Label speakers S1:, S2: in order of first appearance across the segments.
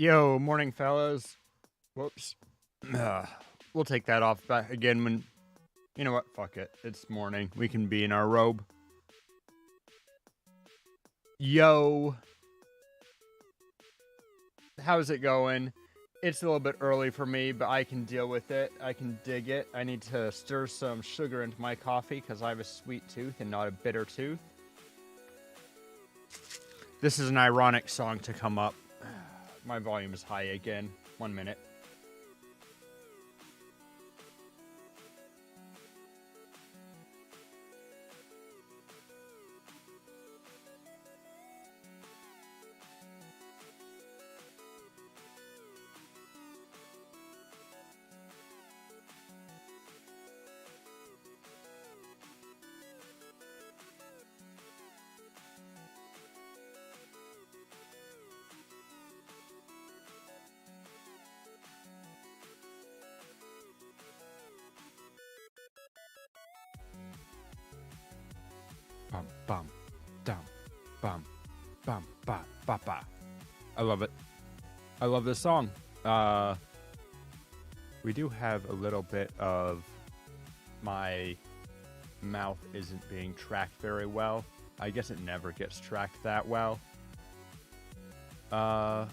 S1: Yo, morning, fellas. Whoops. We'll take that off back again when. You know what? Fuck it. It's morning. We can be in our robe. Yo. How's it going? It's a little bit early for me, but I can deal with it. I can dig it. I need to stir some sugar into my coffee because I have a sweet tooth and not a bitter tooth. This is an ironic song to come up. My volume is high again. 1 minute. Bum, bum, dum, bum, bum, ba, ba, ba. I love it. I love this song. We do have a little bit of my mouth isn't being tracked very well. I guess it never gets tracked that well. I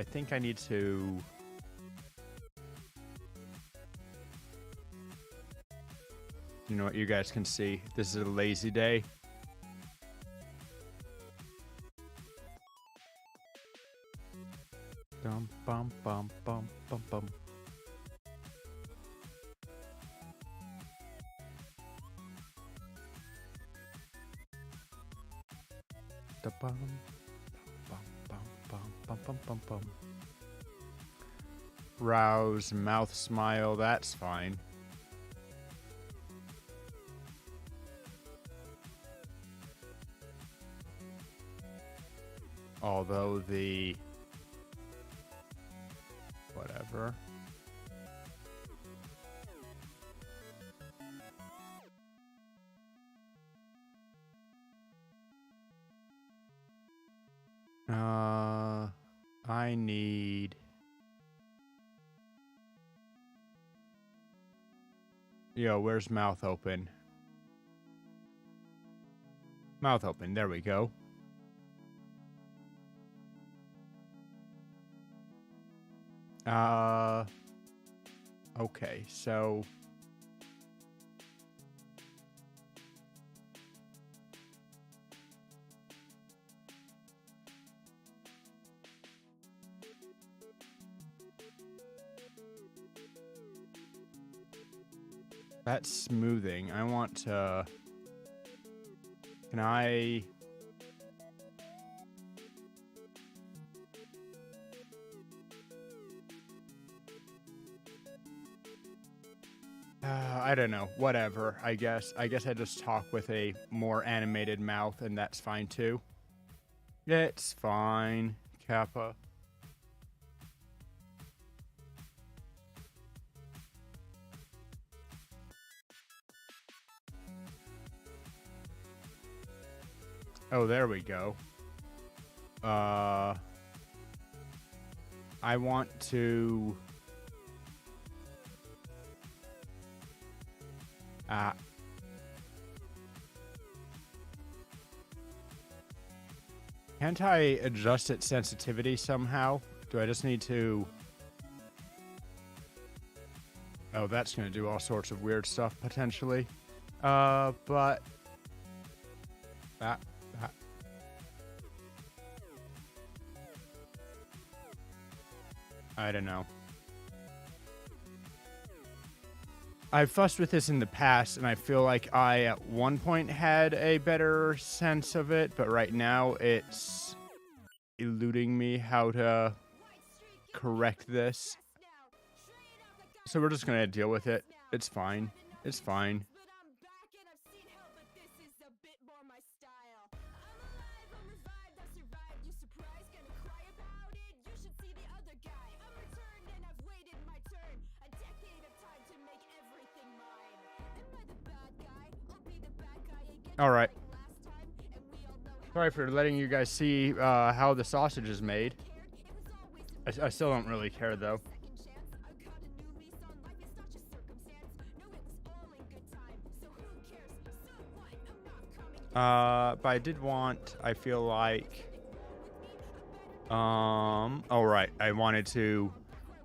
S1: think I need to... You know what, you guys can see. This is a lazy day. Dum bum bum bum bum bum. Da bum bum bum bum bum bum bum bum. Rouse, mouth smile, that's fine. Although the... whatever. I need... Yo, where's mouth open? Mouth open, there we go. Okay, so... That's smoothing. I want to... Can I... I don't know. Whatever, I guess. I just talk with a more animated mouth, and that's fine, too. It's fine, Kappa. Oh, there we go. I want to... Can't I adjust its sensitivity somehow? Do I just need to... Oh, that's going to do all sorts of weird stuff, potentially. But... I don't know. I've fussed with this in the past, and I feel like I, at one point, had a better sense of it, but right now, it's eluding me how to correct this. So we're just gonna deal with it. It's fine. It's fine. All right. Sorry for letting you guys see how the sausage is made. I still don't really care though. But I did want, I feel like, oh right, I wanted to,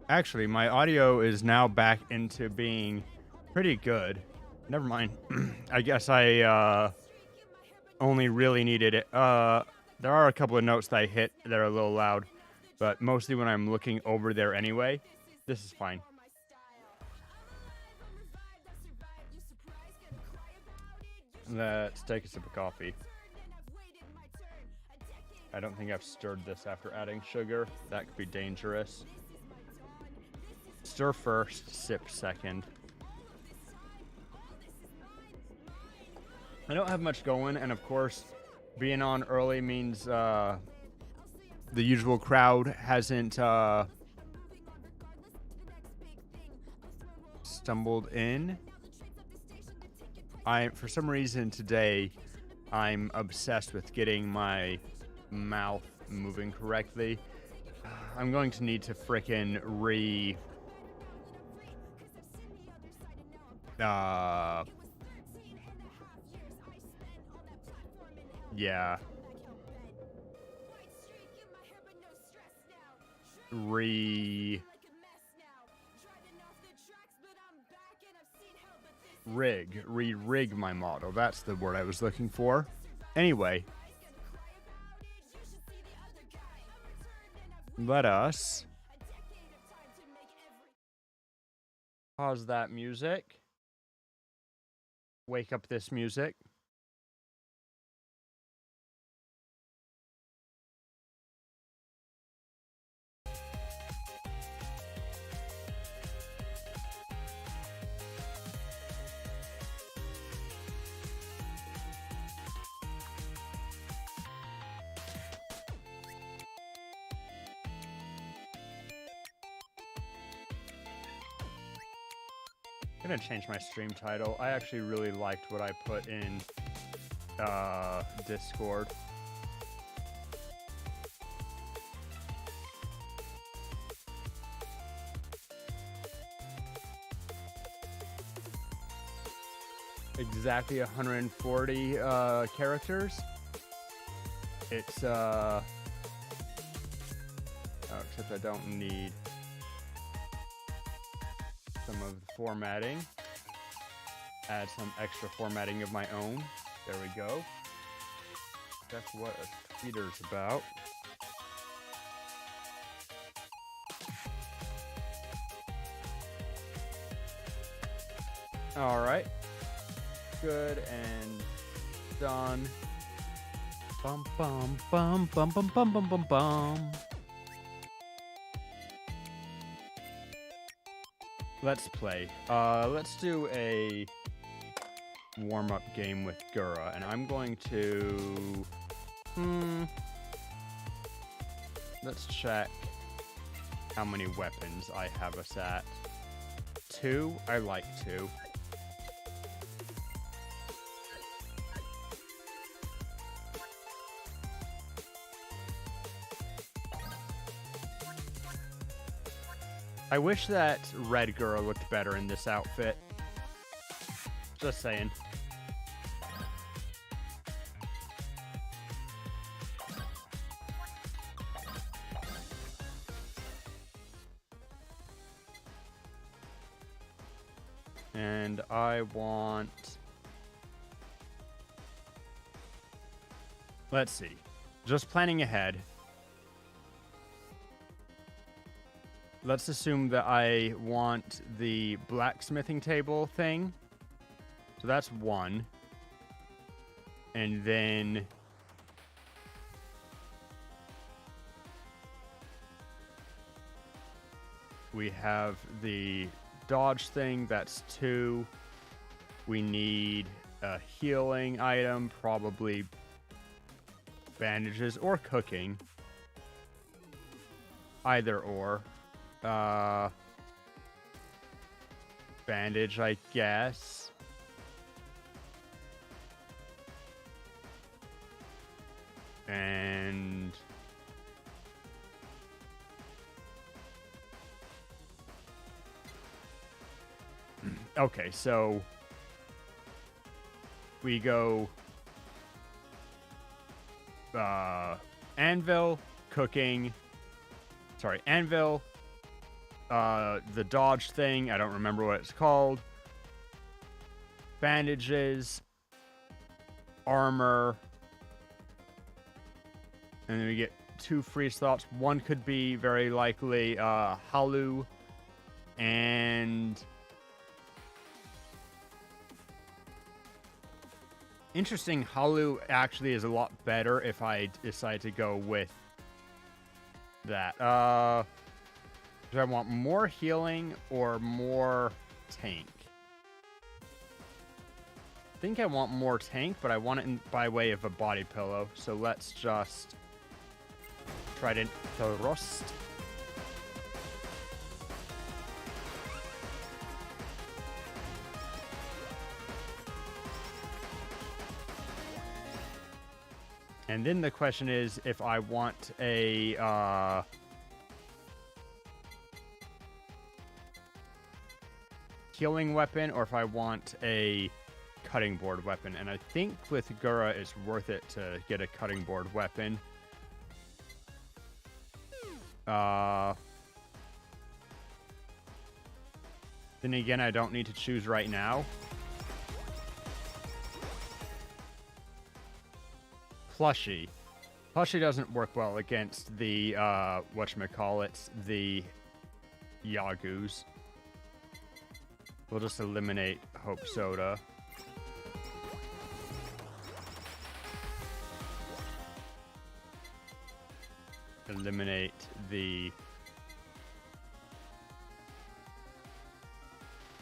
S1: actually, my audio is now back into being pretty good. Never mind. I guess I, only really needed it. There are a couple of notes that I hit that are a little loud, but mostly when I'm looking over there anyway, this is fine. Let's take a sip of coffee. I don't think I've stirred this after adding sugar. That could be dangerous. Stir first, sip second. I don't have much going, and of course, being on early means the usual crowd hasn't stumbled in. For some reason today, I'm obsessed with getting my mouth moving correctly. I'm going to need to frickin' yeah. Re-rig my model. That's the word I was looking for. Anyway. Let us pause that music. Wake up this music. I'm gonna change my stream title. I actually really liked what I put in Discord. Exactly 140 characters. It's oh, except I don't need some of the formatting. Add some extra formatting of my own. There we go. That's what a tweeter's about. All right. Good and done. Bum bum bum bum bum bum bum bum bum. Let's play. Let's do a warm-up game with Gura, and I'm going to let's check how many weapons I have us at. 2? I like 2. I wish that red girl looked better in this outfit. Just saying. And I want... Let's see. Just planning ahead. Let's assume that I want the blacksmithing table thing. So that's 1. And then... we have the dodge thing, that's 2. We need a healing item, probably bandages or cooking. Either or. Bandage, I guess. And Okay, so we go anvil, cooking. Sorry, anvil. The dodge thing. I don't remember what it's called. Bandages, armor, and then we get 2 freeze thoughts. One could be very likely Halu, and interesting, Halu actually is a lot better if I decide to go with that. Do I want more healing or more tank? I think I want more tank, but I want it by way of a body pillow. So let's just try to thrust. And then the question is if I want a healing weapon or if I want a cutting board weapon. And I think with Gura it's worth it to get a cutting board weapon. Then again, I don't need to choose right now. Plushie. Plushie doesn't work well against the, whatchamacallits, the Yagus. We'll just eliminate Hope Soda. Eliminate the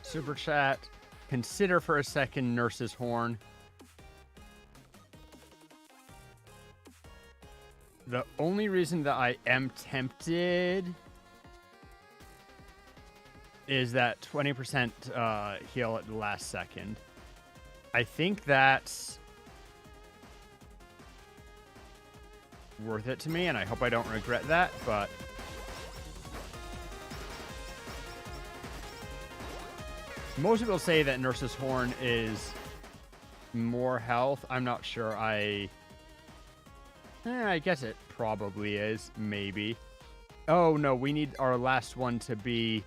S1: Super Chat. Consider for a second Nurse's Horn. The only reason that I am tempted is that 20% heal at the last second. I think that's worth it to me, and I hope I don't regret that, but most people say that Nurse's Horn is more health. I'm not sure. I guess it probably is. Maybe. Oh, no. We need our last one to be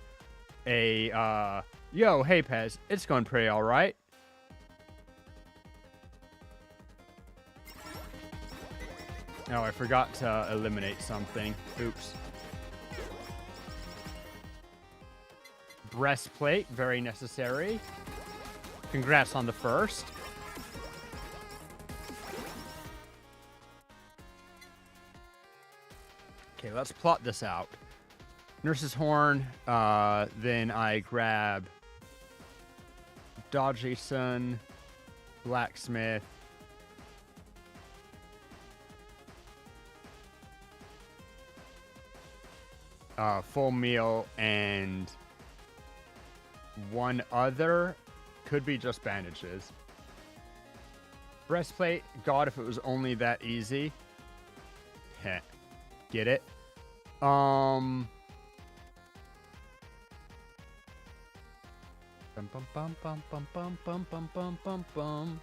S1: a, yo, hey, Pez. It's going pretty all right. Oh, I forgot to eliminate something. Oops. Breastplate. Very necessary. Congrats on the first. Okay, let's plot this out. Nurse's Horn. Then I grab Dodgy Sun, Blacksmith, full meal, and one other. Could be just bandages. Breastplate. God, if it was only that easy. Heh. Get it? Bum, bum, bum, bum, bum, bum, bum, bum, bum, bum, bum.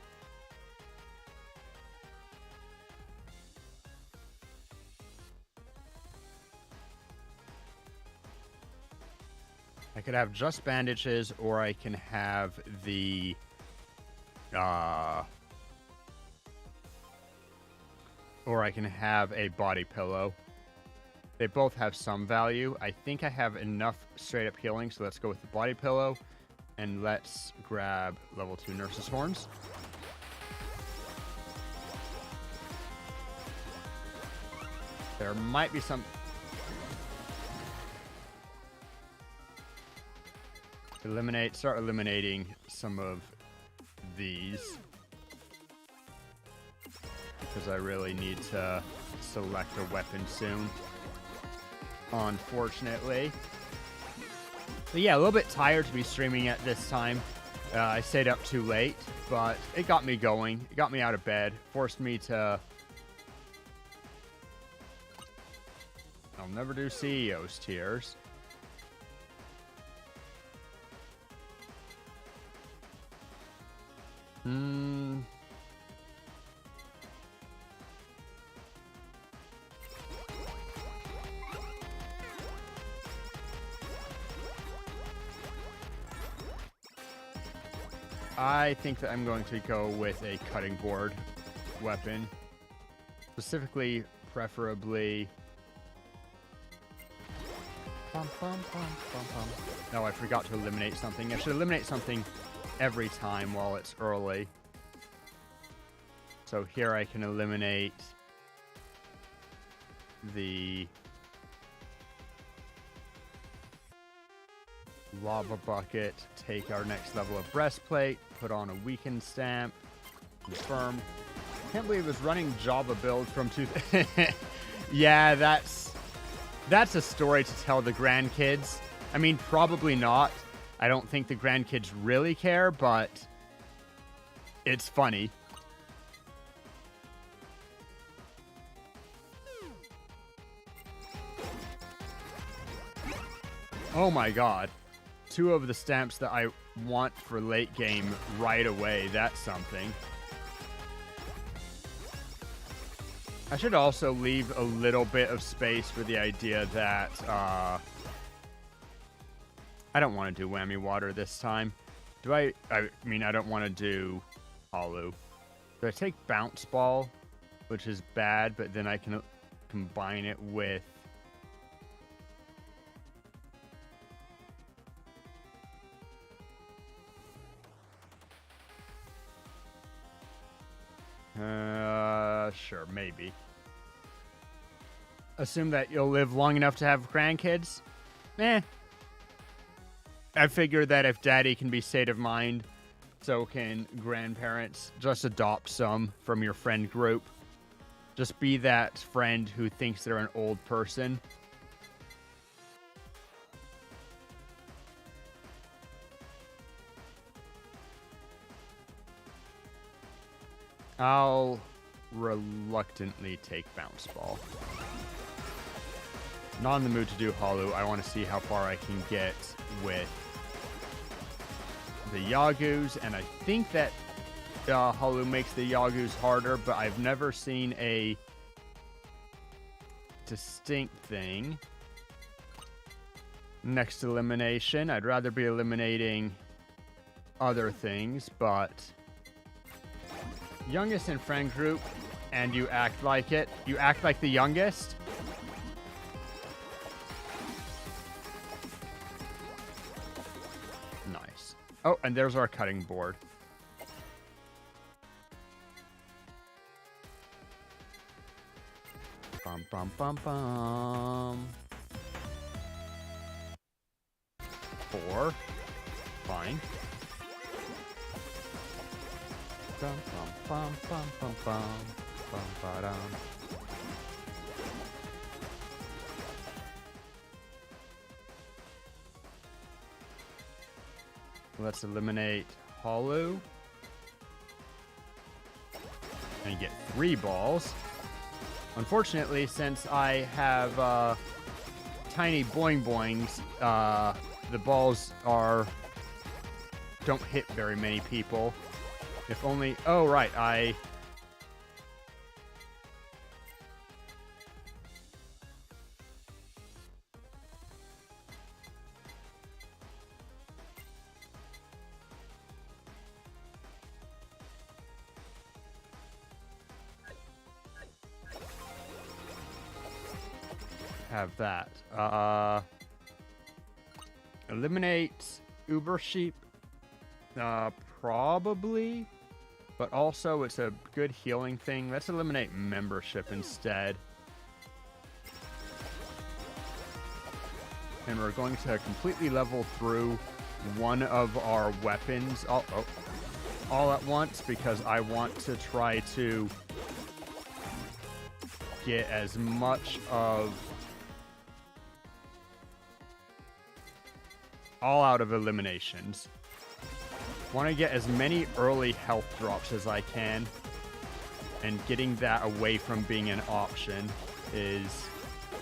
S1: I could have just bandages, or I can have the or I can have a body pillow. They both have some value. I think I have enough straight up healing, so let's go with the body pillow. And let's grab level 2 Nurse's Horns. There might be some... Start eliminating some of these. Because I really need to select a weapon soon. Unfortunately. But yeah, a little bit tired to be streaming at this time. I stayed up too late, but it got me going. It got me out of bed. Forced me to... I'll never do CEO's tears. Hmm. I think that I'm going to go with a cutting board weapon. Specifically, preferably... No, I forgot to eliminate something. I should eliminate something every time while it's early. So here I can eliminate the lava bucket, take our next level of breastplate, put on a weakened stamp, confirm. Can't believe it was running Java build from two. Yeah, that's a story to tell the grandkids. I mean, probably not. I don't think the grandkids really care, but it's funny. Oh my god. 2 of the stamps that I want for late game right away. That's something. I should also leave a little bit of space for the idea that I don't want to do whammy water this time. I mean, I don't want to do hollow. Do I take bounce ball, which is bad, but then I can combine it with... Sure, maybe. Assume that you'll live long enough to have grandkids? Eh. I figure that if daddy can be state of mind, so can grandparents. Just adopt some from your friend group. Just be that friend who thinks they're an old person. I'll reluctantly take bounce ball. Not in the mood to do hollow. I want to see how far I can get with the Yagus, and I think that hollow makes the Yagus harder, but I've never seen a distinct thing. Next elimination. I'd rather be eliminating other things, but youngest in friend group, and you act like it. You act like the youngest. Nice. Oh, and there's our cutting board. Bum, bum, bum, bum. 4. Fine. Bum, bum, bum, bum, bum, bum, ba-dum. Let's eliminate hollow. And get 3 balls. Unfortunately, since I have tiny boing boings, the balls don't hit very many people. If only... Oh, right, I... have that. Eliminate Uber Sheep. Probably. But also, it's a good healing thing. Let's eliminate membership instead. And we're going to completely level through one of our weapons all at once, because I want to try to get as much of all out of eliminations. Want to get as many early health drops as I can, and getting that away from being an option is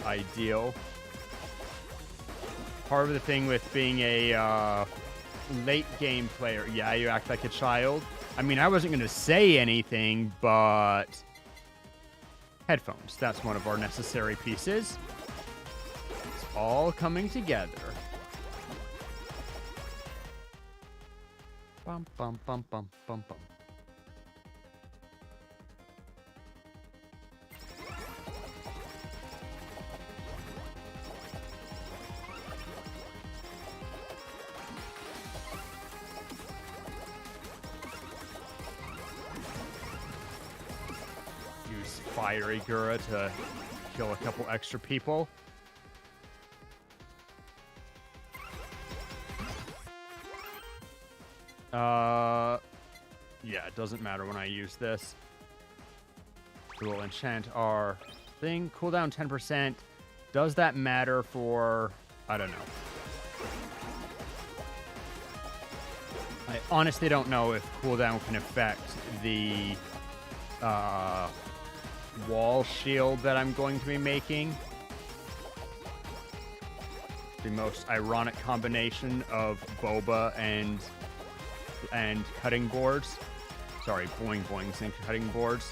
S1: ideal. Part of the thing with being a late game player. Yeah, you act like a child. I mean, I wasn't going to say anything, but headphones. That's one of our necessary pieces. It's all coming together. Bum, bum, bum, bum, bum, bum. Use Fiery Gura to kill a couple extra people. Yeah, it doesn't matter when I use this. We'll enchant our thing. Cooldown 10%. Does that matter for... I don't know. I honestly don't know if cooldown can affect the wall shield that I'm going to be making. The most ironic combination of boba and cutting boards. Sorry, boing boings and cutting boards.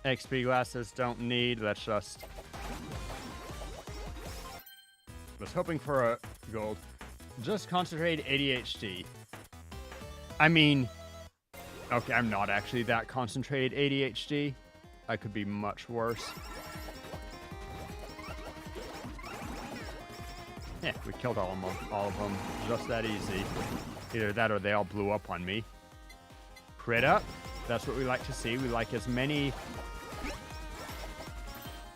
S1: XP glasses don't need. That's just... was hoping for a gold. Just concentrated ADHD. I mean... okay, I'm not actually that concentrated ADHD. I could be much worse. Yeah, we killed all of them. Just that easy. Either that or they all blew up on me. Crit up. That's what we like to see. We like as many...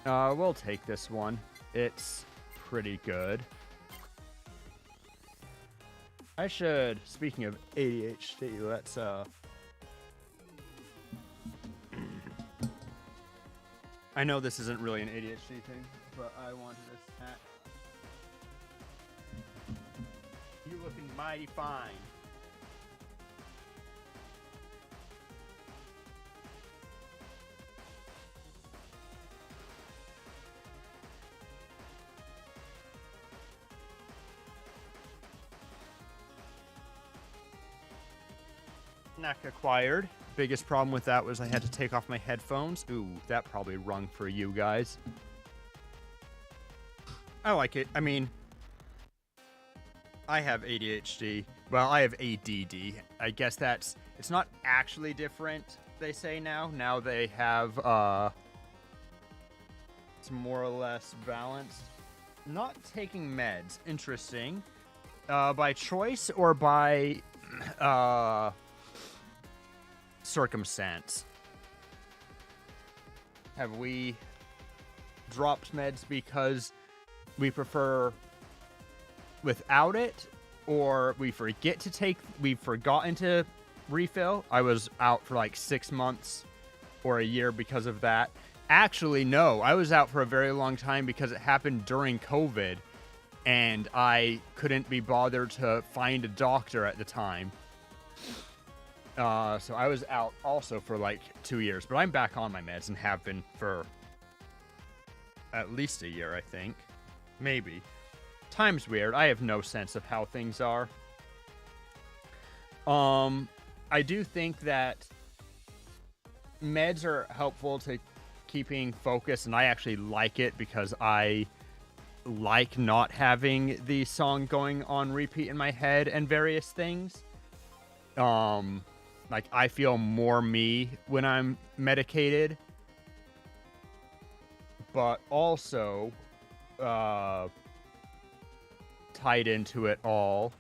S1: we'll take this one. It's pretty good. I should... speaking of ADHD, let's, I know this isn't really an ADHD thing, but I wanted this hat. You looking mighty fine. Neck acquired. Biggest problem with that was I had to take off my headphones. Ooh, that probably rung for you guys. I like it. I mean, I have ADHD. Well, I have ADD. I guess that's... it's not actually different, they say now. Now they have, it's more or less balanced. Not taking meds. Interesting. By choice or by, circumstance? Have we dropped meds because we prefer without it, or we've forgotten to refill? I was out for like 6 months or a year because of that. Actually, no, I was out for a very long time because it happened during COVID, and I couldn't be bothered to find a doctor at the time. So I was out also for like 2 years, but I'm back on my meds and have been for at least a year, I think. Maybe. Time's weird. I have no sense of how things are. I do think that meds are helpful to keeping focus, and I actually like it because I like not having the song going on repeat in my head and various things. Like, I feel more me when I'm medicated. But also, tied into it all,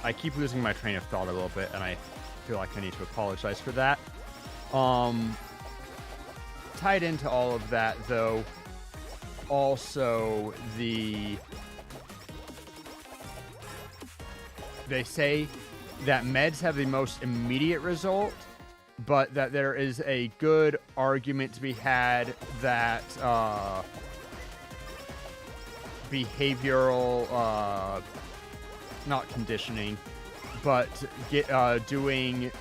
S1: I keep losing my train of thought a little bit, and I feel like I need to apologize for that. Tied into all of that, though, also they say that meds have the most immediate result, but that there is a good argument to be had that behavioral, not conditioning, but doing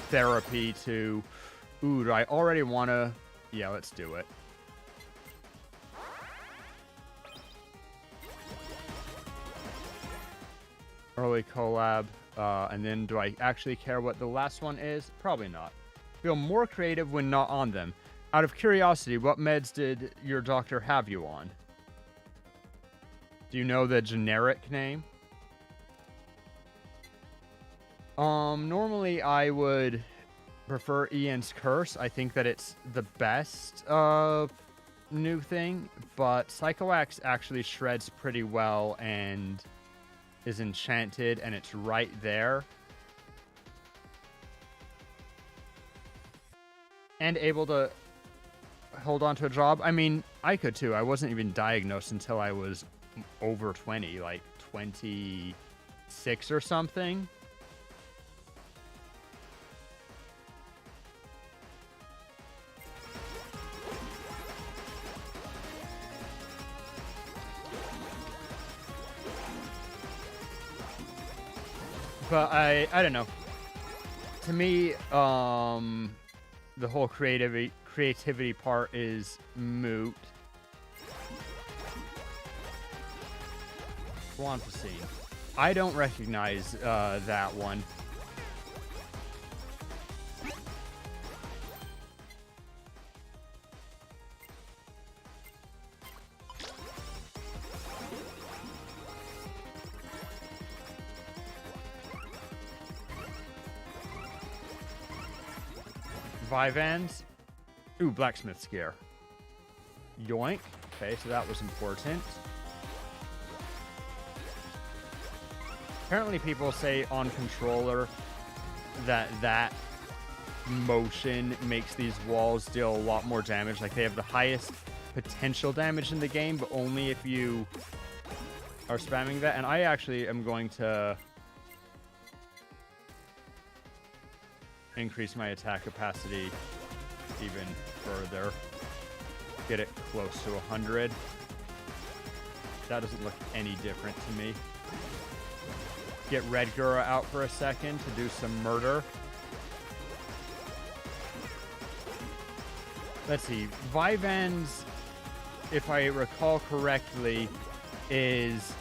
S1: therapy to. Ooh, do I already want to? Yeah, let's do it. Early collab, and then do I actually care what the last one is? Probably not. Feel more creative when not on them. Out of curiosity, what meds did your doctor have you on? Do you know the generic name? Normally I would prefer Ian's Curse. I think that it's the best new thing, but Psychoaxe actually shreds pretty well and is enchanted, and it's right there. And able to hold on to a job. I mean, I could too. I wasn't even diagnosed until I was over 20, like 26 or something. But I don't know. To me, the whole creativity part is moot. Swampacine. I don't recognize that one. Vivans. Ooh, Blacksmith Scare. Yoink. Okay, so that was important. Apparently people say on controller that motion makes these walls deal a lot more damage. Like, they have the highest potential damage in the game, but only if you are spamming that. And I actually am going to increase my attack capacity even further. Get it close to 100. That doesn't look any different to me. Get Red Gura out for a second to do some murder. Let's see. Vivans, if I recall correctly, is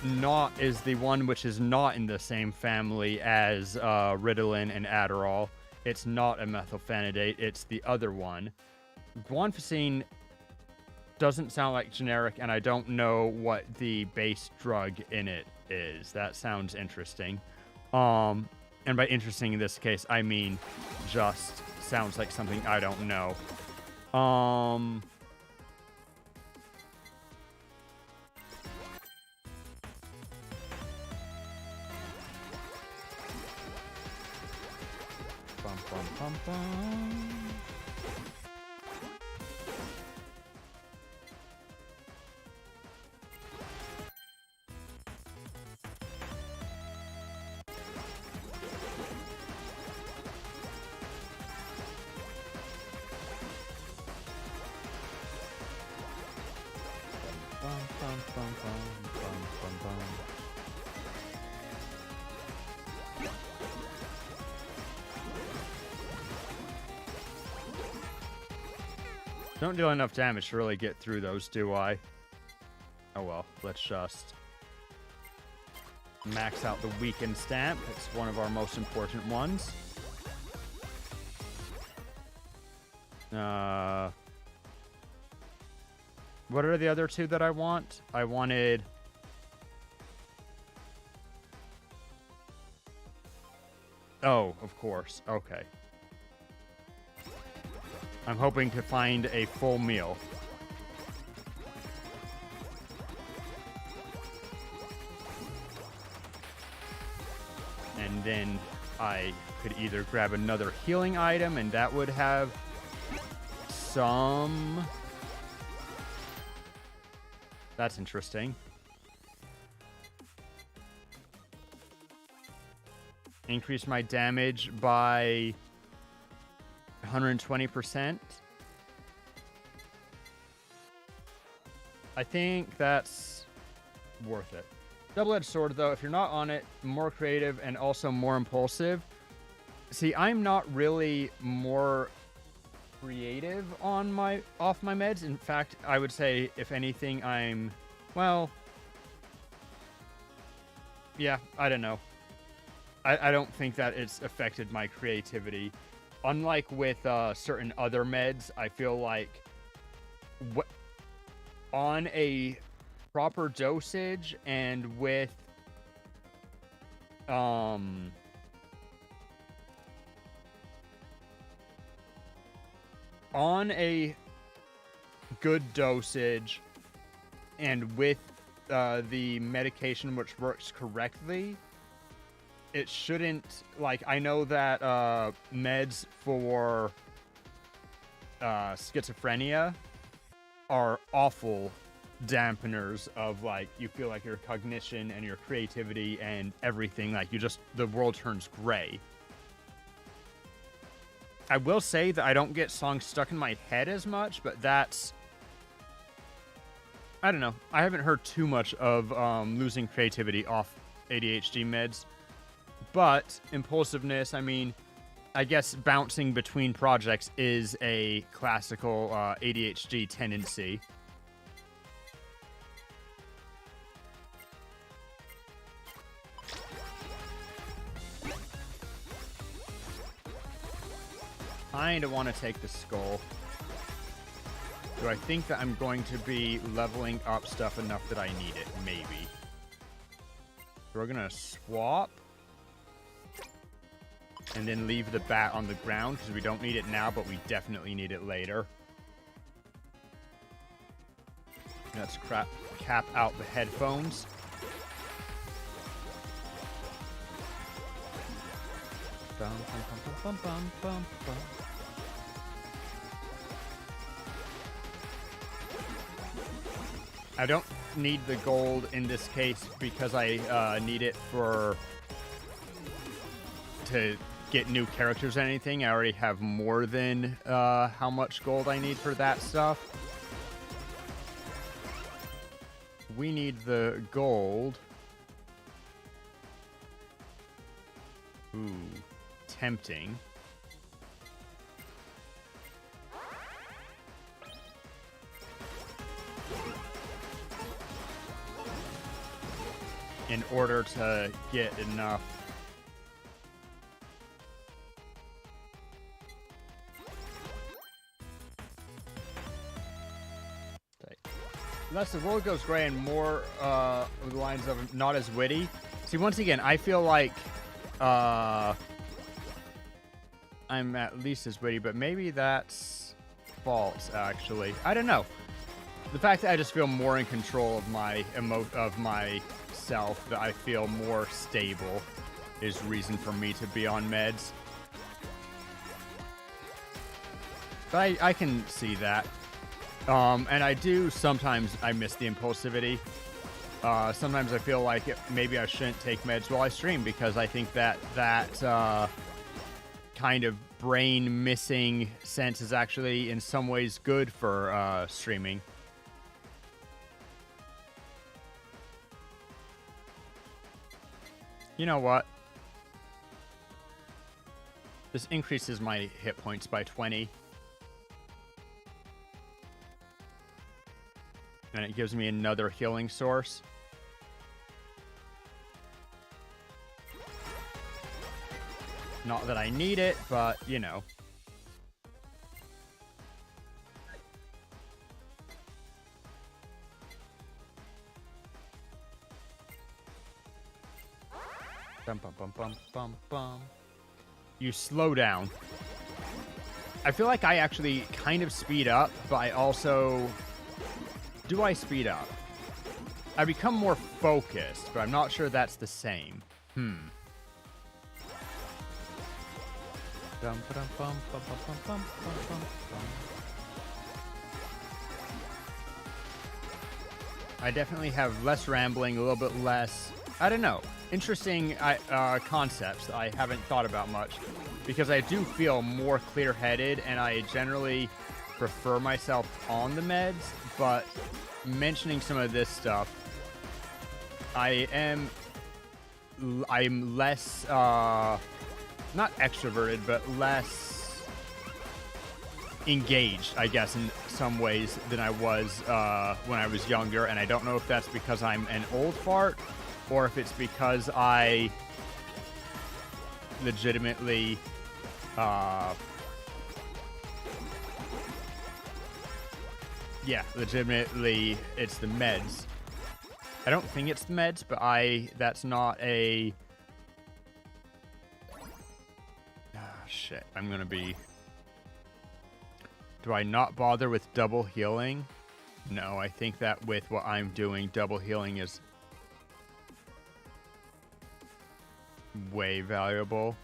S1: the one which is not in the same family as Ritalin and Adderall. It's not a methylphenidate. It's the other one. Guanfacine doesn't sound like generic, and I don't know what the base drug in it is. That sounds interesting. And by interesting in this case, I mean just sounds like something I don't know. Bum, bum, bum, bum. Don't deal enough damage to really get through those, do I? Oh well, let's just max out the weaken stamp. It's one of our most important ones. What are the other two that I want? I wanted... Oh, of course. Okay. I'm hoping to find a full meal. And then I could either grab another healing item, and that would have some... That's interesting. Increase my damage by 120%. I think that's worth it. Double-edged sword, though, if you're not on it, more creative and also more impulsive. See, I'm not really more creative on off my meds. In fact, I would say, if anything, I'm, well, yeah, I don't know. I don't think that it's affected my creativity. Unlike with certain other meds, I feel like on a proper dosage and with on a good dosage and with the medication which works correctly, it shouldn't, like, I know that meds for schizophrenia are awful dampeners of, like, you feel like your cognition and your creativity and everything, like, the world turns gray. I will say that I don't get songs stuck in my head as much, but that's, I don't know. I haven't heard too much of losing creativity off ADHD meds. But impulsiveness, I mean, I guess bouncing between projects is a classical ADHD tendency. Kinda want to take the skull. Do I think that I'm going to be leveling up stuff enough that I need it? Maybe. So we're gonna swap. And then leave the bat on the ground, because we don't need it now, but we definitely need it later. Let's cap out the headphones. Bum, bum, bum, bum, bum, bum. I don't need the gold in this case because I need it to get new characters or anything. I already have more than how much gold I need for that stuff. We need the gold. Ooh, tempting. In order to get enough. Less the world goes gray and more the lines of not as witty. See, once again, I feel like I'm at least as witty, but maybe that's false, actually. I don't know. The fact that I just feel more in control of my myself, that I feel more stable, is reason for me to be on meds. But I can see that. And I do sometimes I miss the impulsivity. Sometimes I feel like maybe I shouldn't take meds while I stream, because I think that kind of brain missing sense is actually in some ways good for streaming. You know what? This increases my hit points by 20. And it gives me another healing source. Not that I need it, but, you know. Bum, bum, bum, bum, bum, bum. You slow down. I feel like I actually kind of speed up, but I also... Do I speed up? I become more focused, but I'm not sure that's the same. I definitely have less rambling, a little bit less... I don't know. Interesting concepts I haven't thought about much, because I do feel more clear-headed, and I generally prefer myself on the meds, but mentioning some of this stuff I'm less, not extroverted, but less engaged, I guess, in some ways than I was when I was younger. And I don't know if that's because I'm an old fart or if it's because I legitimately, legitimately, it's the meds. I don't think it's the meds, but that's not a... shit, I'm gonna be... Do I not bother with double healing? No, I think that with what I'm doing, double healing is way valuable.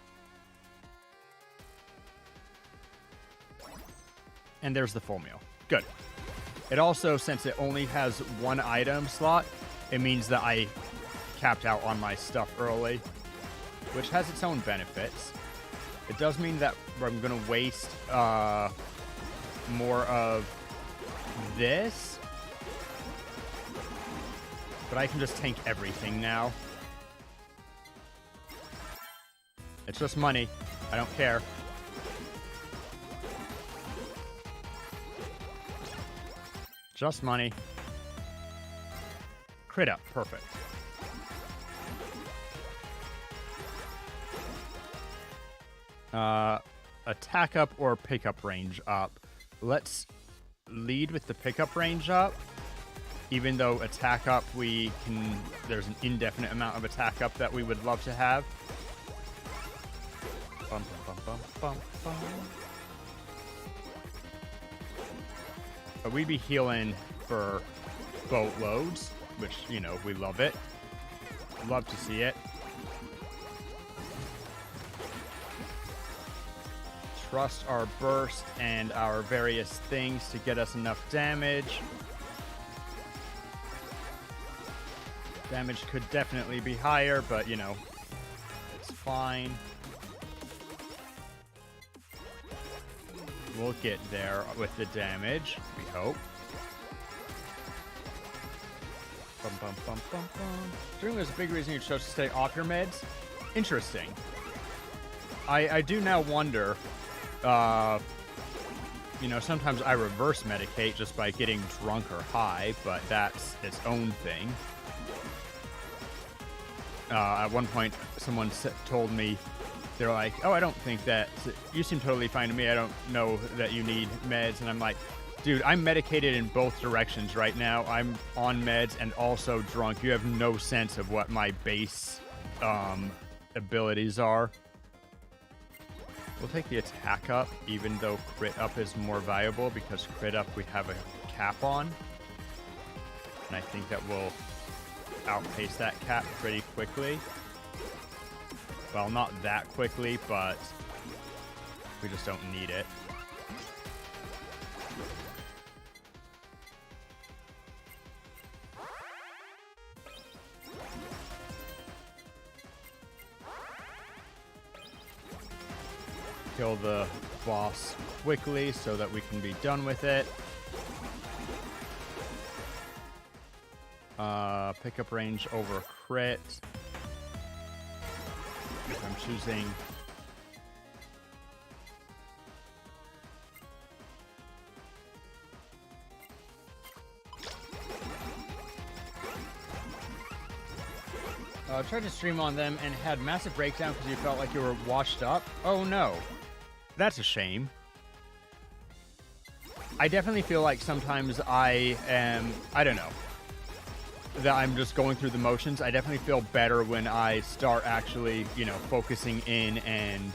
S1: And there's the full meal. Good. It also, since it only has one item slot, it means that I capped out on my stuff early, which has its own benefits. It does mean that I'm going to waste more of this, but I can just tank everything now. It's just money. I don't care. Just money. Crit up. Perfect. Attack up or pick up range up. Let's lead with the pickup range up. Even though attack up, there's an indefinite amount of attack up that we would love to have. Bum, bum, bum, bum, bum. But we'd be healing for boatloads, which, you know, we love it. Love to see it. Trust our burst and our various things to get us enough damage. Damage could definitely be higher, but, you know, it's fine. We'll get there with the damage, we hope. Bum, bum, bum, bum, bum. During there's a big reason you chose to stay off your meds. Interesting. I do now wonder, you know, sometimes I reverse medicate just by getting drunk or high, but that's its own thing. At one point, someone told me, they're like, oh, I don't think that, you seem totally fine to me. I don't know that you need meds. And I'm like, dude, I'm medicated in both directions right now. I'm on meds and also drunk. You have no sense of what my base abilities are. We'll take the attack up, even though crit up is more valuable, because crit up we have a cap on. And I think that will outpace that cap pretty quickly. Well, not that quickly, but we just don't need it. Kill the boss quickly so that we can be done with it. Pickup range over crit. I'm choosing tried to stream on them and had massive breakdown because you felt like you were washed up. Oh no, that's a shame. I definitely feel like sometimes I don't know, that I'm just going through the motions. I definitely feel better when I start actually, you know, focusing in and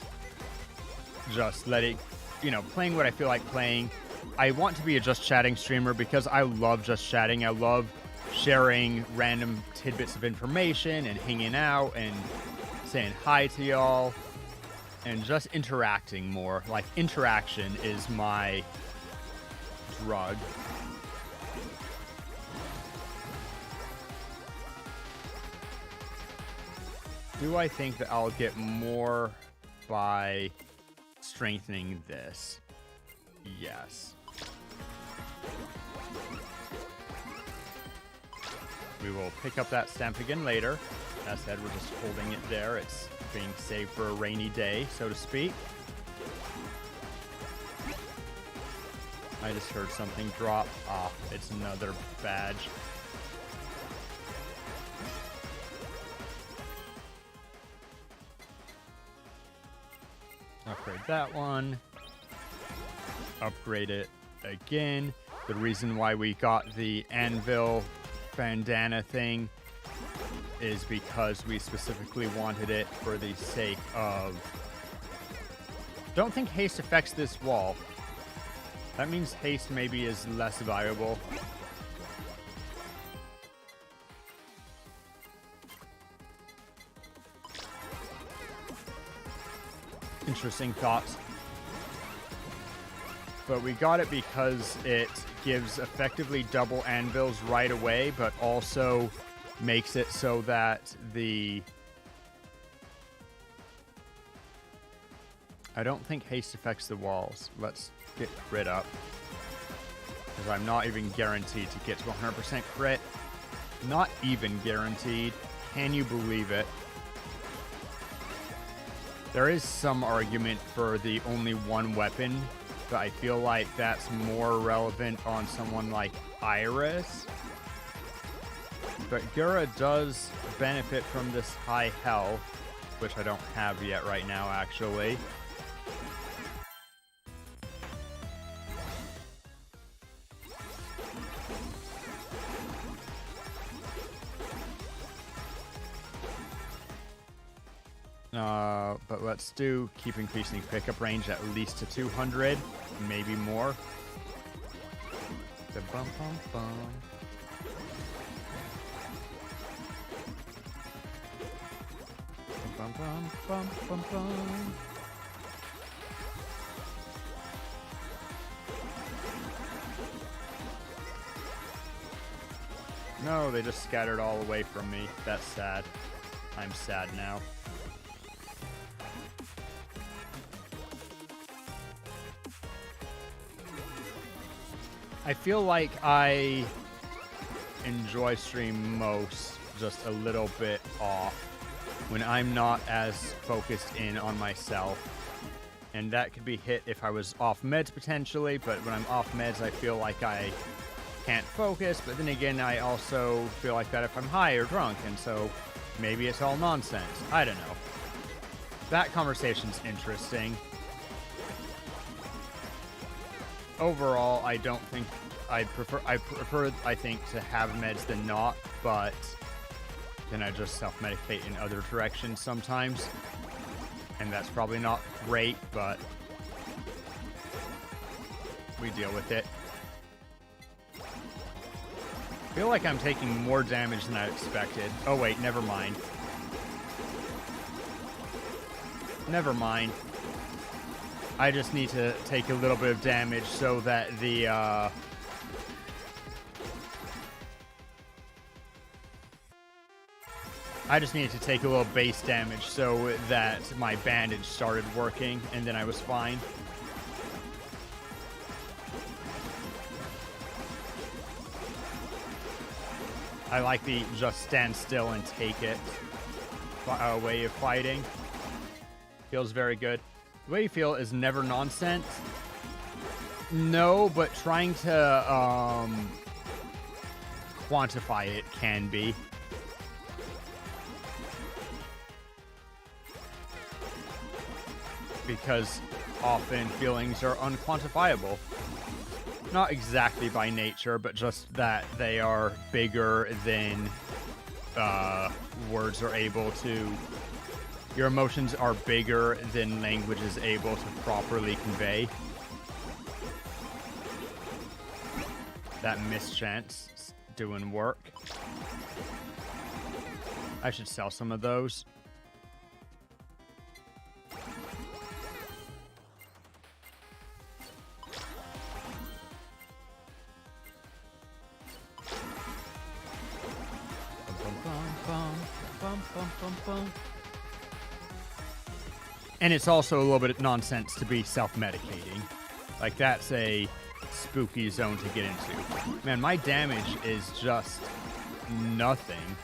S1: just letting, you know, playing what I feel like playing. I want to be a just chatting streamer because I love just chatting. I love sharing random tidbits of information and hanging out and saying hi to y'all and just interacting more. Like, interaction is my drug. Do I think that I'll get more by strengthening this? Yes. We will pick up that stamp again later. As said, we're just holding it there. It's being saved for a rainy day, so to speak. I just heard something drop. Ah, it's another badge. Upgrade that one. Upgrade it again. The reason why we got the anvil bandana thing is because we specifically wanted it for the sake of... Don't think haste affects this wall. That means haste maybe is less viable. Interesting thoughts. But we got it because it gives effectively double anvils right away, but also makes it so that the... I don't think haste affects the walls. Let's get crit up. Because I'm not even guaranteed to get to 100% crit. Not even guaranteed. Can you believe it? There is some argument for the only one weapon, but I feel like that's more relevant on someone like Iris. But Gura does benefit from this high health, which I don't have yet right now, actually. But let's do keep increasing pickup range at least to 200, maybe more. The bum bum bum. Bum bum bum bum bum. No, they just scattered all away from me. That's sad. I'm sad now. I feel like I enjoy stream most just a little bit off when I'm not as focused in on myself. And that could be hit if I was off meds potentially, but when I'm off meds I feel like I can't focus, but then again I also feel like that if I'm high or drunk, and so maybe it's all nonsense. I don't know. That conversation's interesting. Overall, I don't think I prefer I think to have meds than not, but then I just self-medicate in other directions sometimes, and that's probably not great, but we deal with it. I feel like I'm taking more damage than I expected. Oh wait, never mind. Never mind. I just need to take a little bit of damage so that the, I just needed to take a little base damage so that my bandage started working, and then I was fine. I like the just stand still and take it way of fighting. Feels very good. The way you feel is never nonsense. No, but trying to quantify it can be. Because often feelings are unquantifiable. Not exactly by nature, but just that they are bigger than words are able to. Your emotions are bigger than language is able to properly convey. That mischance doing work. I should sell some of those. And it's also a little bit of nonsense to be self-medicating. Like, that's a spooky zone to get into. Man, my damage is just nothing.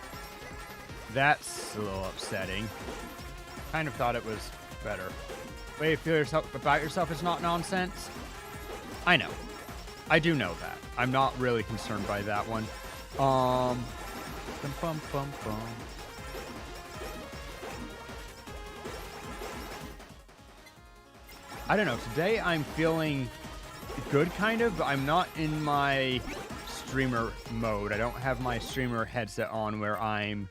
S1: That's a little upsetting. Kind of thought it was better. Way you feel yourself about yourself is not nonsense. I know. I do know that. I'm not really concerned by that one. Bum, bum, bum, bum. I don't know. Today I'm feeling good, kind of, but I'm not in my streamer mode. I don't have my streamer headset on where I'm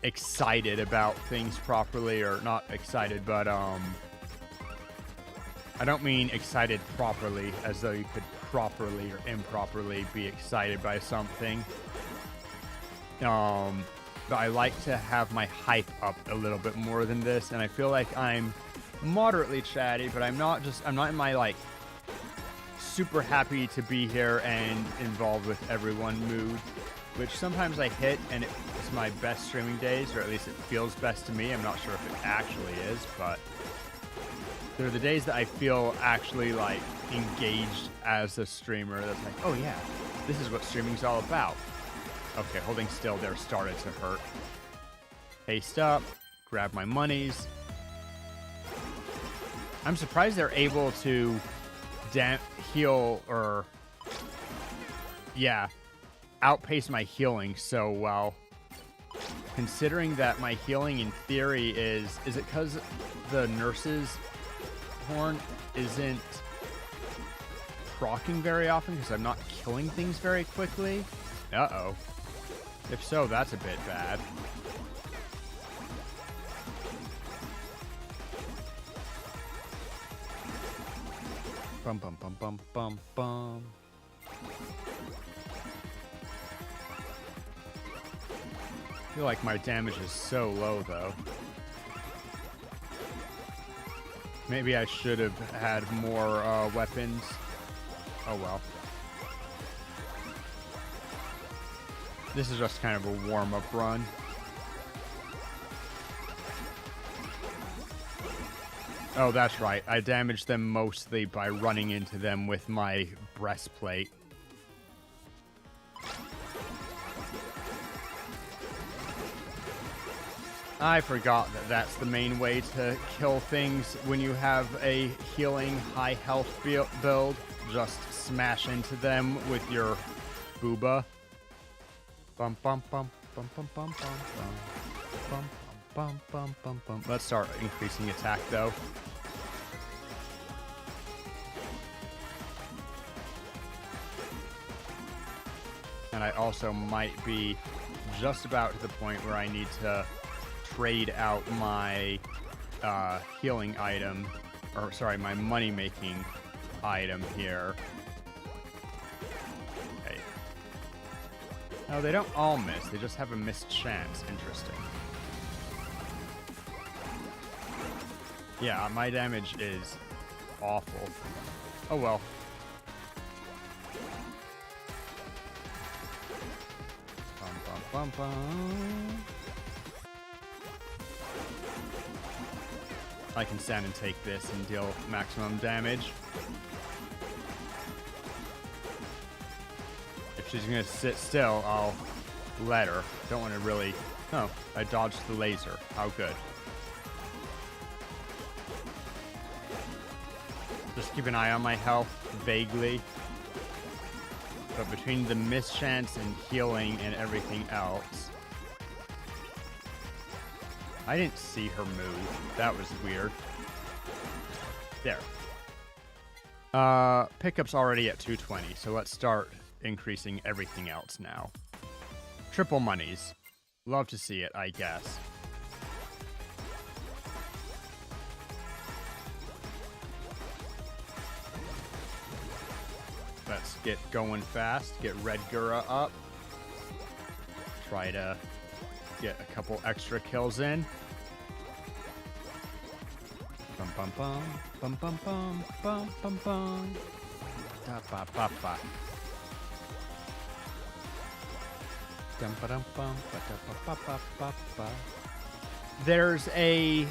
S1: excited about things properly, or not excited, but I don't mean excited properly as though you could properly or improperly be excited by something. But I like to have my hype up a little bit more than this, and I feel like I'm moderately chatty, but I'm not in my like super happy to be here and involved with everyone mood, which sometimes I hit, and it's my best streaming days, or at least it feels best to me. I'm not sure if it actually is, but they're the days that I feel actually like engaged as a streamer. That's like, oh yeah, this is what streaming's all about. Okay, holding still there started to hurt. Haste up, grab my monies. I'm surprised they're able to heal, or yeah, outpace my healing so well. Considering that my healing in theory is it because the nurse's horn isn't proccing very often because I'm not killing things very quickly? Uh-oh. If so, that's a bit bad. Bum bum bum bum bum bum. I feel like my damage is so low, though. Maybe I should have had more weapons. Oh well. This is just kind of a warm-up run. Oh, that's right. I damaged them mostly by running into them with my breastplate. I forgot that that's the main way to kill things when you have a healing high health build. Just smash into them with your booba. Bum bum bum bum bum bum bum bum bum bum bum bum. Let's start increasing attack though. And I also might be just about to the point where I need to trade out my healing item, or sorry, my money-making item here. Okay. No, they don't all miss. They just have a missed chance. Interesting. Yeah, my damage is awful. Oh well. Bum bum bum bum. I can stand and take this and deal maximum damage. If she's gonna sit still, I'll let her. Don't want to really... Oh, I dodged the laser. How good. Just keep an eye on my health, vaguely. But between the mischance and healing and everything else... I didn't see her move. That was weird. There. Pickup's already at 220, so let's start increasing everything else now. Triple monies. Love to see it, I guess. Let's get going fast. Get Red Gura up. Try to get a couple extra kills in. Bum bum bum bum bum bum bum bum bum. Da ba ba ba. Dum ba dum bum ba da ba ba ba ba ba. There's a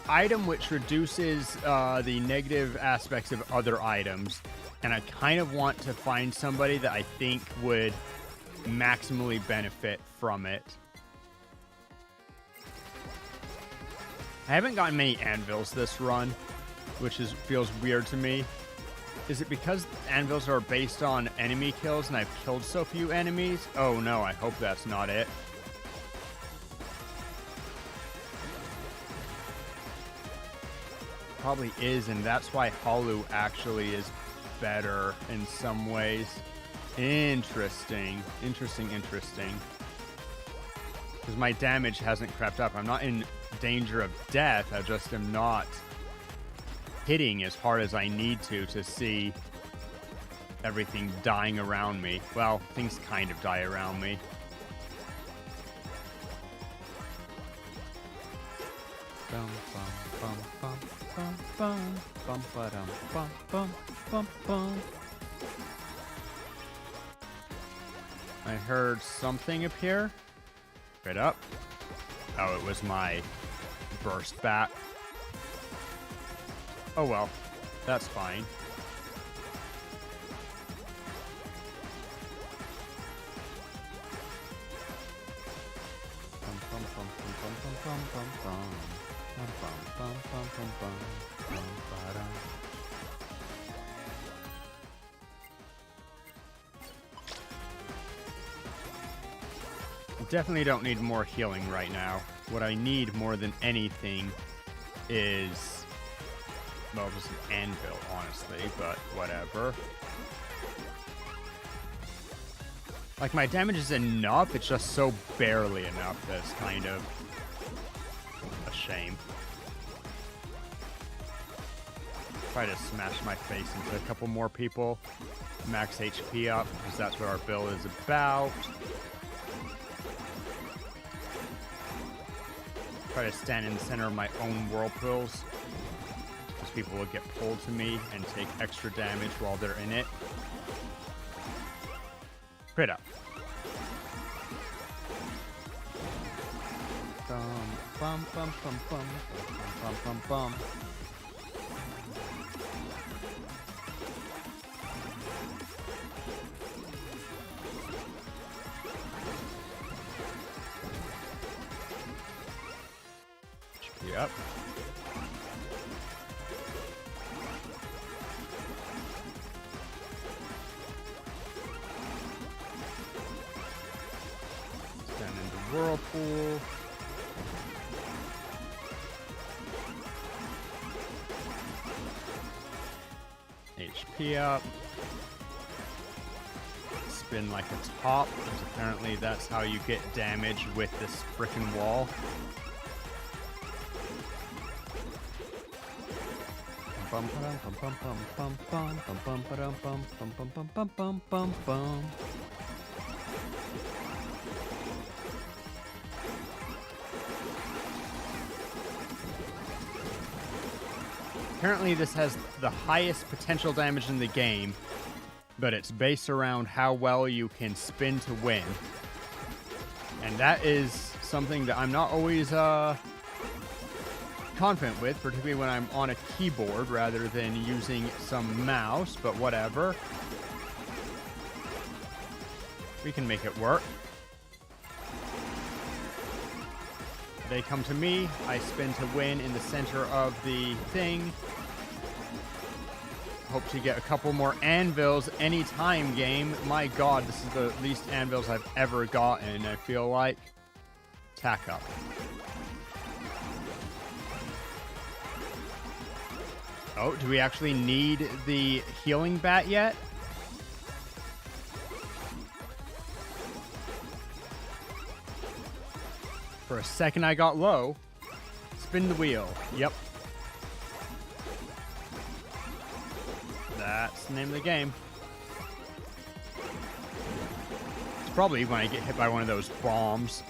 S1: item which reduces the negative aspects of other items, and I kind of want to find somebody that I think would maximally benefit from it. I haven't gotten many anvils this run, which feels weird to me. Is it because anvils are based on enemy kills and I've killed so few enemies? Oh no, I hope that's not it. Probably is, and that's why Holu actually is better in some ways. Interesting. Interesting. Because my damage hasn't crept up. I'm not in danger of death. I just am not hitting as hard as I need to see everything dying around me. Well, things kind of die around me. Bum, bum, bum, bum, bum, bum, ba-dum, bum, bum, bum, bum. I heard something up here. Right up. Oh, it was my burst bat. Oh well, that's fine. Definitely don't need more healing right now. What I need more than anything is, well, just an anvil, honestly, but whatever. Like, my damage is enough, it's just so barely enough that it's kind of a shame. Try to smash my face into a couple more people. Max HP up, because that's what our build is about. Try to stand in the center of my own whirlpools, because people will get pulled to me and take extra damage while they're in it. Crit up. Bum, bum, bum, bum, bum, bum, bum, bum. Yep. Stand in the whirlpool. HP up. Spin like a top, because apparently that's how you get damage with this frickin' wall. Bum bum bum bum bum bum bum bum bum bum bum bum bum bum bum bum. Apparently this has the highest potential damage in the game, but it's based around how well you can spin to win. And that is something that I'm not always confident with, particularly when I'm on a keyboard rather than using some mouse, but whatever. We can make it work. They come to me, I spin to win in the center of the thing. Hope to get a couple more anvils anytime, game. My god, this is the least anvils I've ever gotten, I feel like. Tack up. Oh, do we actually need the healing bat yet? For a second I got low. Spin the wheel. Yep. That's the name of the game. It's probably when I get hit by one of those bombs.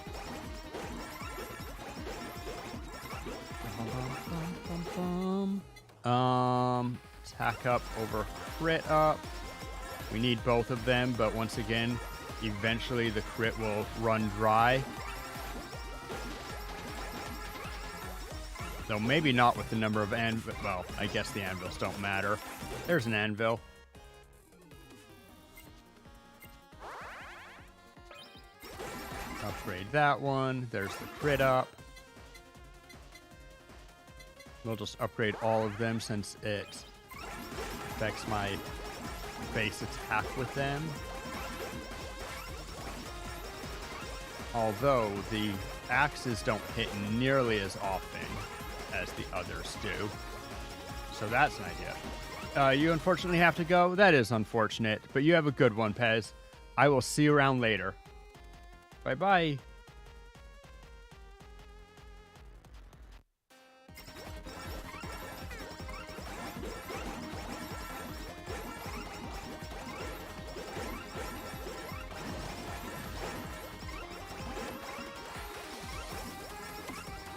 S1: Tack up over crit up. We need both of them, but once again, eventually the crit will run dry. Though maybe not with the number of anvils. Well, I guess the anvils don't matter. There's an anvil. Upgrade that one. There's the crit up. We'll just upgrade all of them since it affects my base attack with them. Although the axes don't hit nearly as often as the others do. So that's an idea. You unfortunately have to go. That is unfortunate, but you have a good one, Pez. I will see you around later. Bye-bye.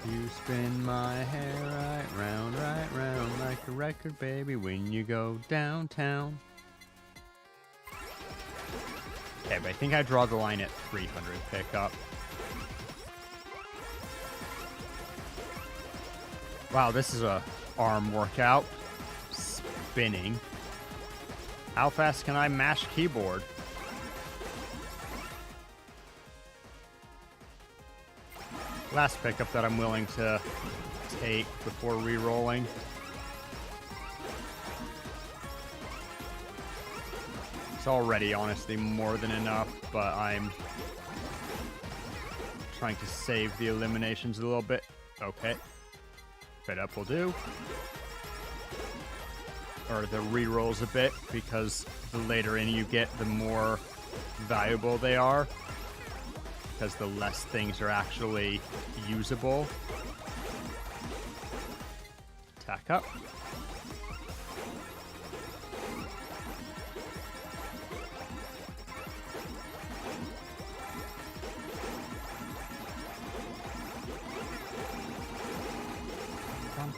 S1: You spin my hair right round like a record, baby, when you go downtown. Okay, but I think I draw the line at 300 pickup. Wow, this is a arm workout. Spinning. How fast can I mash keyboard? Last pickup that I'm willing to take before re-rolling. It's already honestly more than enough, but I'm trying to save the eliminations a little bit. Okay. Fit up will do. Or the re-rolls a bit, because the later in you get, the more valuable they are. Because the less things are actually usable. Attack up.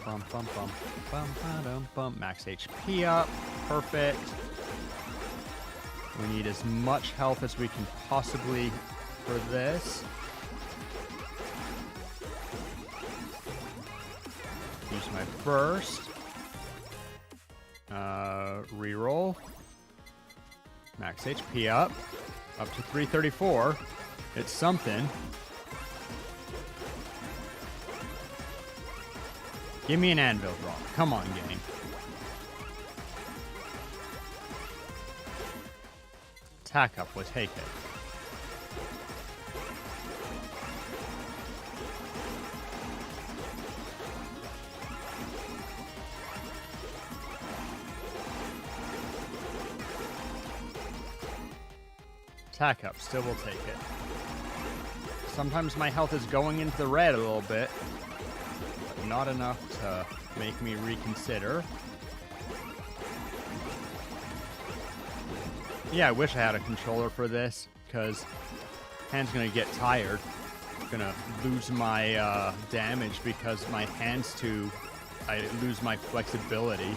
S1: Bum, bum, bum, bum, bum, bum. Max HP up. Perfect. We need as much health as we can possibly for this. Use my burst. Reroll. Max HP up. Up to 334. It's something. Give me an anvil draw. Come on, game. Attack up will take it. Attack up, still will take it. Sometimes my health is going into the red a little bit, but not enough to make me reconsider. Yeah, I wish I had a controller for this, because hand's gonna get tired. I'm gonna lose my damage because my hand's I lose my flexibility.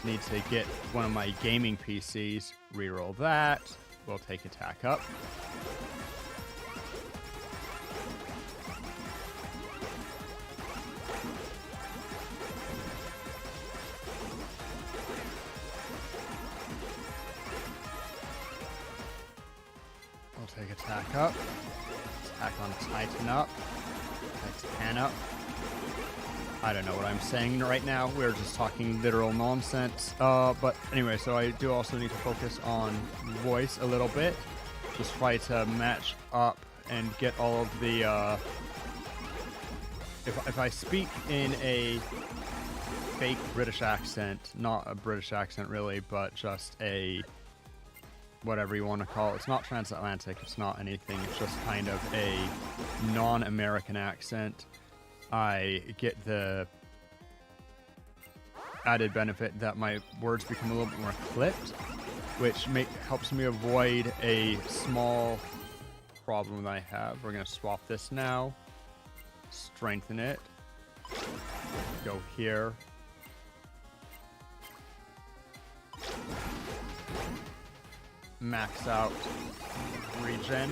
S1: Need to get one of my gaming PCs, reroll that. We'll take attack up. We'll take attack up. Attack on Titan up. Titan up. I don't know what I'm saying right now. We're just talking literal nonsense. But anyway, so I do also need to focus on voice a little bit. Just try to match up and get all of the... If I speak in a fake British accent, not a British accent really, but just a... whatever you want to call it. It's not transatlantic, it's not anything. It's just kind of a non-American accent. I get the added benefit that my words become a little bit more clipped, which helps me avoid a small problem that I have. We're going to swap this now, strengthen it, go here, max out regen,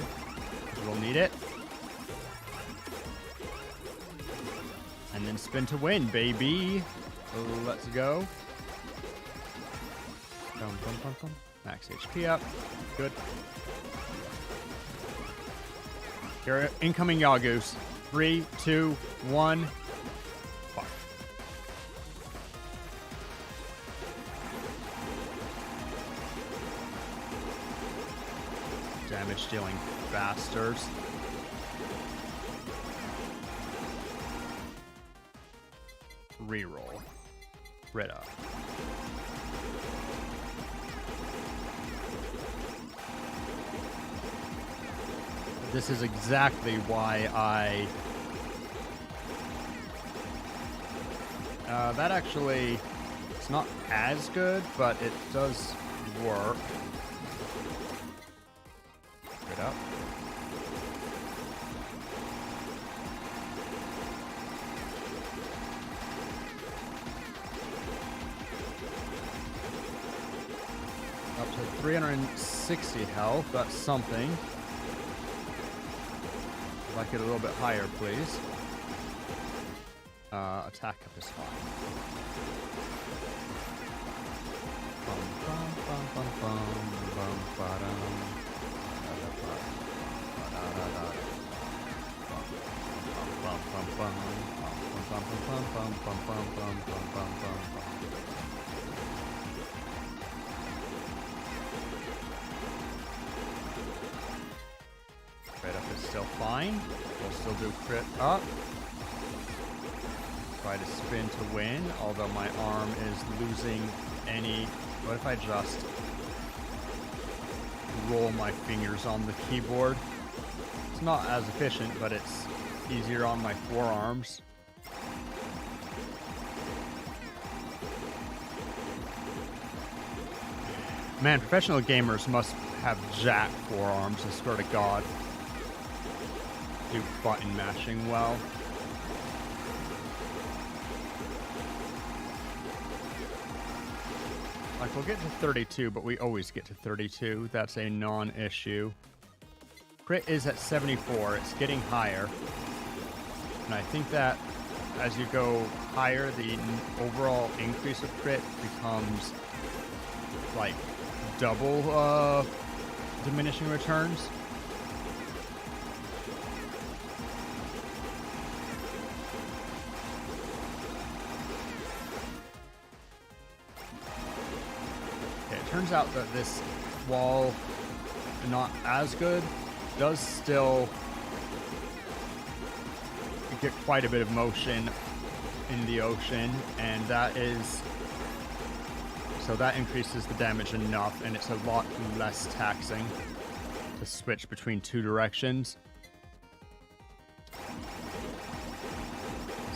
S1: because we'll need it. And then spin to win, baby. Let's go. Bum, bum, bum, bum. Max HP up. Good. Here, incoming Yagoos. 3, 2, 1. Fuck. Damage dealing bastards. Reroll. Red up. This is exactly why I... that actually... It's not as good, but it does work. Red up. Up to 360 health, that's something. I'd like it a little bit higher, please. Attack up is fine. Crit up is still fine. We'll still do crit up. Try to spin to win, although my arm is losing any... What if I just roll my fingers on the keyboard? It's not as efficient, but it's easier on my forearms. Man, professional gamers must have jack forearms, I swear to God. Do button mashing well. Like, we'll get to 32, but we always get to 32. That's a non-issue. Crit is at 74. It's getting higher. And I think that as you go higher, the overall increase of crit becomes, like, double diminishing returns. Turns out that this wall, not as good, does still get quite a bit of motion in the ocean, and that is, so that increases the damage enough, and it's a lot less taxing to switch between two directions.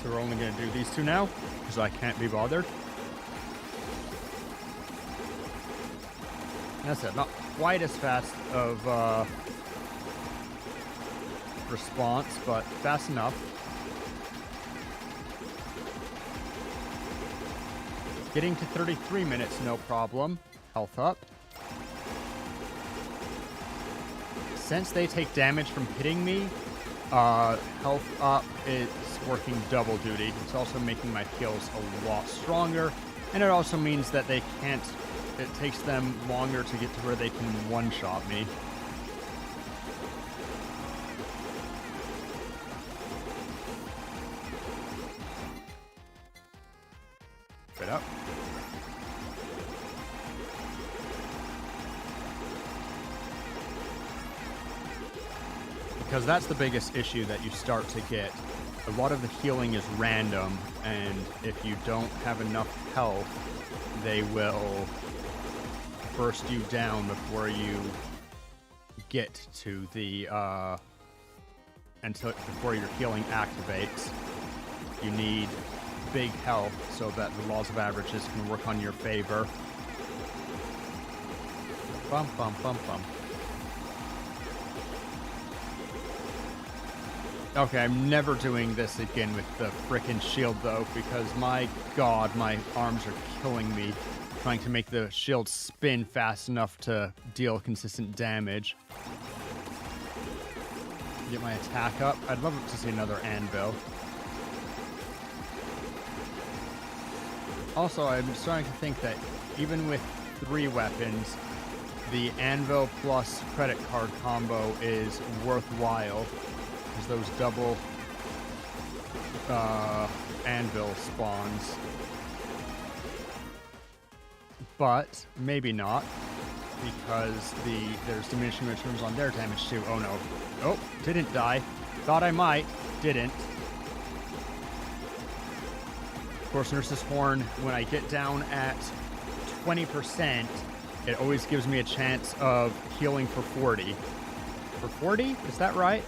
S1: So we're only going to do these two now, because I can't be bothered. That's it, not quite as fast of response, but fast enough. Getting to 33 minutes, no problem. Health up. Since they take damage from hitting me, health up is working double duty. It's also making my kills a lot stronger, and it also means that they can't... It takes them longer to get to where they can one-shot me. Straight up. Because that's the biggest issue that you start to get. A lot of the healing is random, and if you don't have enough health, they will burst you down before you get to the before your healing activates. You need big health so that the laws of averages can work on your favor. Bum bum bum bum. Okay, I'm never doing this again with the frickin' shield though, because my god, my arms are killing me trying to make the shield spin fast enough to deal consistent damage. Get my attack up. I'd love to see another anvil. Also, I'm starting to think that even with 3 weapons, the anvil plus credit card combo is worthwhile, because those double anvil spawns. But maybe not, because there's diminishing returns on their damage too. Oh no. Oh, didn't die. Thought I might. Didn't. Of course, Nurse's Horn, when I get down at 20%, it always gives me a chance of healing for 40. For 40? Is that right?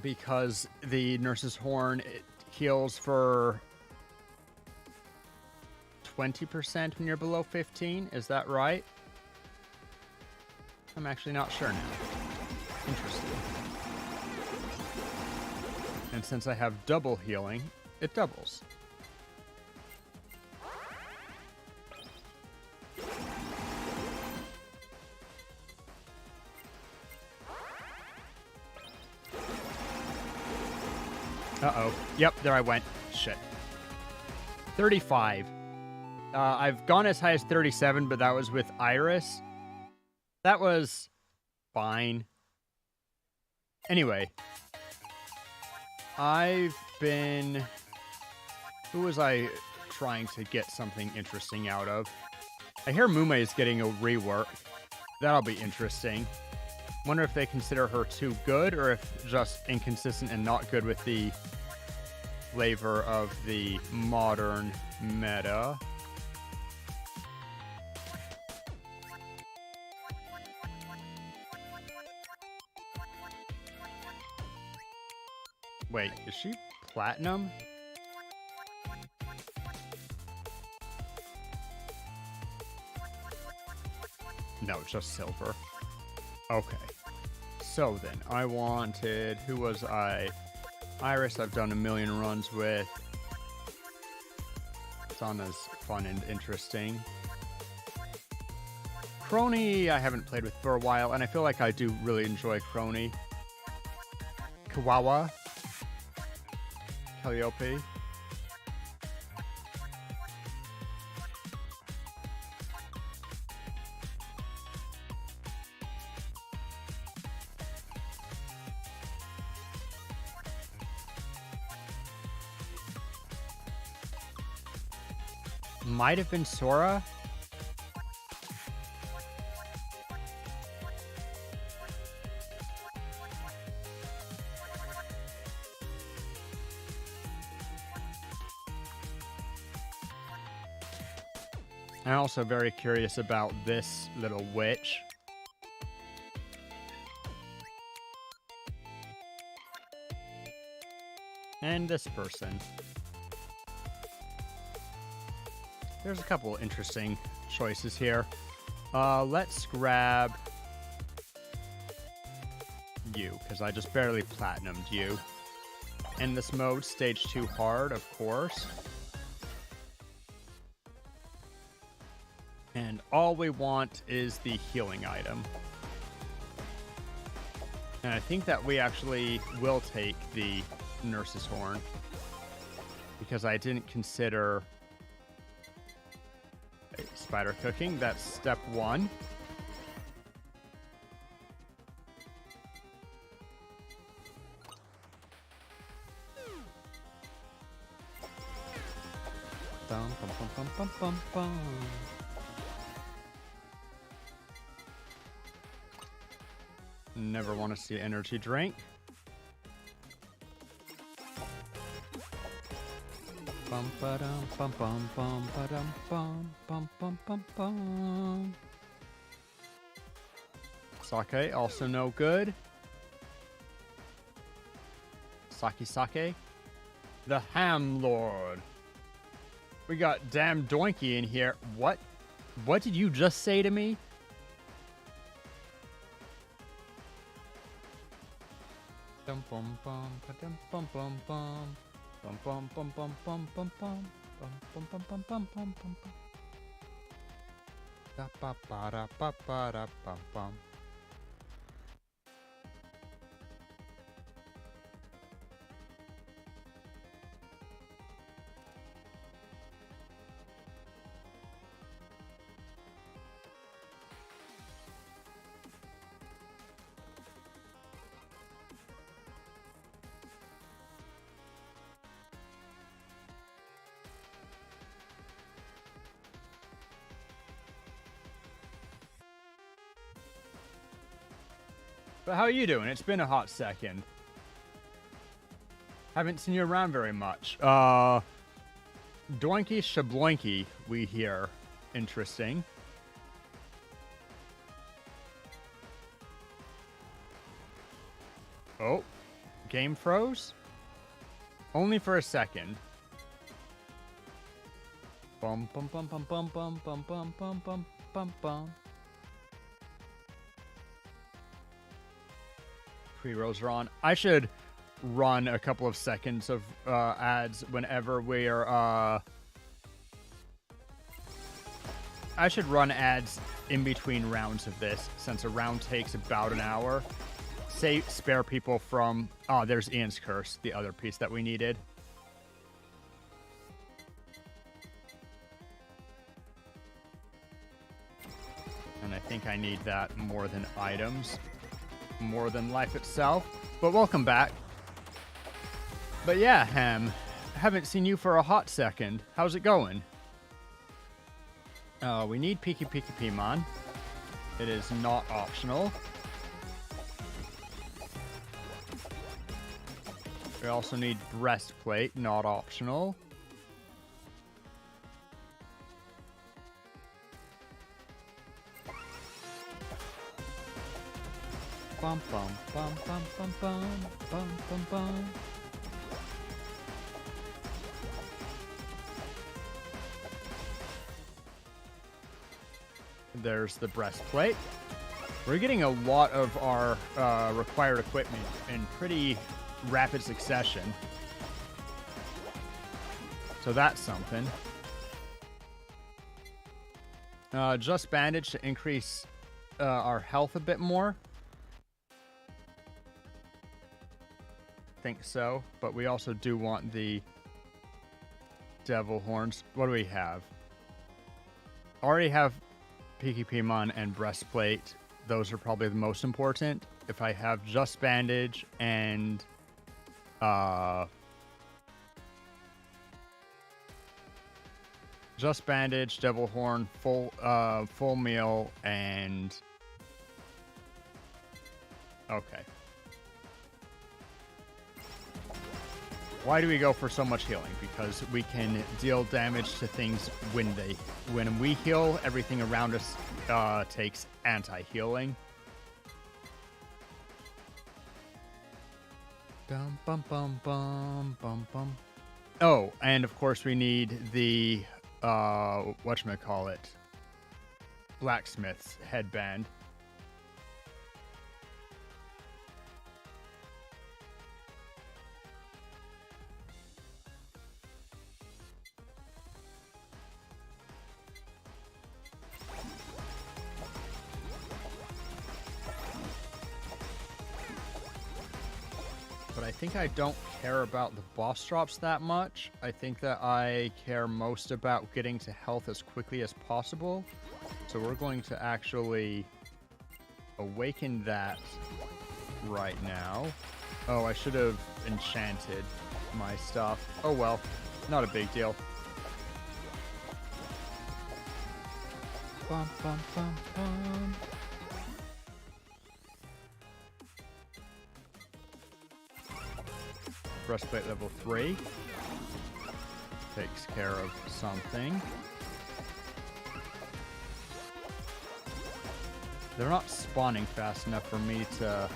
S1: Because the Nurse's Horn, it heals for 20% when you're below 15. Is that right? I'm actually not sure now. Interesting. And since I have double healing, it doubles. Uh-oh. Yep, there I went. Shit. 35. I've gone as high as 37, but that was with Iris. That was fine. Anyway. I've been... Who was I trying to get something interesting out of? I hear Mume is getting a rework. That'll be interesting. Wonder if they consider her too good, or if just inconsistent and not good with the flavor of the modern meta. Wait, is she platinum? No, just silver. Okay. So then, I wanted... Who was I? Iris, I've done a million runs with. Sana's fun and interesting. Crony, I haven't played with for a while, and I feel like I do really enjoy Crony. Kawawa. Calliope. Might have been Sora. I'm also very curious about this little witch. And this person. There's a couple interesting choices here. Let's grab you, because I just barely platinumed you. In this mode, stage 2 hard, of course. And all we want is the healing item. And I think that we actually will take the Nurse's Horn, because I didn't consider spider cooking. That's step 1. Bum, bum, bum, bum, bum, bum, bum. Never want to see an energy drink. Bum ba dum bum bum bum ba dum bum bum bum bum bum. Sake, also no good. Sake. The Ham Lord. We got damn Doinky in here. What? What did you just say to me? Dum bum bum ba dum bum bum bum. Bum bum bum bum bum bum bum bum bum bum bum bum bum bum. Da ba ba da ba ba da bum bum. But how are you doing? It's been a hot second. Haven't seen you around very much. Doinky shabloinky, we hear. Interesting. Oh, game froze? Only for a second. Bum bum bum bum bum bum bum bum bum bum bum bum. Pre-rolls are on. I should run a couple of seconds of ads whenever we're I should run ads in between rounds of this, since a round takes about an hour. Spare people from... Oh, there's Ian's Curse, the other piece that we needed. And I think I need that more than items. More than life itself. But welcome back. But yeah, Ham, haven't seen you for a hot second. How's it going? We need Piki Piki Pimon. It is not optional. We also need Breastplate, not optional. Bum bum bum bum bum bum bum bum bum. There's the breastplate. We're getting a lot of our required equipment in pretty rapid succession. So that's something. Just bandage to increase our health a bit more. Think so, but we also do want the devil horns. What do we have? Already have Piki Pimon and breastplate. Those are probably the most important. If I have just bandage and just bandage, devil horn, full meal, and okay. Why do we go for so much healing? Because we can deal damage to things when we heal, everything around us takes anti-healing. Bum bum bum bum bum bum. Oh, and of course we need the whatchamacallit, blacksmith's headband. But I think I don't care about the boss drops that much. I think that I care most about getting to health as quickly as possible. So we're going to actually awaken that right now. Oh, I should have enchanted my stuff. Oh well, not a big deal. Bum, bum, bum, bum. Breastplate level 3. Takes care of something. They're not spawning fast enough for me to...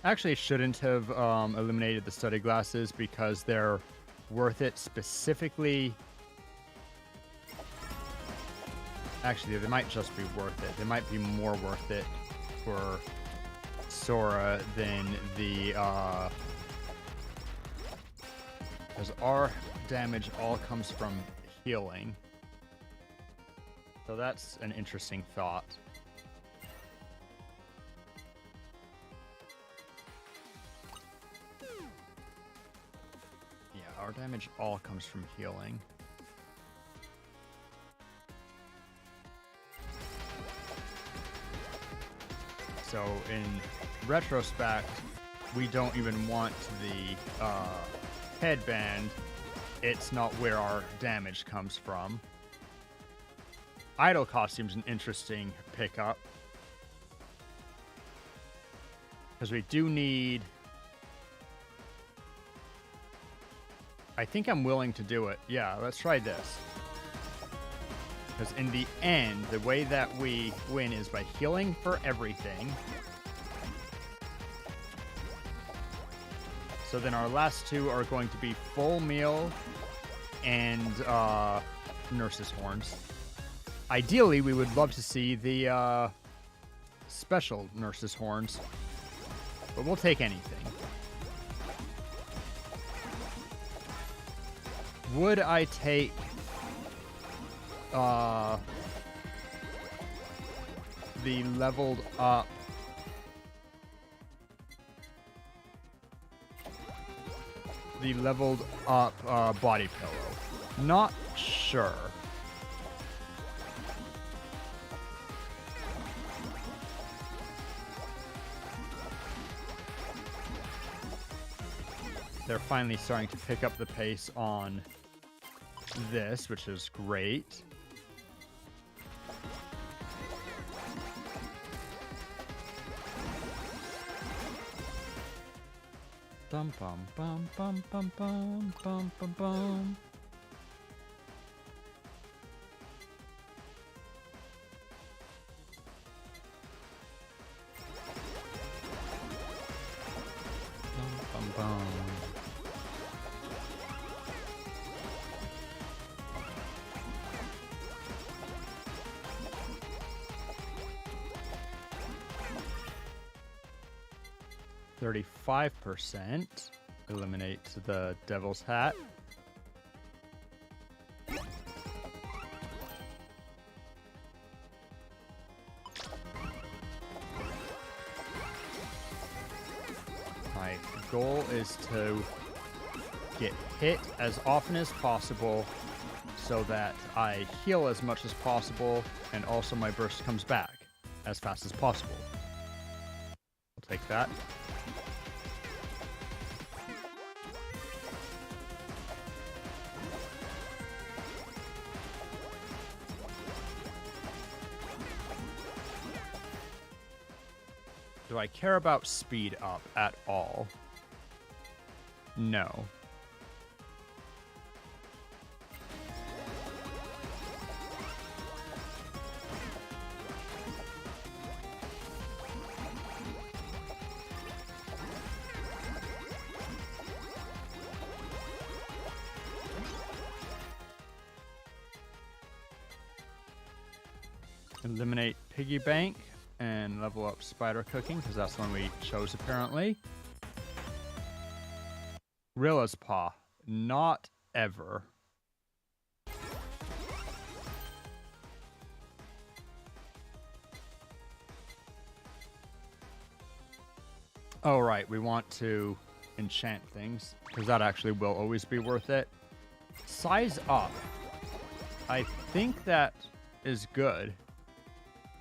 S1: Actually, shouldn't have eliminated the study glasses because they're worth it specifically... Actually, they might just be worth it. They might be more worth it for Sora than the, because our damage all comes from healing. So that's an interesting thought. Yeah, our damage all comes from healing. So in retrospect, we don't even want the headband it's not where our damage comes from. Idol costume's an interesting pickup. Because we do need... I think I'm willing to do it. Yeah, let's try this. Because in the end, the way that we win is by healing for everything. So then our last two are going to be full meal and nurse's horns. Ideally, we would love to see the special nurse's horns, but we'll take anything. Would I take the leveled up body pillow? Not sure. They're finally starting to pick up the pace on this, which is great. Bum bum bum bum bum bum bum bum bum. Bum bum bum. %. Eliminate the devil's hat. My goal is to get hit as often as possible so that I heal as much as possible and also my burst comes back as fast as possible. I'll take that. Do I care about speed up at all? No. Eliminate piggy bank. And level up spider cooking, because that's the one we chose apparently. Rilla's paw. Not ever. Oh, right. We want to enchant things, because that actually will always be worth it. Size up. I think that is good.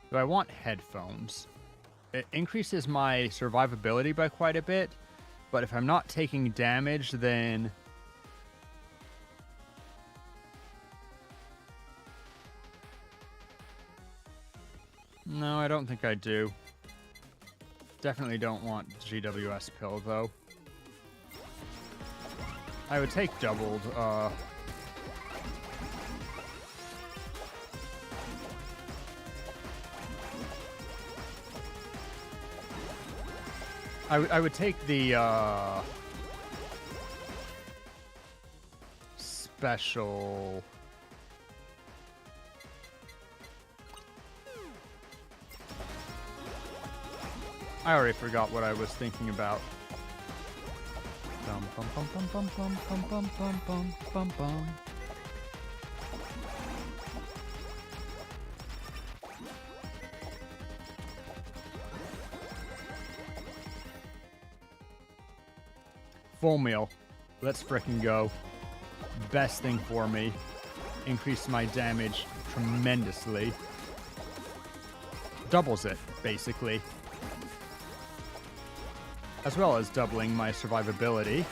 S1: Do I want headphones? It increases my survivability by quite a bit, but if I'm not taking damage, then... No, I don't think I do. Definitely don't want GWS pill, though. I would take doubled, I would take the special. I already forgot what I was thinking about. Bum bum bum bum bum bum bum bum bum bum bum. Full meal. Let's frickin' go. Best thing for me. Increase my damage tremendously. Doubles it, basically. As well as doubling my survivability.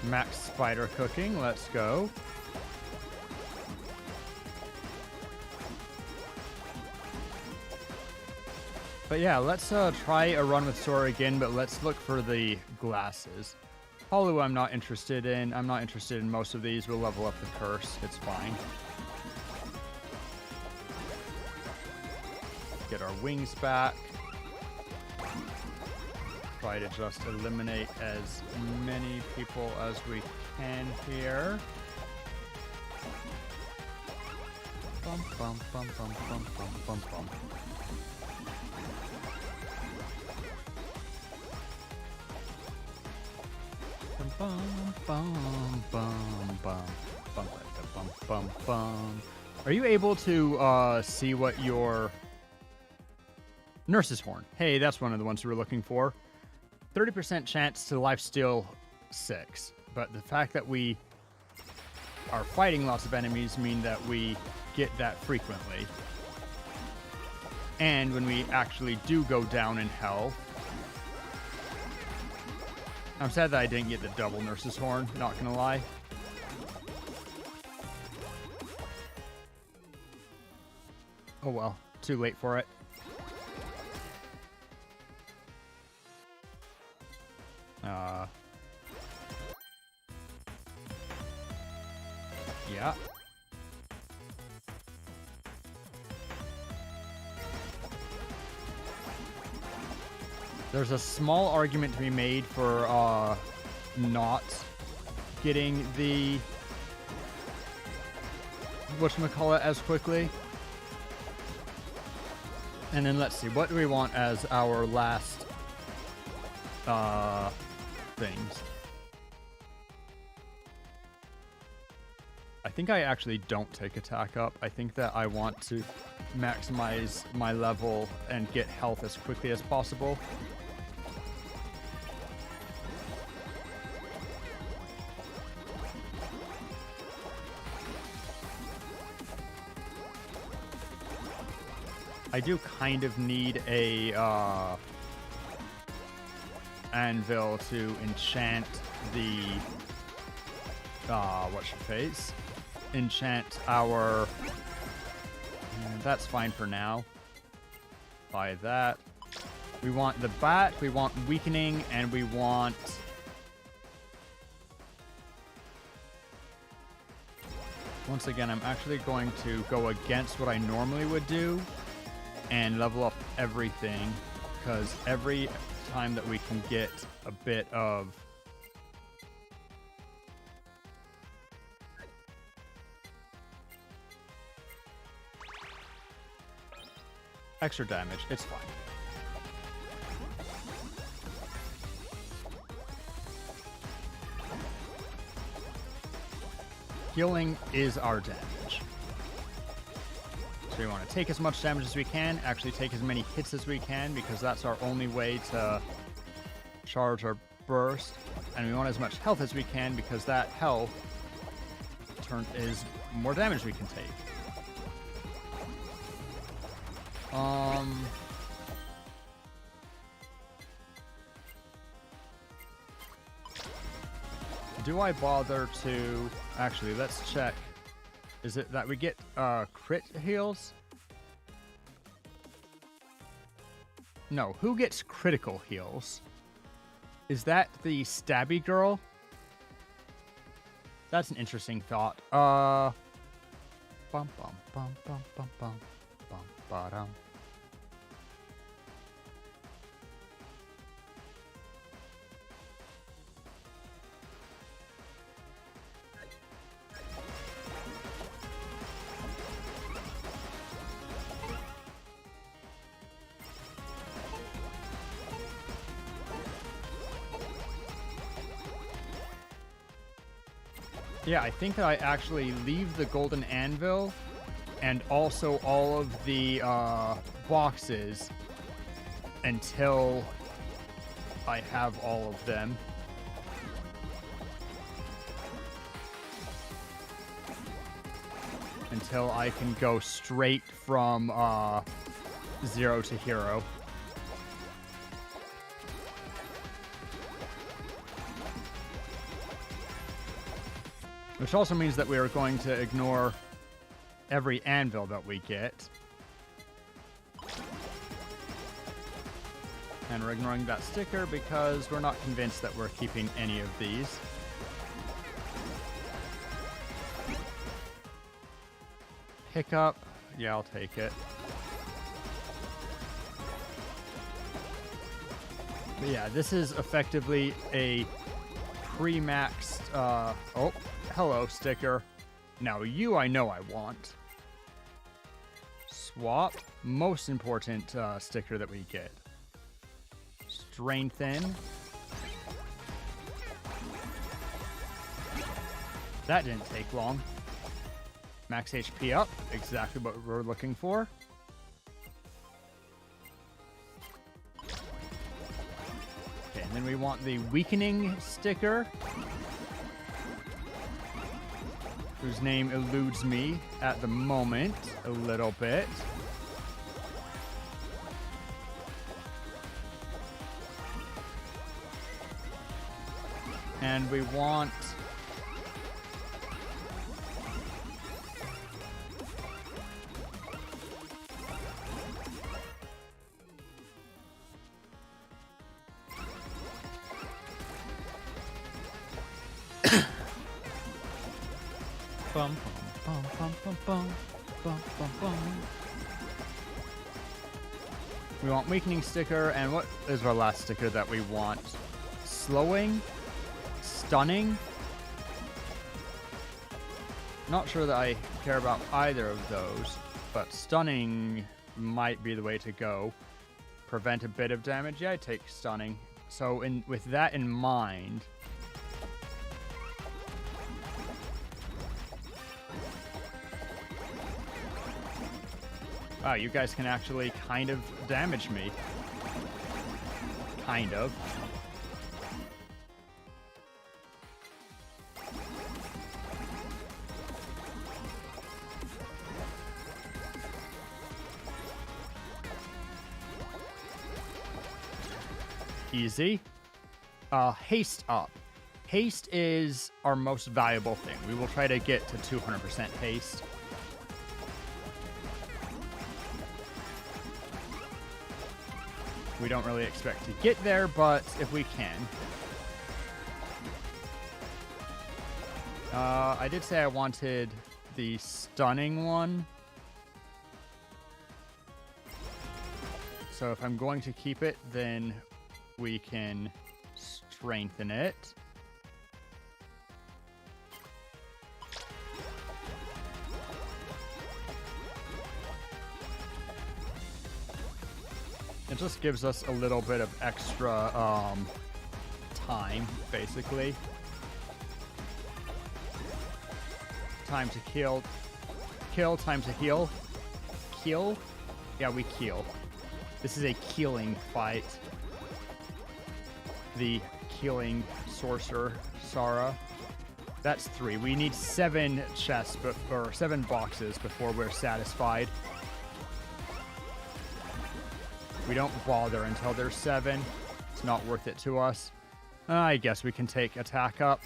S1: Max spider cooking. Let's go. But yeah, let's try a run with Sora again, but let's look for the glasses. Hollow I'm not interested in. I'm not interested in most of these. We'll level up the curse. It's fine. Get our wings back. Try to just eliminate as many people as we can here. Bum, bum, bum, bum, bum, bum, bum, bum. Bum, bum, bum, bum, bum, bum, bum, bum. Are you able to see what your Nurse's Horn? Hey, that's one of the ones we were looking for. 30% chance to lifesteal 6, but the fact that we are fighting lots of enemies mean that we get that frequently. And when we actually do go down in health, I'm sad that I didn't get the double Nurse's Horn, not gonna lie. Oh well, too late for it. Yeah. There's a small argument to be made for not getting the whatchamacallit as quickly. And then let's see, what do we want as our last things? I think I actually don't take attack up. I think that I want to maximize my level and get health as quickly as possible. I do kind of need a anvil to enchant the what's-your-face? Enchant our... that's fine for now. Buy that. We want the bat, we want weakening, and we want... Once again, I'm actually going to go against what I normally would do and level up everything, because every time that we can get a bit of extra damage, it's fine. Healing is our damage. So we want to take as much damage as we can, actually take as many hits as we can, because that's our only way to charge our burst. And we want as much health as we can, because that health is more damage we can take. Do I bother to... Actually, let's check. Is it that we get crit heals? No, who gets critical heals? Is that the stabby girl? That's an interesting thought. Bum bum bum bum bum bum bum ba-dum. Yeah, I think that I actually leave the golden anvil and also all of the boxes until I have all of them. Until I can go straight from 0 to hero. Which also means that we are going to ignore every anvil that we get. And we're ignoring that sticker because we're not convinced that we're keeping any of these. Hiccup. Yeah, I'll take it. But yeah, this is effectively a pre-maxed, oh, hello, sticker. Now you I know I want. Swap. Most important sticker that we get. Strengthen. That didn't take long. Max HP up. Exactly what we're looking for. Okay, and then we want the weakening sticker, whose name eludes me at the moment a little bit. And we want bum, bum, bum, bum, bum, bum, bum, bum. We want weakening sticker, and what is our last sticker that we want? Slowing? Stunning? Not sure that I care about either of those, but stunning might be the way to go. Prevent a bit of damage. Yeah, I take stunning. So with that in mind, wow, you guys can actually kind of damage me. Kind of. Easy. Haste up. Haste is our most valuable thing. We will try to get to 200% haste. We don't really expect to get there, but if we can. I did say I wanted the stunning one. So if I'm going to keep it, then we can strengthen it. It just gives us a little bit of extra time, basically. Time to kill. Kill, time to heal. Kill? Yeah, we kill. This is a killing fight. The killing sorcerer, Sara. That's 3. We need 7 chests, or 7 boxes before we're satisfied. We don't bother until there's 7. It's not worth it to us. I guess we can take attack up.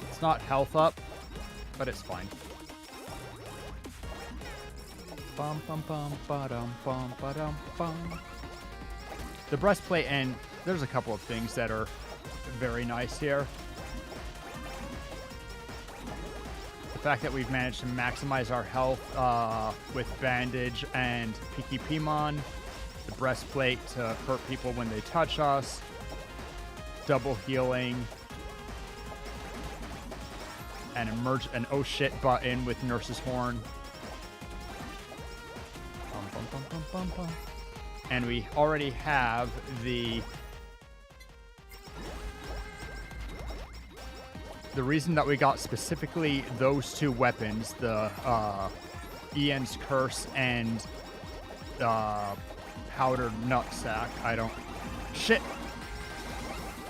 S1: It's not health up, but it's fine. Bum bum bum ba-dum bum ba-dum bum. The breastplate, and there's a couple of things that are very nice here. The fact that we've managed to maximize our health with bandage and Piki Pimon. The breastplate to hurt people when they touch us. Double healing. And an oh shit button with Nurse's Horn. Bum, bum, bum, bum, bum, bum. And we already have the reason that we got specifically those 2 weapons, the Ian's Curse and Powdered Nutsack. Shit!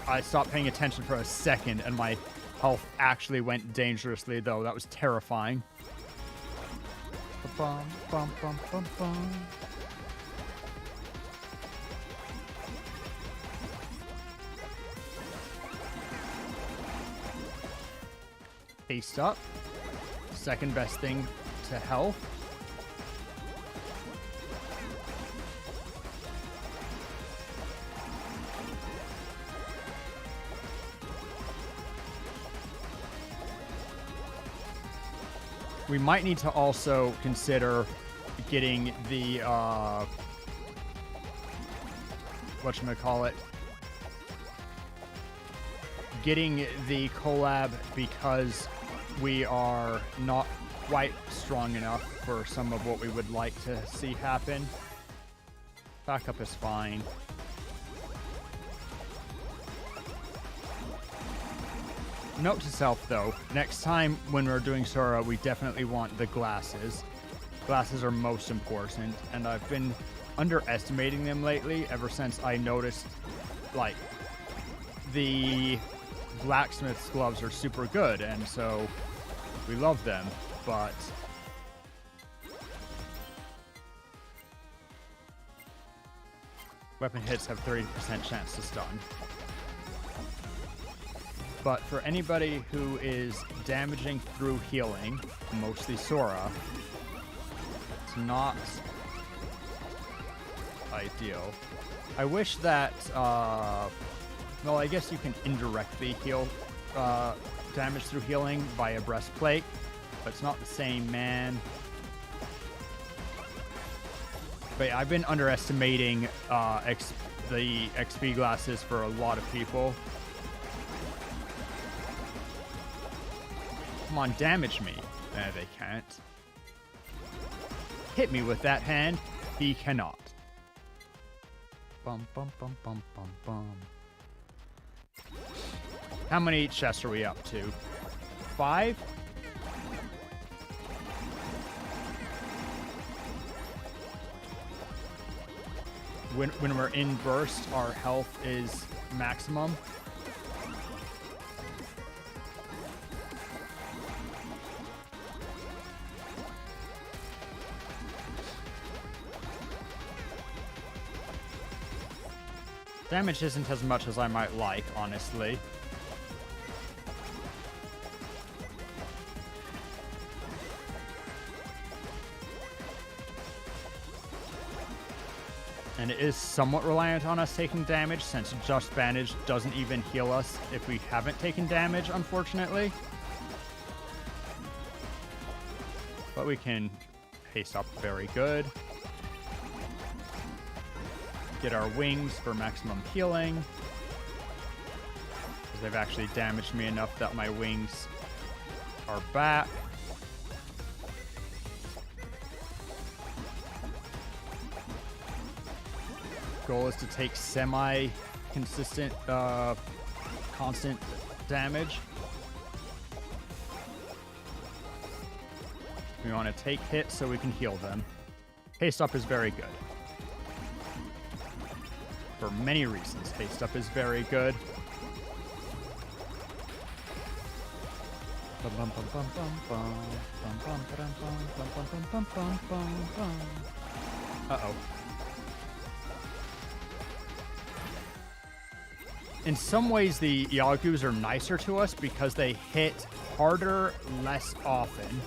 S1: I stopped paying attention for a second and my health actually went dangerously, though. That was terrifying. Bum, bum, bum, bum, bum. Haste up. Second best thing to health. We might need to also consider getting the, whatchamacallit, getting the collab because we are not quite strong enough for some of what we would like to see happen. Backup is fine. Note to self, though, next time when we're doing Sora, we definitely want the glasses. Glasses are most important, and I've been underestimating them lately ever since I noticed, like, the blacksmith's gloves are super good, and so we love them, but weapon hits have 30% chance to stun. But for anybody who is damaging through healing, mostly Sora, it's not ideal. I wish that, well, I guess you can indirectly heal damage through healing via breastplate, but it's not the same, man. But yeah, I've been underestimating the XP glasses for a lot of people. Come on, damage me. They can't. Hit me with that hand. He cannot. Bum, bum, bum, bum, bum, bum. How many chests are we up to? 5? When we're in burst, our health is maximum. Damage isn't as much as I might like, honestly. And it is somewhat reliant on us taking damage, since Just Bandage doesn't even heal us if we haven't taken damage, unfortunately. But we can haste up very good. Get our wings for maximum healing. Because they've actually damaged me enough that my wings are back. Goal is to take semi-consistent, constant damage. We want to take hits so we can heal them. Haste up is very good. For many reasons, haste up is very good. Uh-oh. In some ways, the Yagus are nicer to us because they hit harder less often.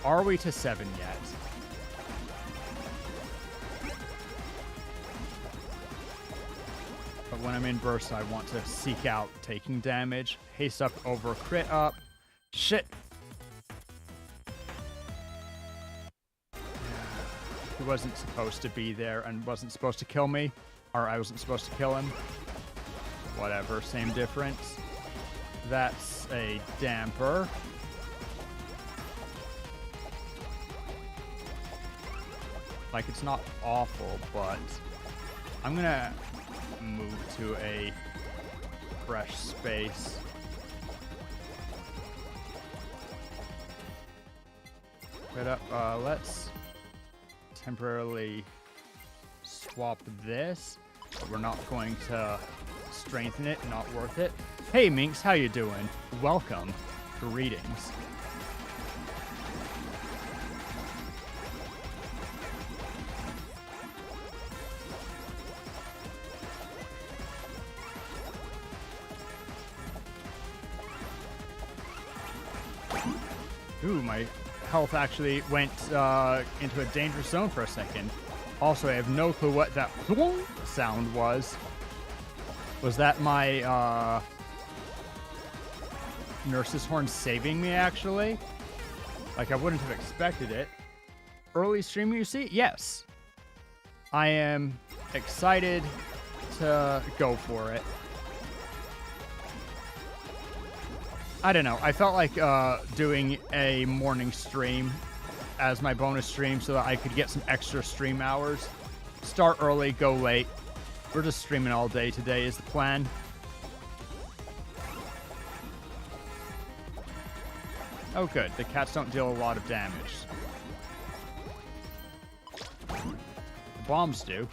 S1: Are we to 7 yet? But when I'm in burst, I want to seek out taking damage. Haste up over crit up. Shit! He wasn't supposed to be there and wasn't supposed to kill me. Or I wasn't supposed to kill him. Whatever, same difference. That's a damper. Like, it's not awful, but I'm gonna move to a fresh space. But let's temporarily swap this. But we're not going to strengthen it, not worth it. Hey Minx, how you doing? Welcome. Greetings.
S2: Ooh, my health actually went into a dangerous zone for a second. Also, I have no clue what that sound was. Was that my nurse's horn saving me, actually? Like, I wouldn't have expected it. Early stream, you see? Yes. I am excited to go for it. I don't know. I felt like doing a morning stream as my bonus stream so that I could get some extra stream hours. Start early, go late. We're just streaming all day today is the plan. Oh, good. The cats don't deal a lot of damage. The bombs do.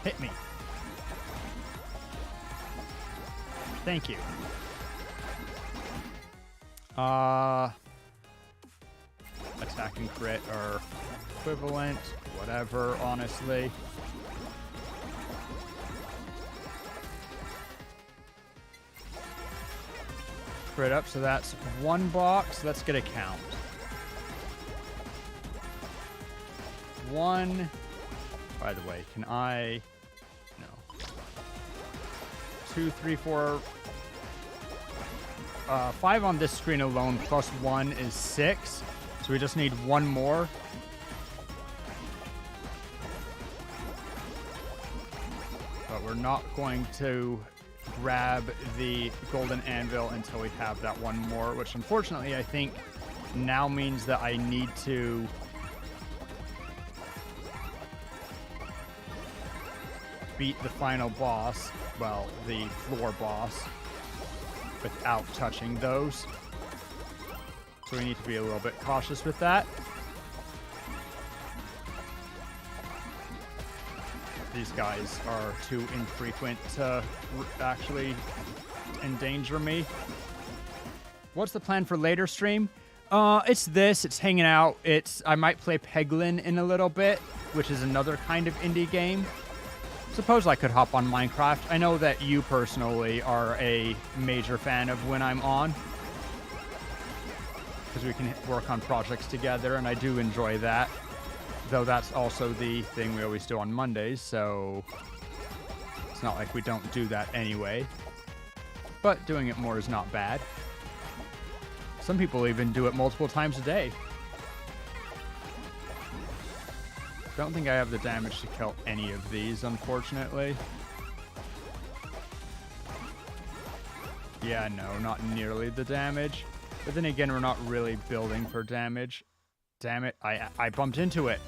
S2: Hit me. Thank you. Attack and crit are equivalent. Whatever, honestly. Crit up, so that's one box. Let's get a count. 1. By the way, can I... No. 2, 3, 4... 5 on this screen alone, plus 1 is 6. So we just need 1 more. But we're not going to grab the golden anvil until we have that 1 more, which unfortunately I think now means that I need to... beat the final boss, well, the floor boss, without touching those. So we need to be a little bit cautious with that. These guys are too infrequent to actually endanger me. What's the plan for later stream? It's hanging out. I might play Peglin in a little bit, which is another kind of indie game. Suppose I could hop on Minecraft. I know that you personally are a major fan of when I'm on, because we can work on projects together, and I do enjoy that. Though that's also the thing we always do on Mondays, so it's not like we don't do that anyway. But doing it more is not bad. Some people even do it multiple times a day. Don't think I have the damage to kill any of these, unfortunately. Yeah, no, not nearly the damage. But then again, we're not really building for damage. Damn it, I bumped into it.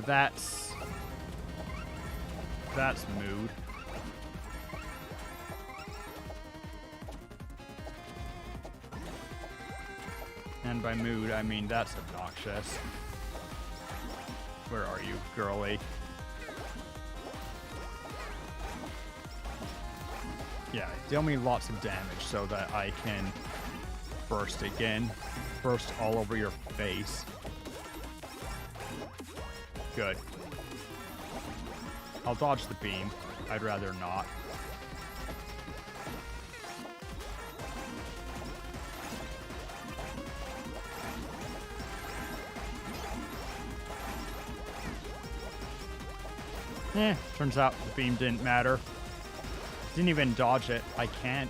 S2: That's mood. And by mood, I mean that's obnoxious. Where are you, girly? Yeah, deal me lots of damage so that I can burst again. Burst all over your face. Good. I'll dodge the beam. I'd rather not. Turns out the beam didn't matter. Didn't even dodge it. I can't.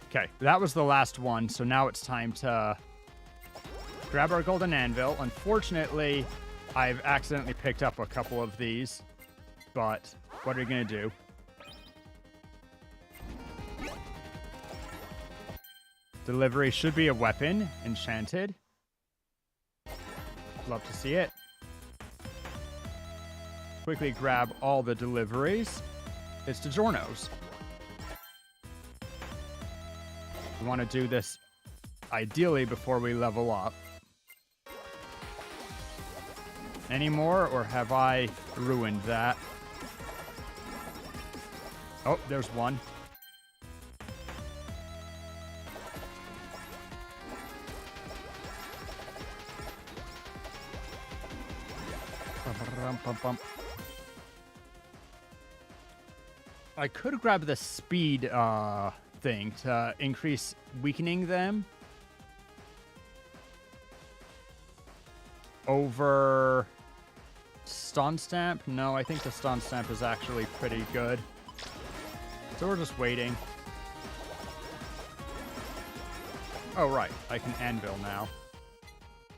S2: Okay, that was the last one, so now it's time to grab our golden anvil. Unfortunately, I've accidentally picked up a couple of these, but what are you gonna do? Delivery should be a weapon, enchanted. Love to see it. Quickly grab all the deliveries. It's DiGiorno's. We want to do this ideally before we level up. Any more, or have I ruined that? Oh, there's one. bump, bump, bump. I could grab the speed thing to increase weakening them over stun stamp. No, I think the stun stamp is actually pretty good. So we're just waiting. Oh, right. I can anvil now.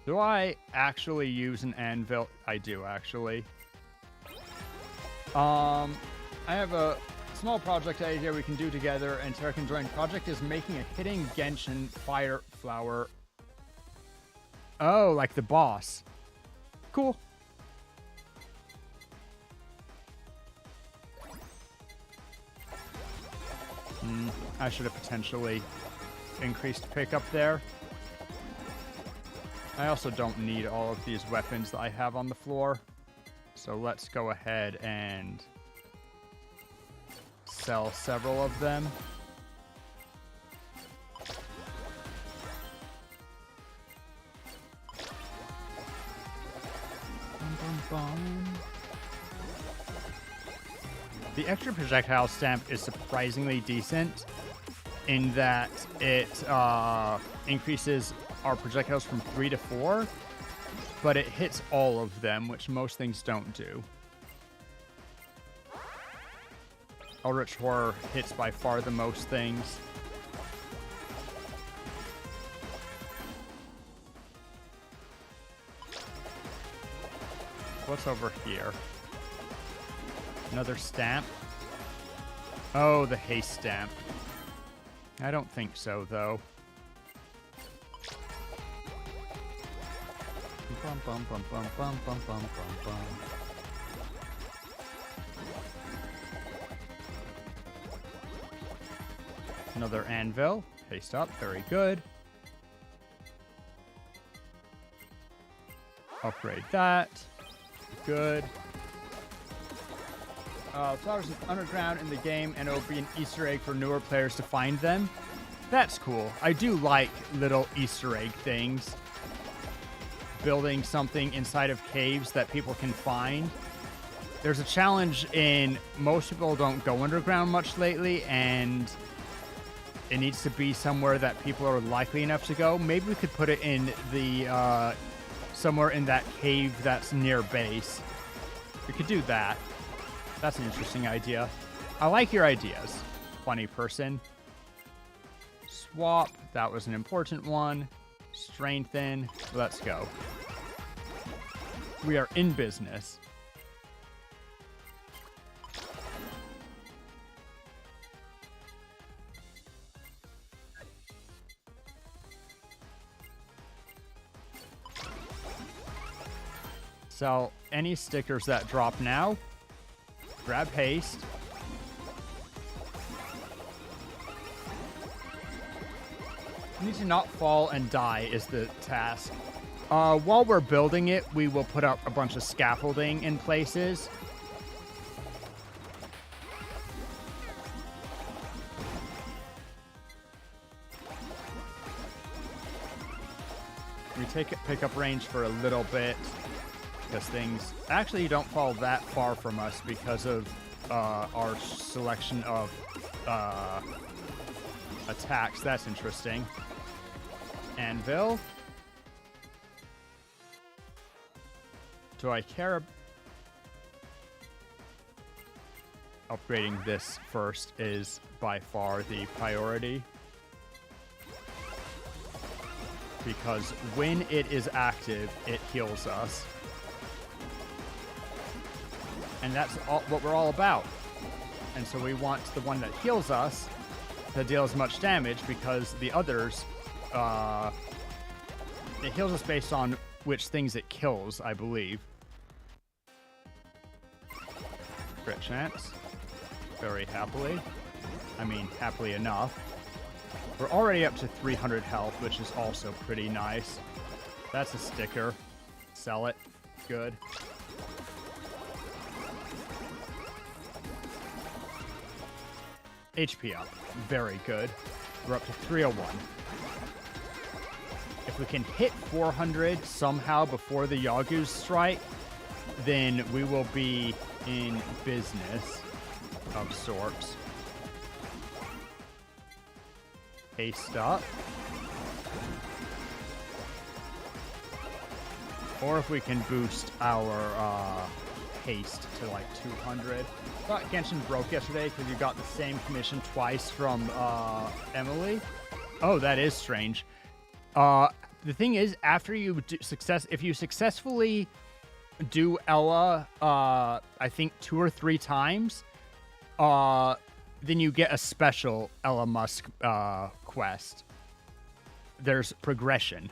S2: Do I actually use an anvil? I do, actually. I have a small project idea we can do together, and Tara can join. Project is making a hidden Genshin fire flower. Oh, like the boss. Cool. I should have potentially increased pickup there. I also don't need all of these weapons that I have on the floor. So let's go ahead and sell several of them. Bum, bum, bum. The extra projectile stamp is surprisingly decent in that it increases our projectiles from 3 to 4, but it hits all of them, which most things don't do. Eldritch Horror hits by far the most things. What's over here? Another stamp? Oh, the haste stamp. I don't think so, though. Bum, bum, bum, bum, bum, bum, bum, bum, bum. Another anvil. Haste up. Very good. Upgrade that. Good. Flowers underground in the game, and it'll be an Easter egg for newer players to find them. That's cool. I do like little Easter egg things. Building something inside of caves that people can find. There's a challenge in most people don't go underground much lately, and it needs to be somewhere that people are likely enough to go. Maybe we could put it in the somewhere in that cave that's near base. We could do that. That's an interesting idea. I like your ideas, funny person. Swap, that was an important one. Strengthen, let's go. We are in business. Sell any stickers that drop now. Grab haste. You need to not fall and die is the task. While we're building it, we will put up a bunch of scaffolding in places. We pick up range for a little bit. Because things actually don't fall that far from us because of our selection of attacks. That's interesting. Anvil. Do I care? Upgrading this first is by far the priority. Because when it is active, it heals us. And that's what we're all about. And so we want the one that heals us to deal as much damage because the others, it heals us based on which things it kills, I believe. Crit chance. Very happily. I mean, happily enough. We're already up to 300 health, which is also pretty nice. That's a sticker. Sell it. Good. HP up. Very good. We're up to 301. If we can hit 400 somehow before the Yagu's strike, then we will be in business of sorts. Haste up. Or if we can boost our haste to like 200. I thought Genshin broke yesterday because you got the same commission twice from Emily. Oh, that is strange. The thing is, after you if you successfully do Ella, I think 2 or 3 times, then you get a special Ella Musk quest. There's progression.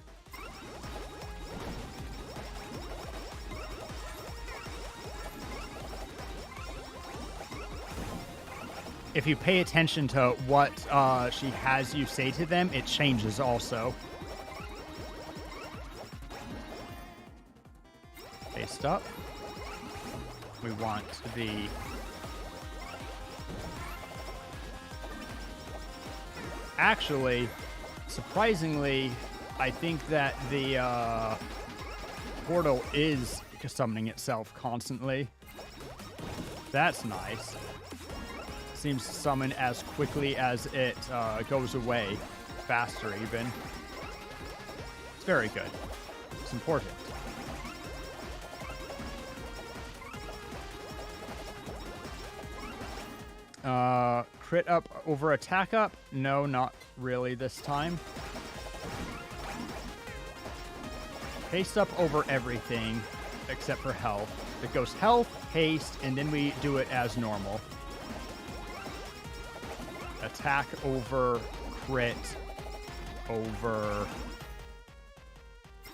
S2: If you pay attention to what she has you say to them, it changes also. Paste up. We want the... Actually, surprisingly, I think that the portal is summoning itself constantly. That's nice. Seems to summon as quickly as it goes away. Faster, even. It's very good. It's important. Crit up over attack up? No, not really this time. Haste up over everything except for health. It goes health, haste, and then we do it as normal. Attack over crit over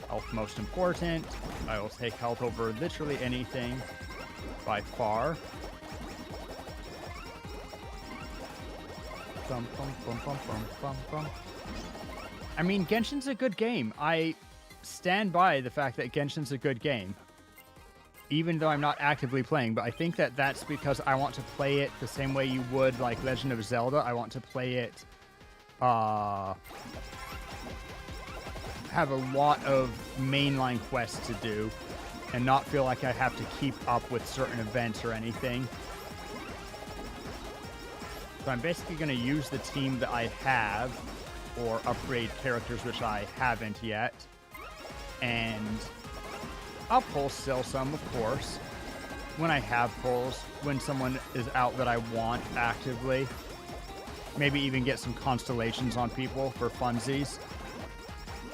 S2: health most important. I will take health over literally anything by far. Bum, bum, bum, bum, bum, bum, bum. I mean, Genshin's a good game. I stand by the fact that Genshin's a good game, even though I'm not actively playing, but I think that that's because I want to play it the same way you would, like, Legend of Zelda. I want to play it, have a lot of mainline quests to do, and not feel like I have to keep up with certain events or anything. So I'm basically going to use the team that I have, or upgrade characters which I haven't yet, and I'll pull still some, of course, when I have pulls, when someone is out that I want actively. Maybe even get some constellations on people for funsies.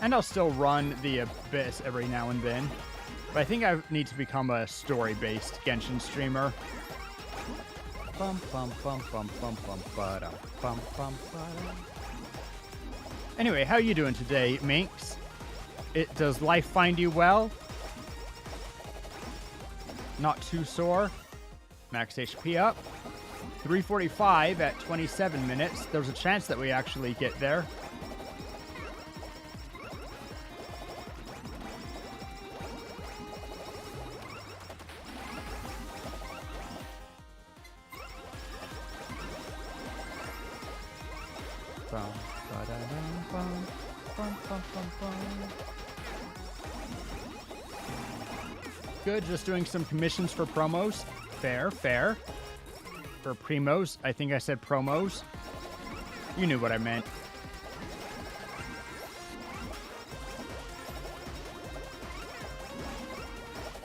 S2: And I'll still run the Abyss every now and then. But I think I need to become a story-based Genshin streamer. Bum, bum, bum, bum, bum, bum, ba-dum, bum, bum, ba-dum. Anyway, how you doing today, Minx? Does life find you well? Not too sore. Max HP up. 345 at 27 minutes. There's a chance that we actually get there. Good, just doing some commissions for promos. Fair, fair. For primos. I think I said promos. You knew what I meant.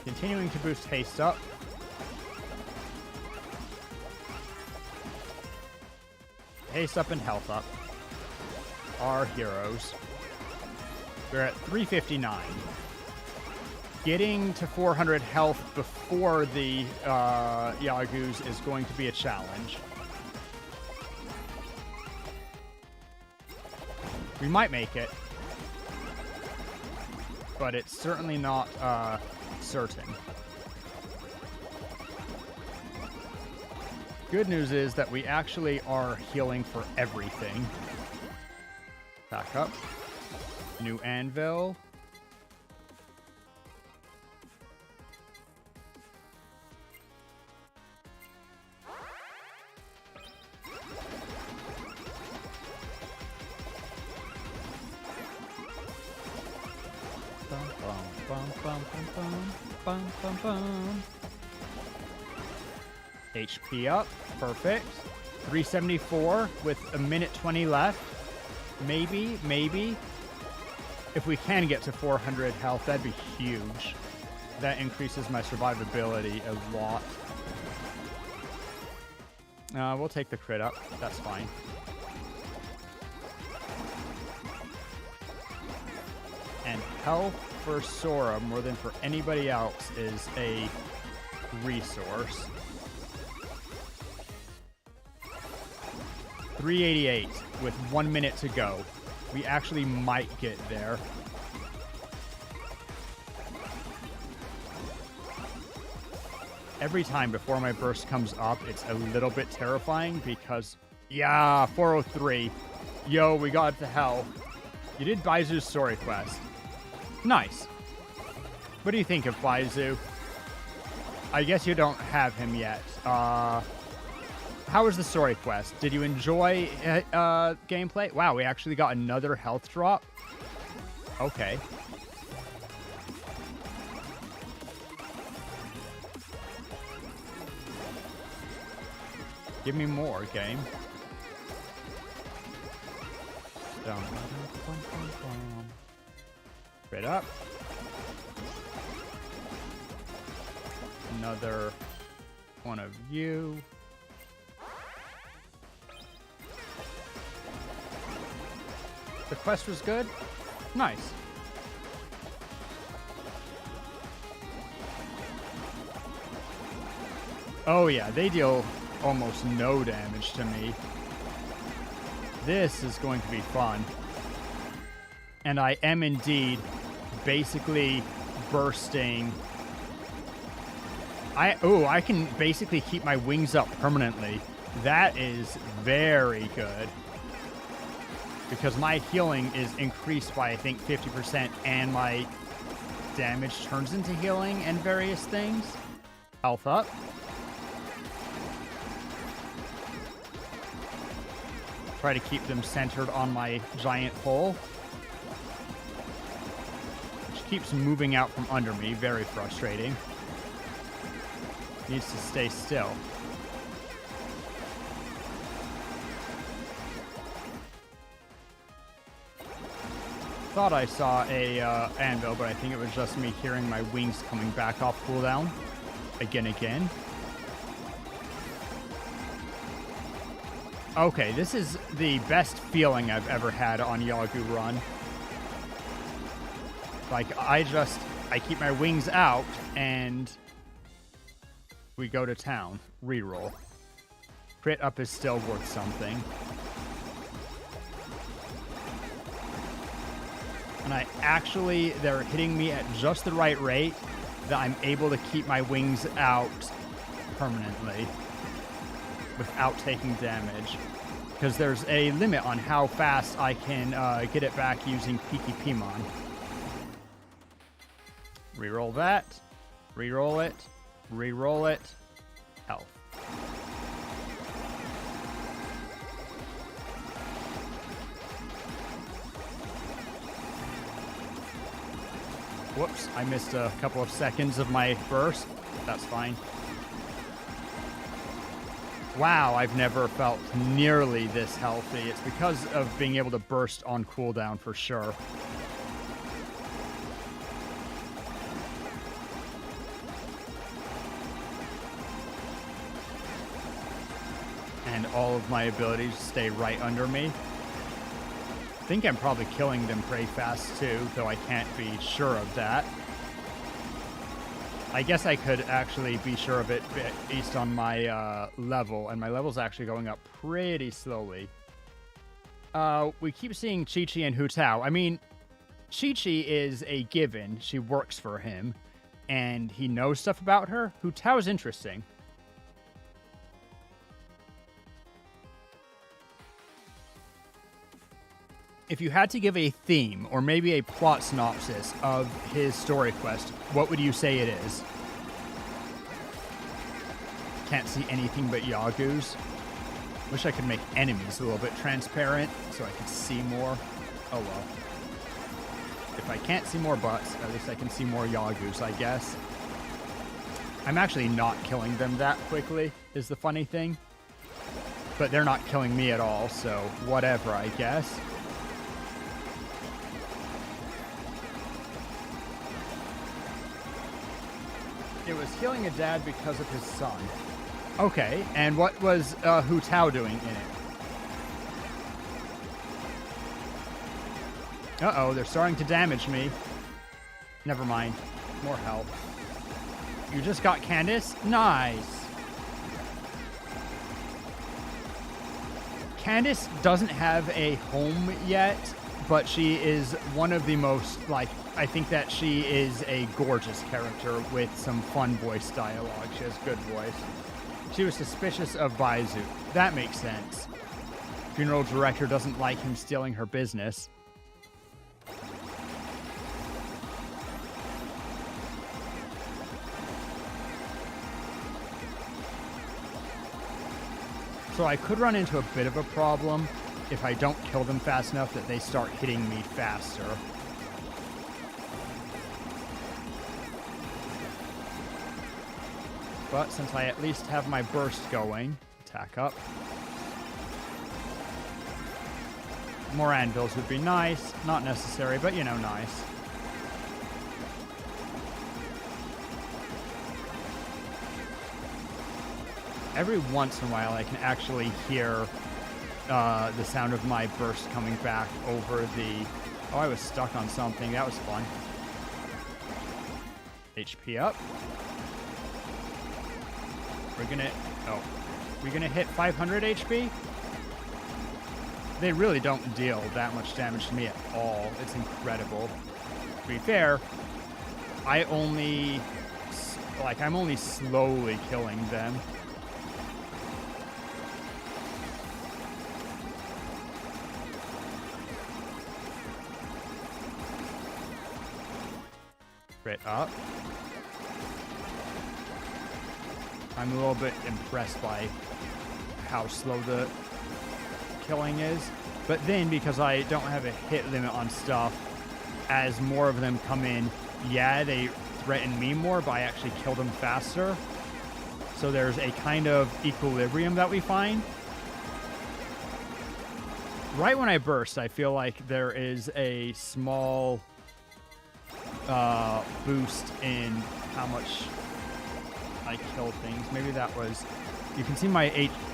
S2: Continuing to boost haste up. Haste up and health up. Our heroes. We're at 359. Getting to 400 health before the Yagus is going to be a challenge. We might make it, but it's certainly not certain. Good news is that we actually are healing for everything. Back up. New anvil. Bum, bum, bum, bum, bum, bum. Bum, bum, bum. HP up. Perfect. 374 with a minute 20 left. Maybe. If we can get to 400 health, that'd be huge. That increases my survivability a lot. We'll take the crit up. That's fine. And health for Sora, more than for anybody else, is a resource. 388 with 1 minute to go. We actually might get there. Every time before my burst comes up, it's a little bit terrifying because, yeah, 403. Yo, we got to hell. You did Baizu's story quest. Nice. What do you think of Baizu? I guess you don't have him yet. How was the story quest? Did you enjoy gameplay? Wow, we actually got another health drop. Okay. Give me more, game. Straight up. Another one of you. The quest was good? Nice. Oh yeah, they deal almost no damage to me. This is going to be fun. And I am indeed basically bursting. I can basically keep my wings up permanently. That is very good. Because my healing is increased by, I think, 50%, and my damage turns into healing and various things. Health up. Try to keep them centered on my giant hole. Which keeps moving out from under me. Very frustrating. Needs to stay still. Thought I saw a anvil, but I think it was just me hearing my wings coming back off cooldown. Again. Okay, this is the best feeling I've ever had on Yagu Run. Like, I keep my wings out, and we go to town. Reroll. Crit up is still worth something. And they're hitting me at just the right rate that I'm able to keep my wings out permanently without taking damage. Because there's a limit on how fast I can get it back using Piki Pimon. Reroll that. Reroll it. Reroll it. Health. Whoops, I missed a couple of seconds of my burst. That's fine. Wow, I've never felt nearly this healthy. It's because of being able to burst on cooldown for sure. And all of my abilities stay right under me. I think I'm probably killing them pretty fast too, though I can't be sure of that. I guess I could actually be sure of it based on my level, and my level's actually going up pretty slowly. We keep seeing Chi-Chi and Hu Tao. I mean, Chi-Chi is a given. She works for him, and he knows stuff about her. Hu Tao is interesting. If you had to give a theme, or maybe a plot synopsis of his story quest, what would you say it is? Can't see anything but Yagus. Wish I could make enemies a little bit transparent, so I could see more. Oh well. If I can't see more butts, at least I can see more Yagus, I guess. I'm actually not killing them that quickly, is the funny thing. But they're not killing me at all, so whatever, I guess. It was healing a dad because of his son. Okay, and what was Hu Tao doing in it? Uh-oh, they're starting to damage me. Never mind. More health. You just got Candace? Nice. Candace doesn't have a home yet, but she is one of the most, like, I think that she is a gorgeous character with some fun voice dialogue. She has good voice. She was suspicious of Baizu. That makes sense. Funeral director doesn't like him stealing her business. So I could run into a bit of a problem if I don't kill them fast enough that they start hitting me faster. But since I at least have my burst going, attack up. More anvils would be nice. Not necessary, but you know, nice. Every once in a while I can actually hear the sound of my burst coming back over the... Oh, I was stuck on something. That was fun. HP up. We're gonna... Oh. We're gonna hit 500 HP? They really don't deal that much damage to me at all. It's incredible. To be fair, I'm only slowly killing them. Crit up. I'm a little bit impressed by how slow the killing is. But then, because I don't have a hit limit on stuff, as more of them come in, yeah, they threaten me more, but I actually kill them faster. So there's a kind of equilibrium that we find. Right when I burst, I feel like there is a small boost in how much I kill things. Maybe that was... You can see my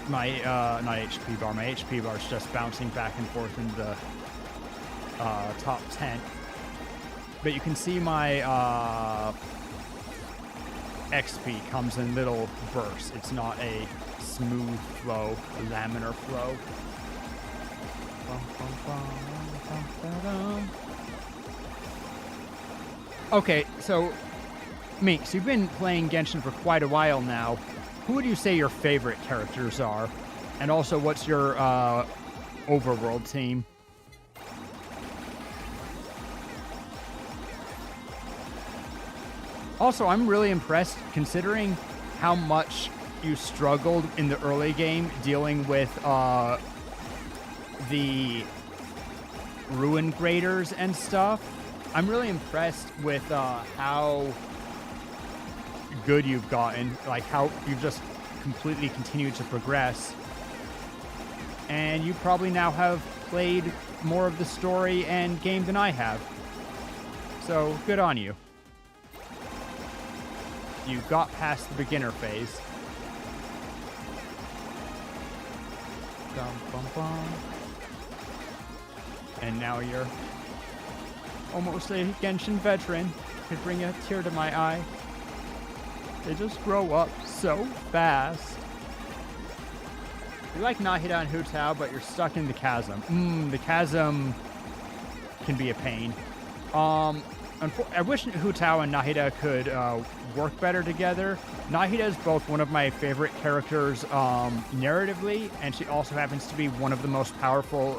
S2: not HP bar. My HP bar is just bouncing back and forth in the top 10. But you can see my XP comes in little bursts. It's not a smooth flow, a laminar flow. Okay, so Minx, you've been playing Genshin for quite a while now. Who would you say your favorite characters are? And also, what's your overworld team? Also, I'm really impressed considering how much you struggled in the early game dealing with the ruin graders and stuff. I'm really impressed with how good you've gotten, like how you've just completely continued to progress. And you probably now have played more of the story and game than I have. So, good on you. You got past the beginner phase. Dum, bum, bum. And now you're almost a Genshin veteran. Could bring a tear to my eye. They just grow up so fast. You like Nahida and Hu Tao, but you're stuck in the chasm. The chasm can be a pain. I wish Hu Tao and Nahida could work better together. Nahida is both one of my favorite characters narratively, and she also happens to be one of the most powerful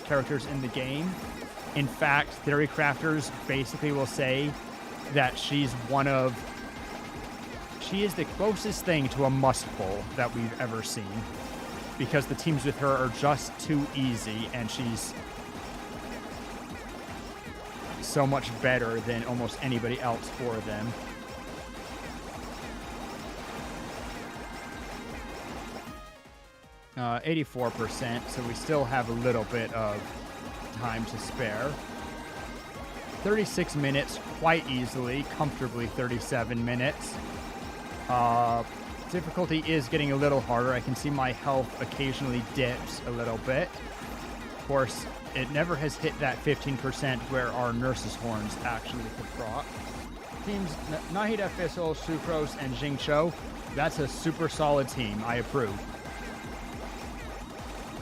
S2: characters in the game. In fact, theory crafters basically will say that she is the closest thing to a must-pull that we've ever seen. Because the teams with her are just too easy, and she's so much better than almost anybody else for them. 84%, so we still have a little bit of time to spare. 36 minutes, quite easily, comfortably 37 minutes. Difficulty is getting a little harder. I can see my health occasionally dips a little bit. Of course, it never has hit that 15% where our Nurse's Horns actually could proc. Teams Nahida, Fissel, Sucrose, and Jingcho, that's a super solid team. I approve.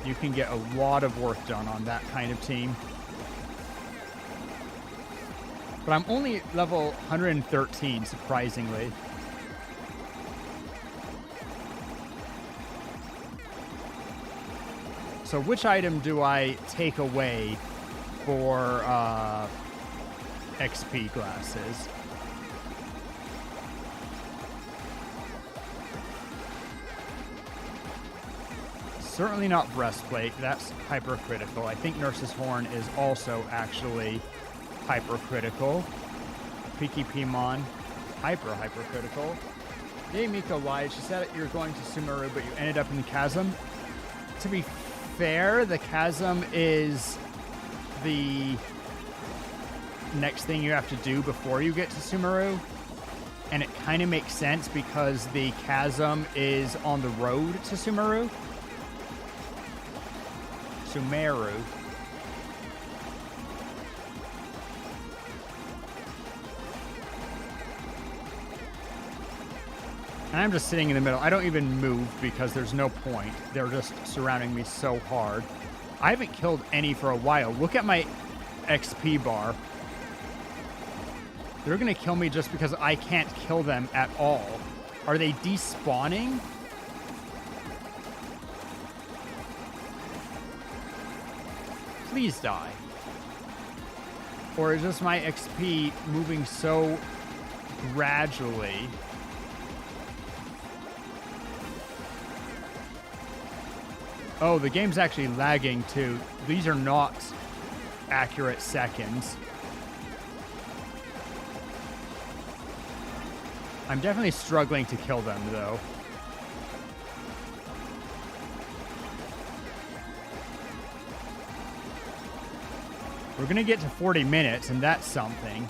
S2: You can get a lot of work done on that kind of team. But I'm only level 113, surprisingly. So which item do I take away for XP glasses? Certainly not breastplate. That's hypercritical. I think Nurse's Horn is also actually hypercritical. Piki Pimon, hypercritical. Yay, Miko lied. She said you're going to Sumeru, but you ended up in the chasm. To be fair, the chasm is the next thing you have to do before you get to Sumeru. And it kind of makes sense because the chasm is on the road to Sumeru. Sumeru. And I'm just sitting in the middle. I don't even move because there's no point. They're just surrounding me so hard. I haven't killed any for a while. Look at my XP bar. They're going to kill me just because I can't kill them at all. Are they despawning? Please die. Or is just my XP moving so gradually? Oh, the game's actually lagging too. These are not accurate seconds. I'm definitely struggling to kill them though. We're gonna get to 40 minutes, and that's something.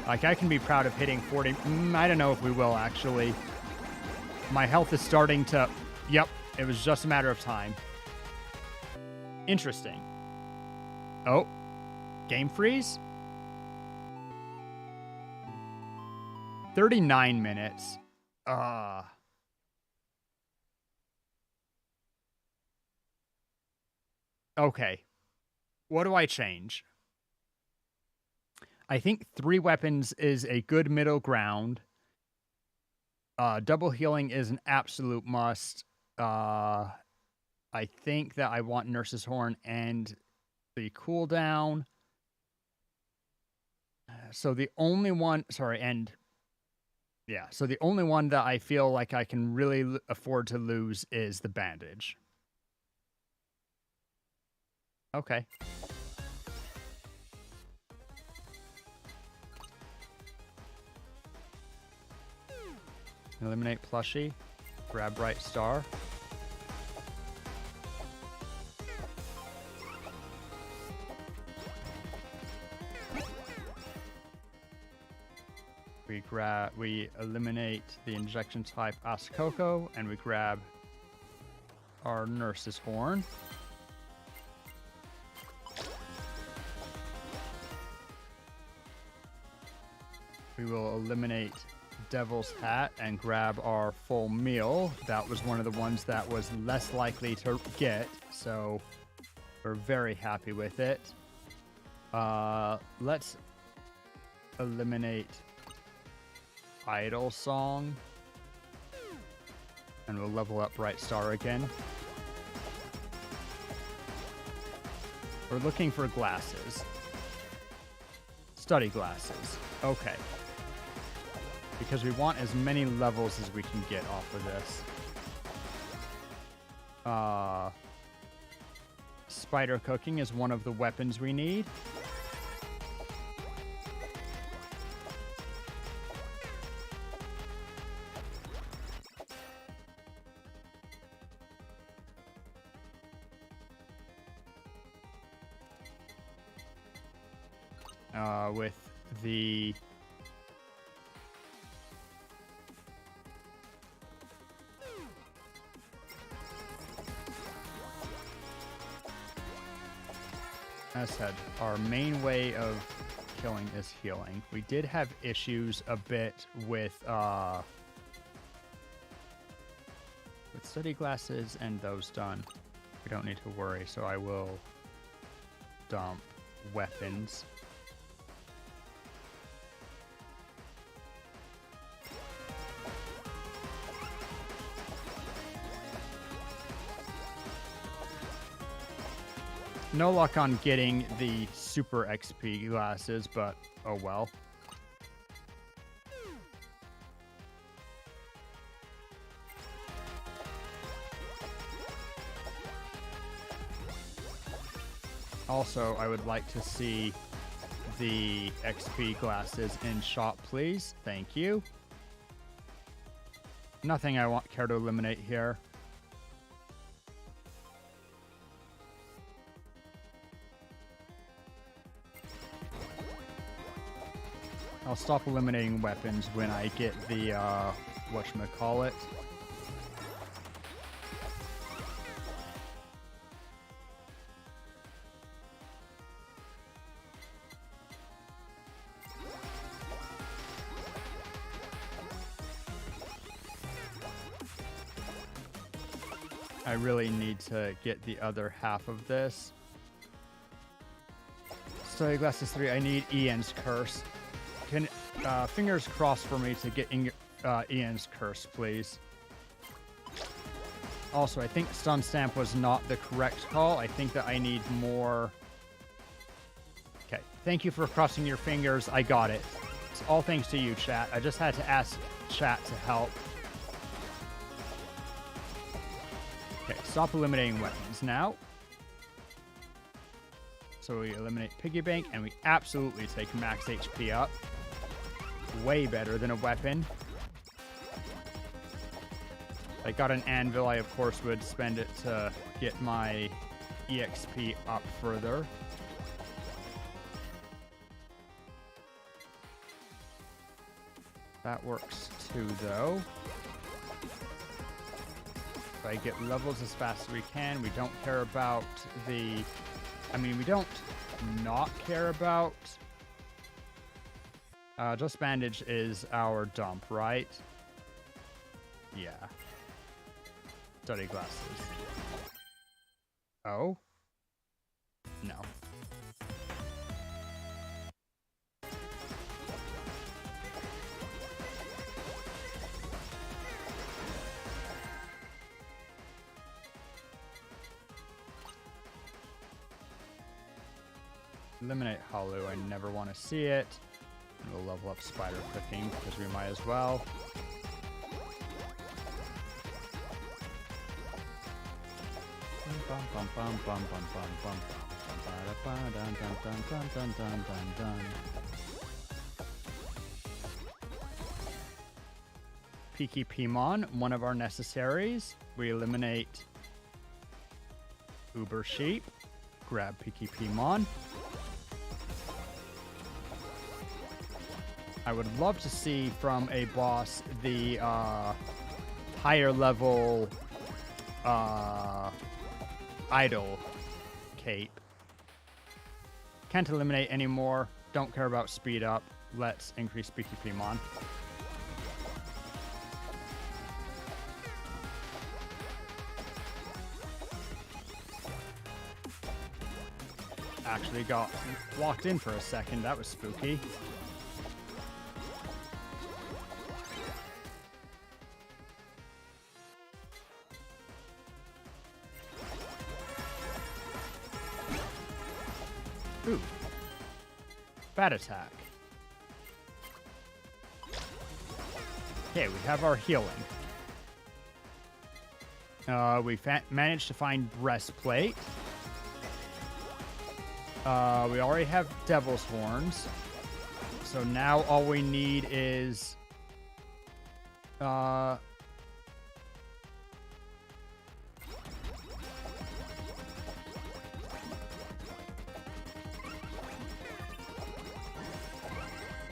S2: Like, I can be proud of hitting 40. I don't know if we will, actually. My health is starting to... Yep, it was just a matter of time. Interesting. Oh, game freeze? 39 minutes. Okay. What do I change? I think 3 weapons is a good middle ground. Double healing is an absolute must. I think that I want Nurse's Horn and the cooldown. So the only one... Sorry, and... Yeah, so the only one that I feel like I can really afford to lose is the bandage. Okay. Eliminate plushie. Grab bright star. We eliminate the injection type Asakoko, and we grab our Nurse's Horn. We will eliminate Devil's Hat and grab our full meal. That was one of the ones that was less likely to get, so we're very happy with it. Let's eliminate Idle Song, and we'll level up Bright Star again. We're looking for glasses. Study glasses. Okay. Because we want as many levels as we can get off of this. Spider Cooking is one of the weapons we need. with the... As said, our main way of killing is healing. We did have issues a bit with study glasses, and those done. We don't need to worry, so I will dump weapons. No luck on getting the super XP glasses, but oh well. Also, I would like to see the XP glasses in shop, please. Thank you. Nothing I care to eliminate here. I'll stop eliminating weapons when I get the, whatchamacallit. I really need to get the other half of this. Study Glasses 3, I need Ian's Curse. Can fingers crossed for me to get Ian's Curse, please. Also, I think Stun Stamp was not the correct call. I think that I need more... Okay, thank you for crossing your fingers. I got it. It's all thanks to you, chat. I just had to ask chat to help. Okay, stop eliminating weapons now. So we eliminate Piggy Bank, and we absolutely take max HP up. Way better than a weapon. If I got an anvil, I of course would spend it to get my EXP up further. That works too, though. If I get levels as fast as we can, we don't care about the... I mean, we don't not care about... just bandage is our dump, right? Yeah. Study glasses. Oh? No. Eliminate Hollow. I never want to see it. And we'll level up Spider Cooking because we might as well. Peaky Pimon, one of our necessaries. We eliminate Uber Sheep. Grab Peaky Pimon. I would love to see from a boss the higher level idol cape. Can't eliminate anymore. Don't care about speed up. Let's increase Peaky Pimon. Actually got locked in for a second. That was spooky. Ooh. Bad attack. Okay, we have our healing. We managed to find breastplate. We already have Devil's Horns. So now all we need is...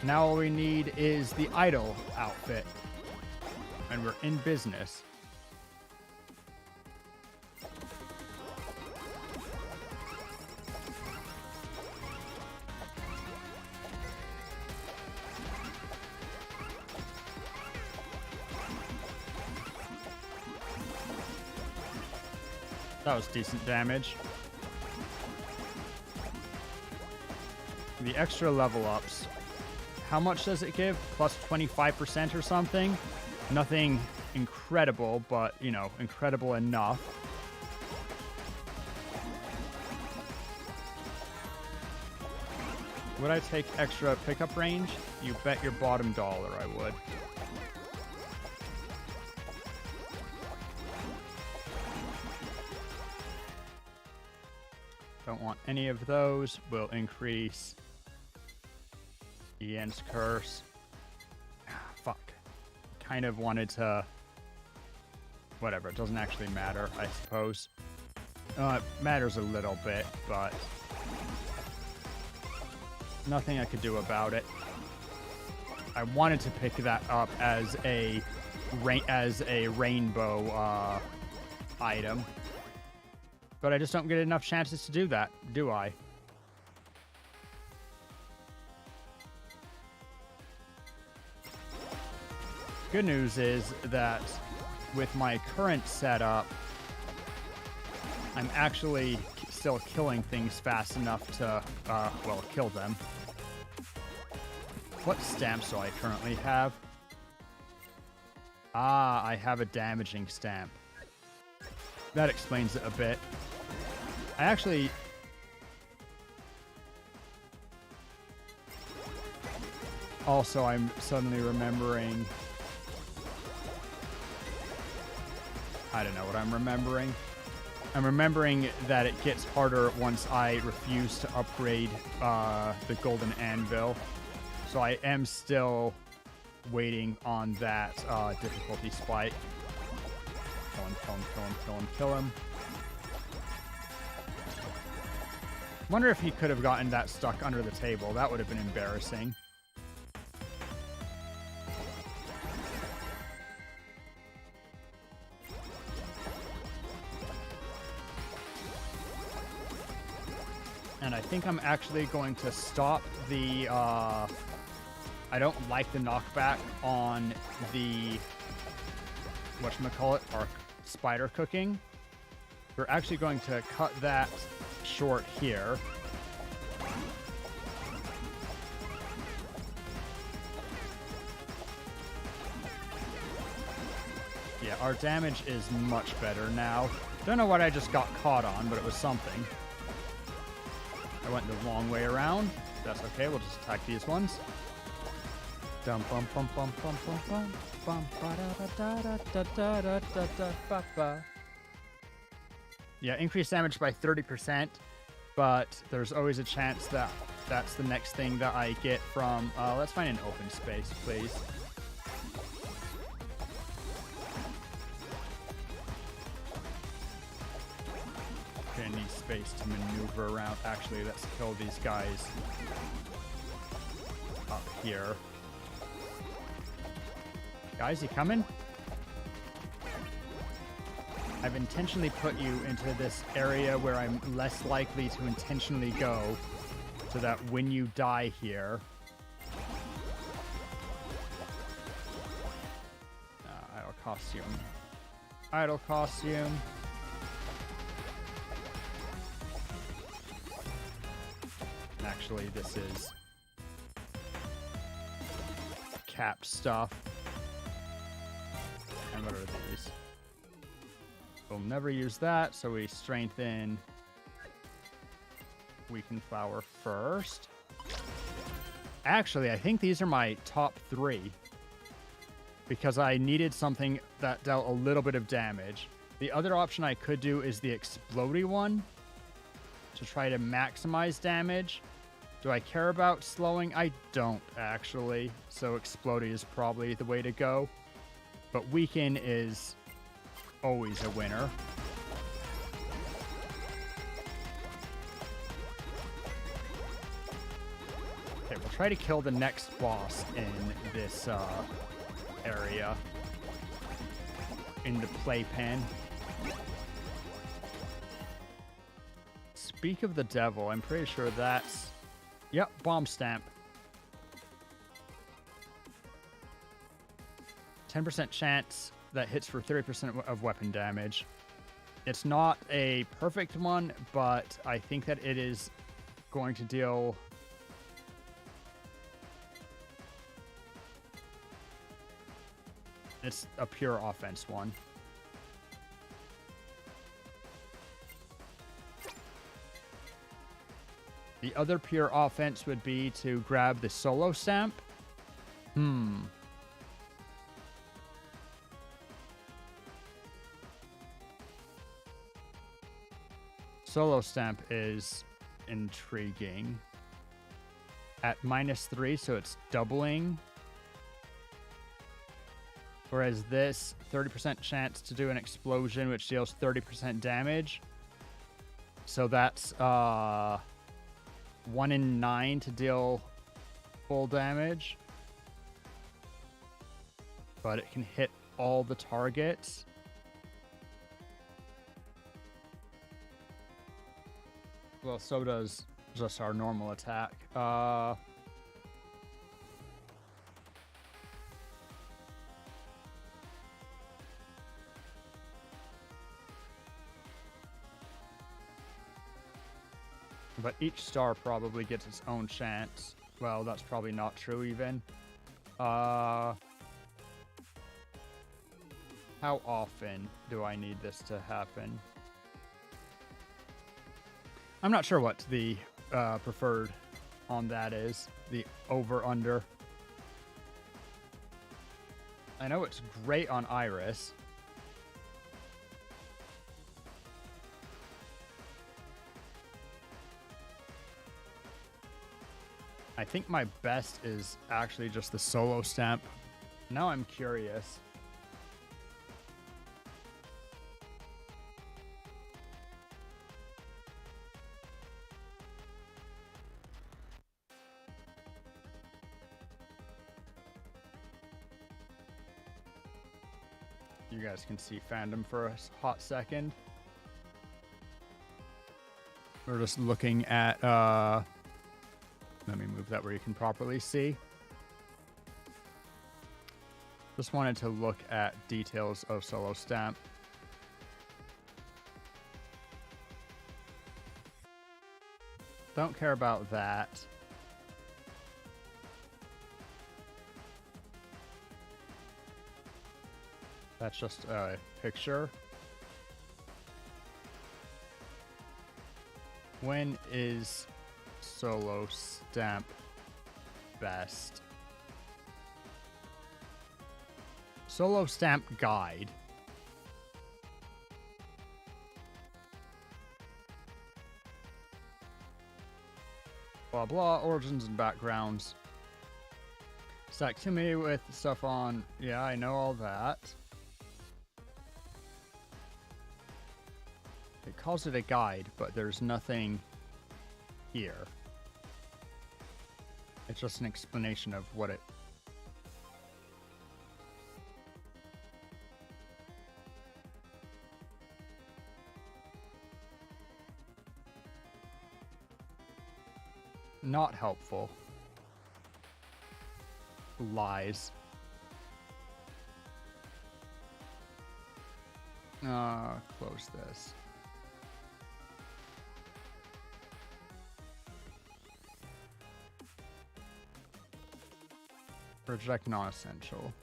S2: Now all we need is the idol outfit. And we're in business. That was decent damage. The extra level ups. How much does it give? Plus 25% or something? Nothing incredible, but, you know, incredible enough. Would I take extra pickup range? You bet your bottom dollar I would. Don't want any of those. Will increase Ian's curse. Fuck. Kind of wanted to... Whatever, it doesn't actually matter, I suppose. It matters a little bit, but... Nothing I could do about it. I wanted to pick that up as a rainbow item. But I just don't get enough chances to do that, do I? Good news is that with my current setup, I'm actually still killing things fast enough to, well, kill them. What stamps do I currently have? Ah, I have a damaging stamp. That explains it a bit. I actually... Also, I'm suddenly remembering... I don't know what I'm remembering. I'm remembering that it gets harder once I refuse to upgrade the golden anvil. So I am still waiting on that difficulty spike. Kill him, kill him, kill him, kill him, kill him. Wonder if he could have gotten that stuck under the table. That would have been embarrassing. And I think I'm actually going to stop the, I don't like the knockback on the, whatchamacallit, our spider cooking. We're actually going to cut that short here. Yeah, our damage is much better now. Don't know what I just got caught on, but it was something. I went the wrong way around. That's okay, we'll just attack these ones. Dum bum bum bum bum bum bum bum ba da da da da da da da ba ba. Yeah, increased damage by 30%, but there's always a chance that that's the next thing that I get from... let's find an open space, please. Gonna need space to maneuver around. Actually, let's kill these guys up here. Guys, you coming? I've intentionally put you into this area where I'm less likely to intentionally go, so that when you die here... idle costume. Idle costume. Actually, this is cap stuff. And what are these? We'll never use that, so we strengthen Weaken Flower first. Actually, I think these are my top 3. Because I needed something that dealt a little bit of damage. The other option I could do is the Explodey one, to try to maximize damage. Do I care about slowing? I don't, actually. So Explodey is probably the way to go. But Weaken is always a winner. Okay, we'll try to kill the next boss in this area. In the playpen. Speak of the devil. I'm pretty sure that's... Yep, bomb stamp. 10% chance that hits for 30% of weapon damage. It's not a perfect one, but I think that it is going to deal... It's a pure offense one. The other pure offense would be to grab the solo stamp. Solo stamp is intriguing. At -3, so it's doubling. Whereas this, 30% chance to do an explosion, which deals 30% damage. So that's 1 in 9 to deal full damage. But it can hit all the targets. Well, so does just our normal attack. But each star probably gets its own chance. Well, that's probably not true even. How often do I need this to happen? I'm not sure what the preferred on that is. The over-under. I know it's great on Iris. I think my best is actually just the solo stamp. Now I'm curious. You guys can see fandom for a hot second. We're just looking at, let me move that where you can properly see. Just wanted to look at details of solo stamp. Don't care about that. That's just a picture. When is solo stamp best? Solo stamp guide. Blah blah, origins and backgrounds. Stack to me with stuff on. Yeah, I know all that. It calls it a guide, but there's nothing here. It's just an explanation of what it... Not helpful. Lies. Close this. Project non-essential.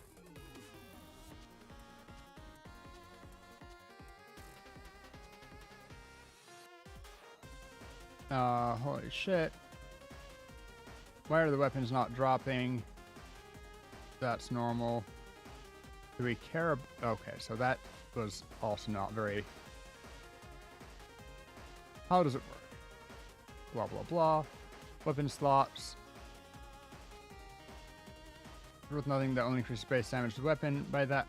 S2: Holy shit. Why are the weapons not dropping? That's normal. Do we care? Okay, so that was also not very... How does it work? Blah, blah, blah. Weapon slots. Worth nothing that only increases base damage to the weapon. By that...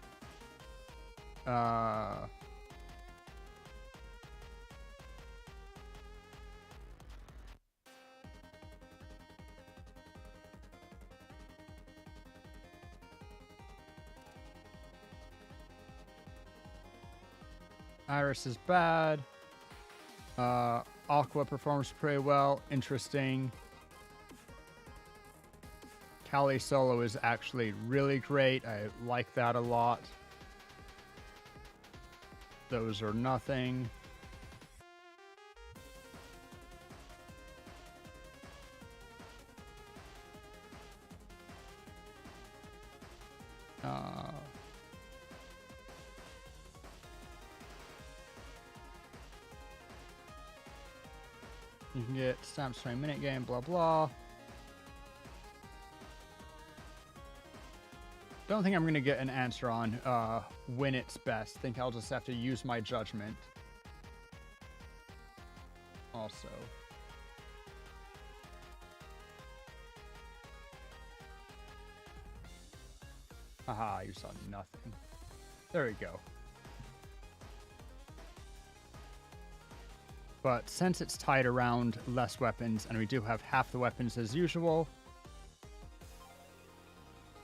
S2: Iris is bad. Aqua performs pretty well. Interesting. Kali solo is actually really great. I like that a lot. Those are nothing. You can get stamps 20-minute game, blah blah. Don't think I'm gonna get an answer on when it's best. Think I'll just have to use my judgment. Also. Aha, you saw nothing. There we go. But since it's tied around less weapons, and we do have half the weapons as usual,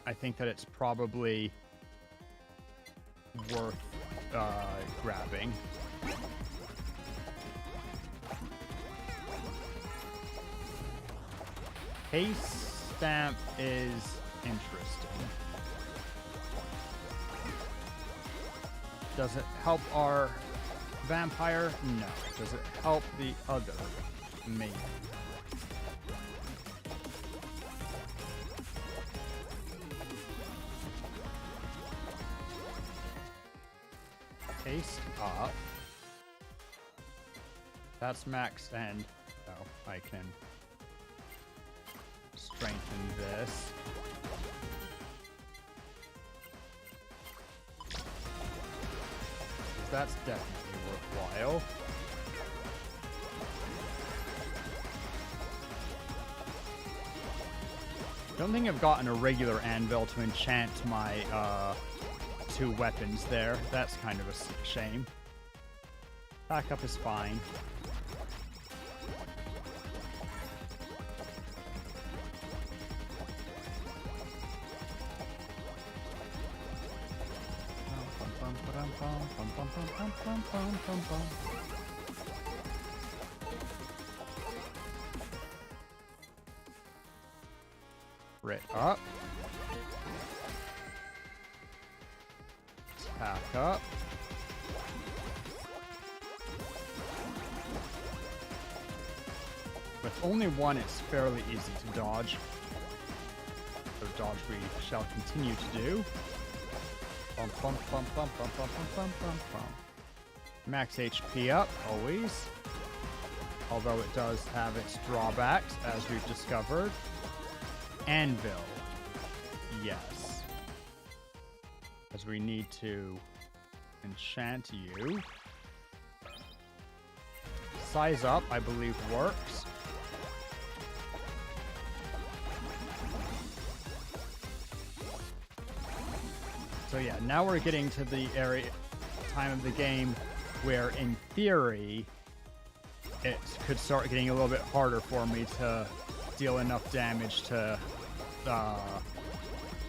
S2: I think that it's probably worth grabbing. Haste Stamp is interesting. Does it help our vampire? No. Does it help the other? Maybe. Haste up. That's maxed and oh, I can strengthen this. That's definitely worthwhile. Don't think I've gotten a regular anvil to enchant my two weapons there. That's kind of a shame. Backup is fine. Right up. Back up. With only one, it's fairly easy to dodge. So dodge we shall continue to do. Bum, bum, bum, bum, bum, bum, bum, bum, bum, bum. Max HP up, always. Although it does have its drawbacks, as we've discovered. Anvil. Yes. As we need to enchant you. Size up, I believe, works. So yeah, now we're getting to the time of the game where, in theory, it could start getting a little bit harder for me to deal enough damage to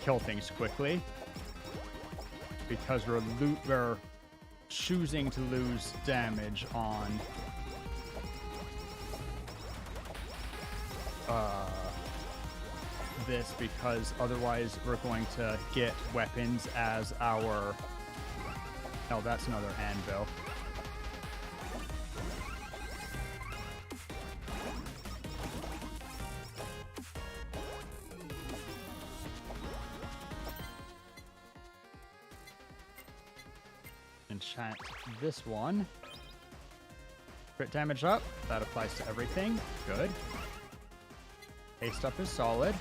S2: kill things quickly. Because we're choosing to lose damage on this, because otherwise we're going to get weapons as our... Oh, that's another anvil. Enchant this one. Crit damage up. That applies to everything. Good. Haste up is solid.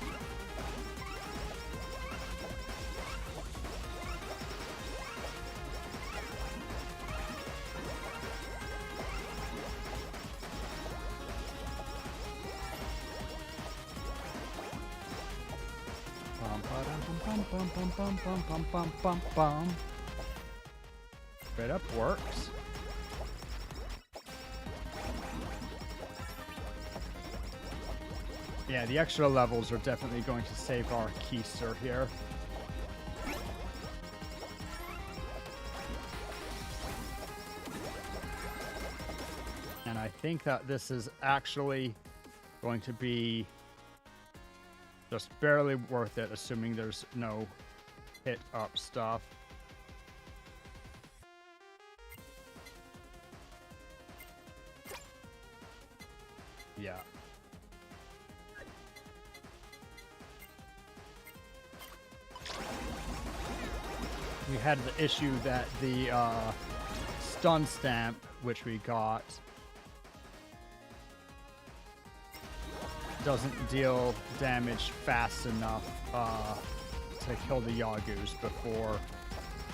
S2: Bum. Straight up works. Yeah, the extra levels are definitely going to save our keister here. think that this is actually going to be just barely worth it, assuming there's no hit up stuff. Yeah. We had the issue that the stun stamp, which we got, doesn't deal damage fast enough to kill the Yagus before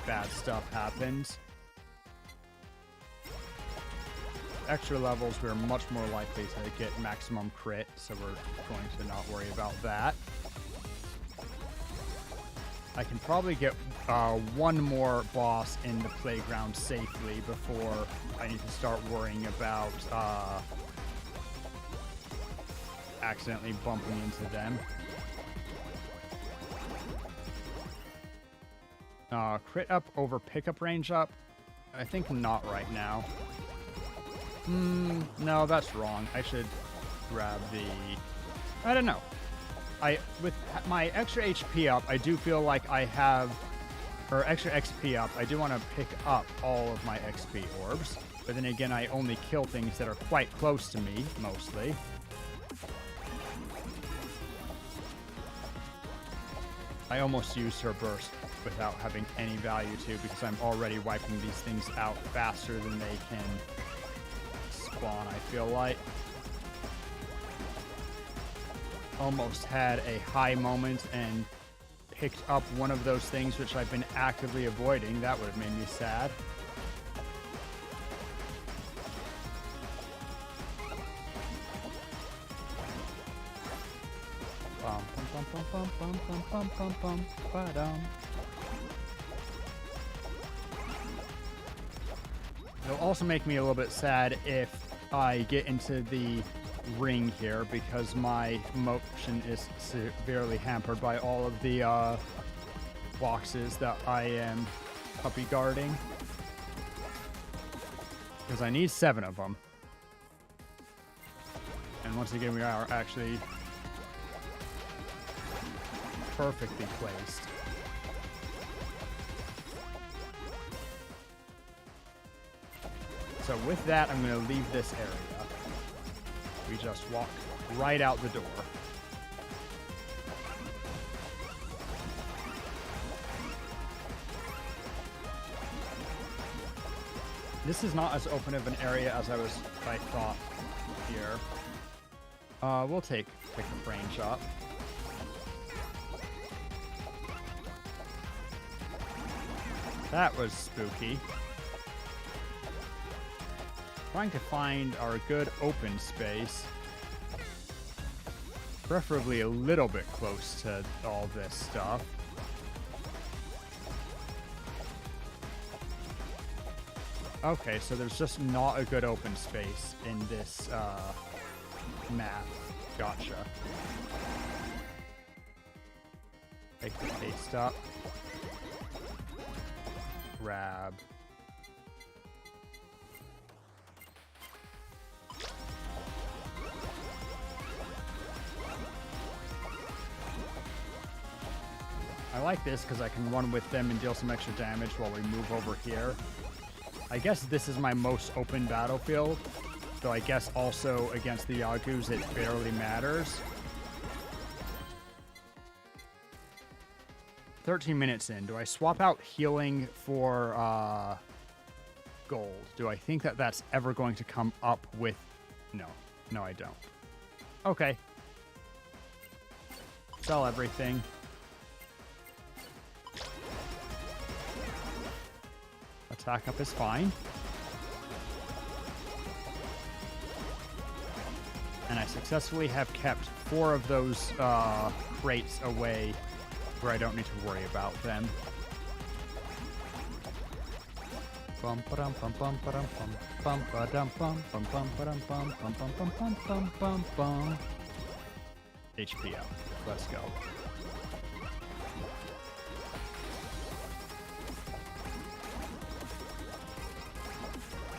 S2: bad stuff happens. Extra levels, we're much more likely to get maximum crit, so we're going to not worry about that. I can probably get one more boss in the playground safely before I need to start worrying about accidentally bumping into them. Crit up over pickup range up? I think not right now. No, that's wrong. I should grab the... I don't know. With my extra HP up, I do feel like I have... Or extra XP up, I do want to pick up all of my XP orbs. But then again, I only kill things that are quite close to me, mostly. I almost used her burst without having any value to, because I'm already wiping these things out faster than they can spawn, I feel like. Almost had a high moment and picked up one of those things which I've been actively avoiding. That would have made me sad. It'll also make me a little bit sad if I get into the ring here, because my motion is severely hampered by all of the boxes that I am puppy guarding. Because I need 7 of them. And once again, we are actually perfectly placed. So with that, I'm going to leave this area. We just walk right out the door. This is not as open of an area as I thought here. We'll pick the range up. That was spooky. Trying to find our good open space. Preferably a little bit close to all this stuff. Okay, so there's just not a good open space in this map. Gotcha. Take the paste up. Grab. I like this because I can run with them and deal some extra damage while we move over here. I guess this is my most open battlefield, though I guess also against the Yagus it barely matters. 13 minutes in. Do I swap out healing for gold? Do I think that that's ever going to come up with... No. No, I don't. Okay. Sell everything. Attack up is fine. And I successfully have kept 4 of those crates away where I don't need to worry about them. Bum ba-dum bum bum ba-dum bum bum ba-dum bum bum bum ba-dum bum bum bum bum bum bum bum bum. HP up. Let's go.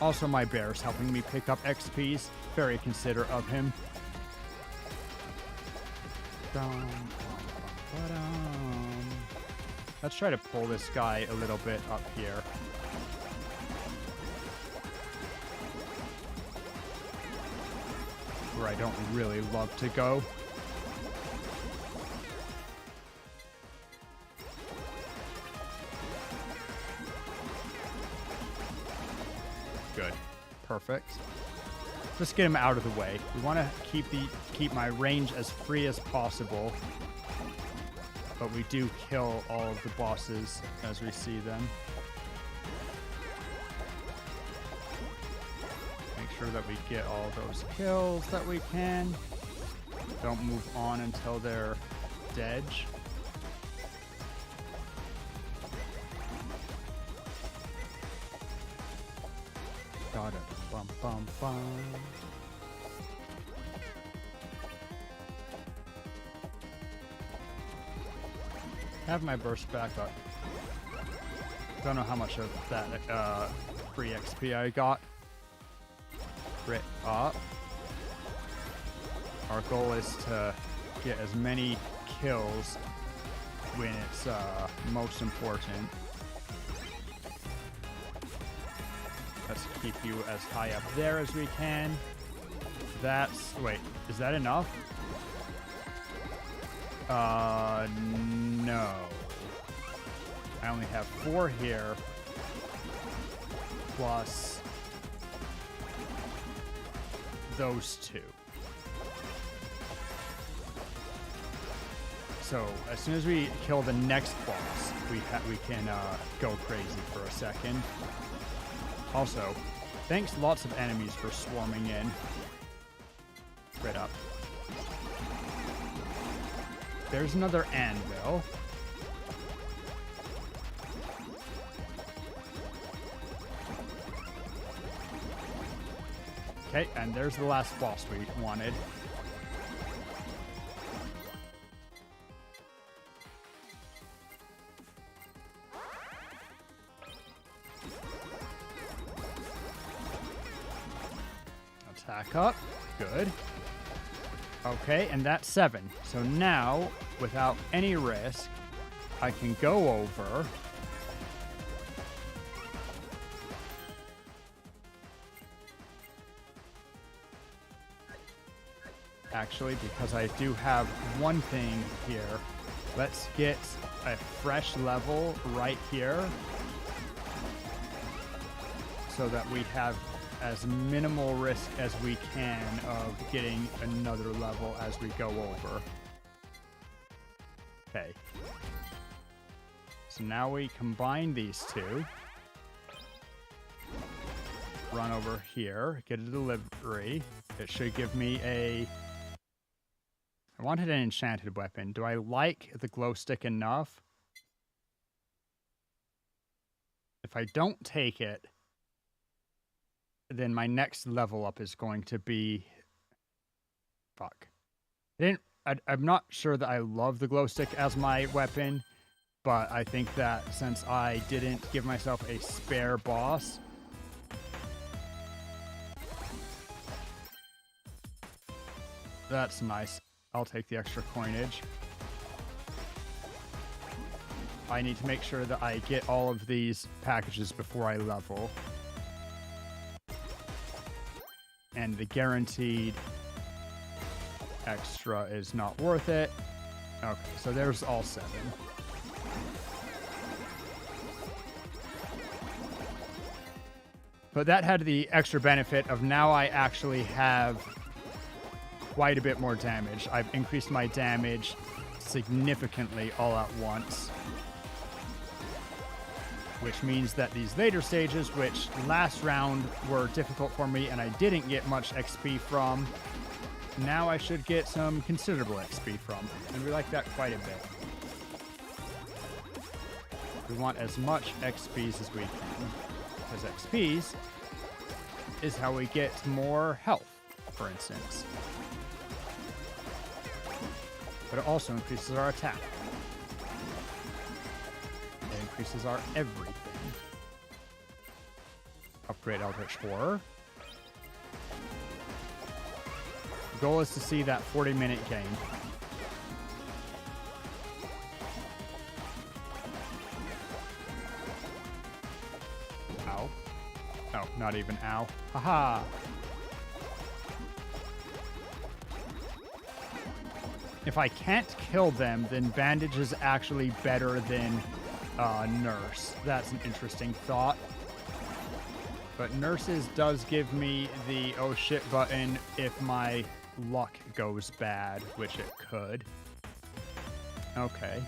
S2: Also, my bear's helping me pick up XPs. very considerate of him. Let's try to pull this guy a little bit up here. Where I don't really love to go. Good. Perfect. Let's get him out of the way. We want to keep my range as free as possible. But we do kill all of the bosses as we see them. Make sure that we get all those kills that we can. Don't move on until they're dead. Bum bum bum. Have my burst back up. Don't know how much of that free XP I got. Crit up. Our goal is to get as many kills when it's most important. Let's keep you as high up there as we can. Wait, is that enough? No. I only have 4 here. Plus those 2. So as soon as we kill the next boss, we can go crazy for a second. Also, thanks lots of enemies for swarming in. Crit up. There's another anvil. Okay, and there's the last boss we wanted. Attack up. Good. Okay, and that's 7. So now, without any risk, I can go over. Actually, because I do have one thing here, let's get a fresh level right here so that we have as minimal risk as we can of getting another level as we go over. Okay. So now we combine these two. Run over here, get a delivery. It should give me a... I wanted an enchanted weapon. Do I like the glow stick enough? If I don't take it, then my next level up is going to be... Fuck. I'm not sure that I love the glow stick as my weapon, but I think that since I didn't give myself a spare boss... That's nice. I'll take the extra coinage. I need to make sure that I get all of these packages before I level. And the guaranteed extra is not worth it. Okay, so there's all 7. But that had the extra benefit of now I actually have quite a bit more damage. I've increased my damage significantly all at once. Which means that these later stages, which last round were difficult for me and I didn't get much XP from, now I should get some considerable XP from. And we like that quite a bit. We want as much XPs as we can. Because XPs is how we get more health, for instance. But it also increases our attack. It increases our everything. Upgrade Eldritch Horror. The goal is to see that 40-minute game. Ow. Oh, not even ow. Haha. If I can't kill them, then bandage is actually better than nurse. That's an interesting thought. But nurses does give me the oh shit button if my luck goes bad, which it could. Okay.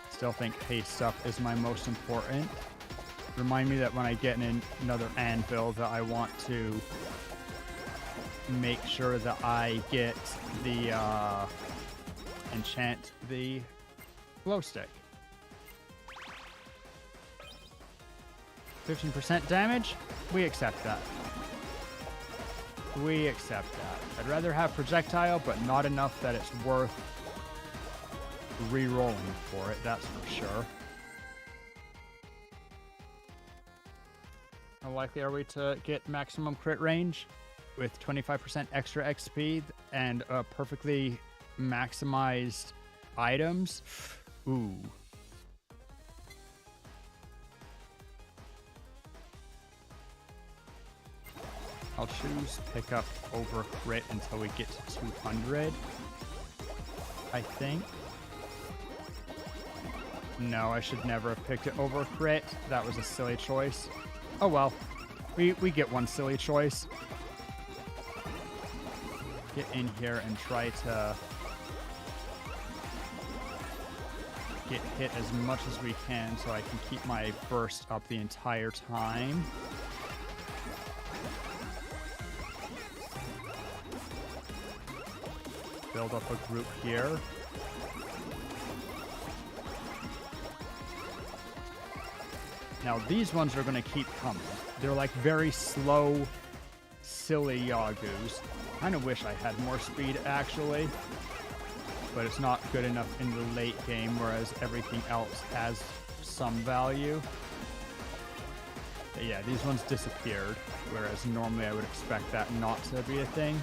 S2: Still think haste up is my most important. Remind me that when I get in another anvil that I want to make sure that I get the enchant the glow stick. 15% damage? We accept that. We accept that. I'd rather have projectile, but not enough that it's worth re-rolling for it, that's for sure. How likely are we to get maximum crit range with 25% extra XP and perfectly maximized items? Ooh. I'll choose pick up over crit until we get to 200, I think. No, I should never have picked it over crit. That was a silly choice. Oh well, we get one silly choice. Get in here and try to get hit as much as we can so I can keep my burst up the entire time. Build up a group here. Now these ones are going to keep coming. They're like very slow, silly Yagus. Kind of wish I had more speed actually, but it's not good enough in the late game, whereas everything else has some value. But yeah, these ones disappeared, whereas normally I would expect that not to be a thing.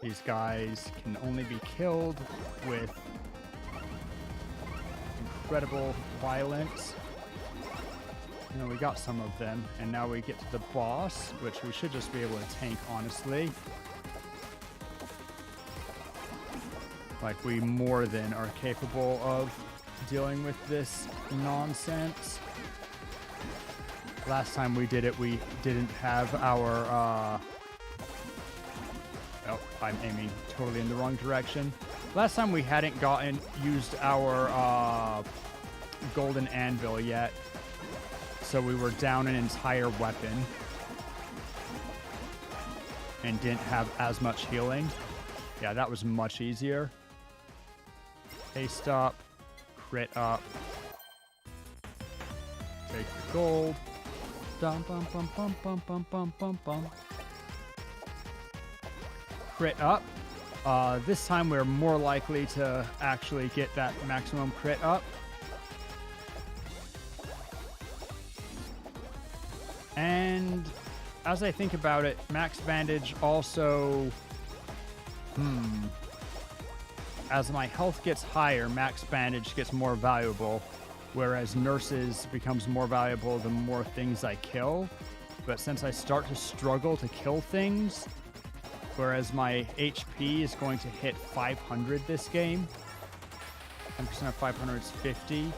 S2: These guys can only be killed with incredible violence. You know, we got some of them, and now we get to the boss, which we should just be able to tank, honestly. Like, we more than are capable of dealing with this nonsense. Last time we did it, we didn't have our, Oh, I'm aiming totally in the wrong direction. Last time we hadn't used our golden anvil yet, so we were down an entire weapon and didn't have as much healing. Yeah, that was much easier. Haste up, crit up, take the gold. Dum bum bum bum bum bum bum bum bum. Crit up. This time we're more likely to actually get that maximum crit up. And as I think about it, max bandage also... As my health gets higher, max bandage gets more valuable, whereas nurses becomes more valuable the more things I kill. But since I start to struggle to kill things, whereas my HP is going to hit 500 this game. 10% of 500 is 50.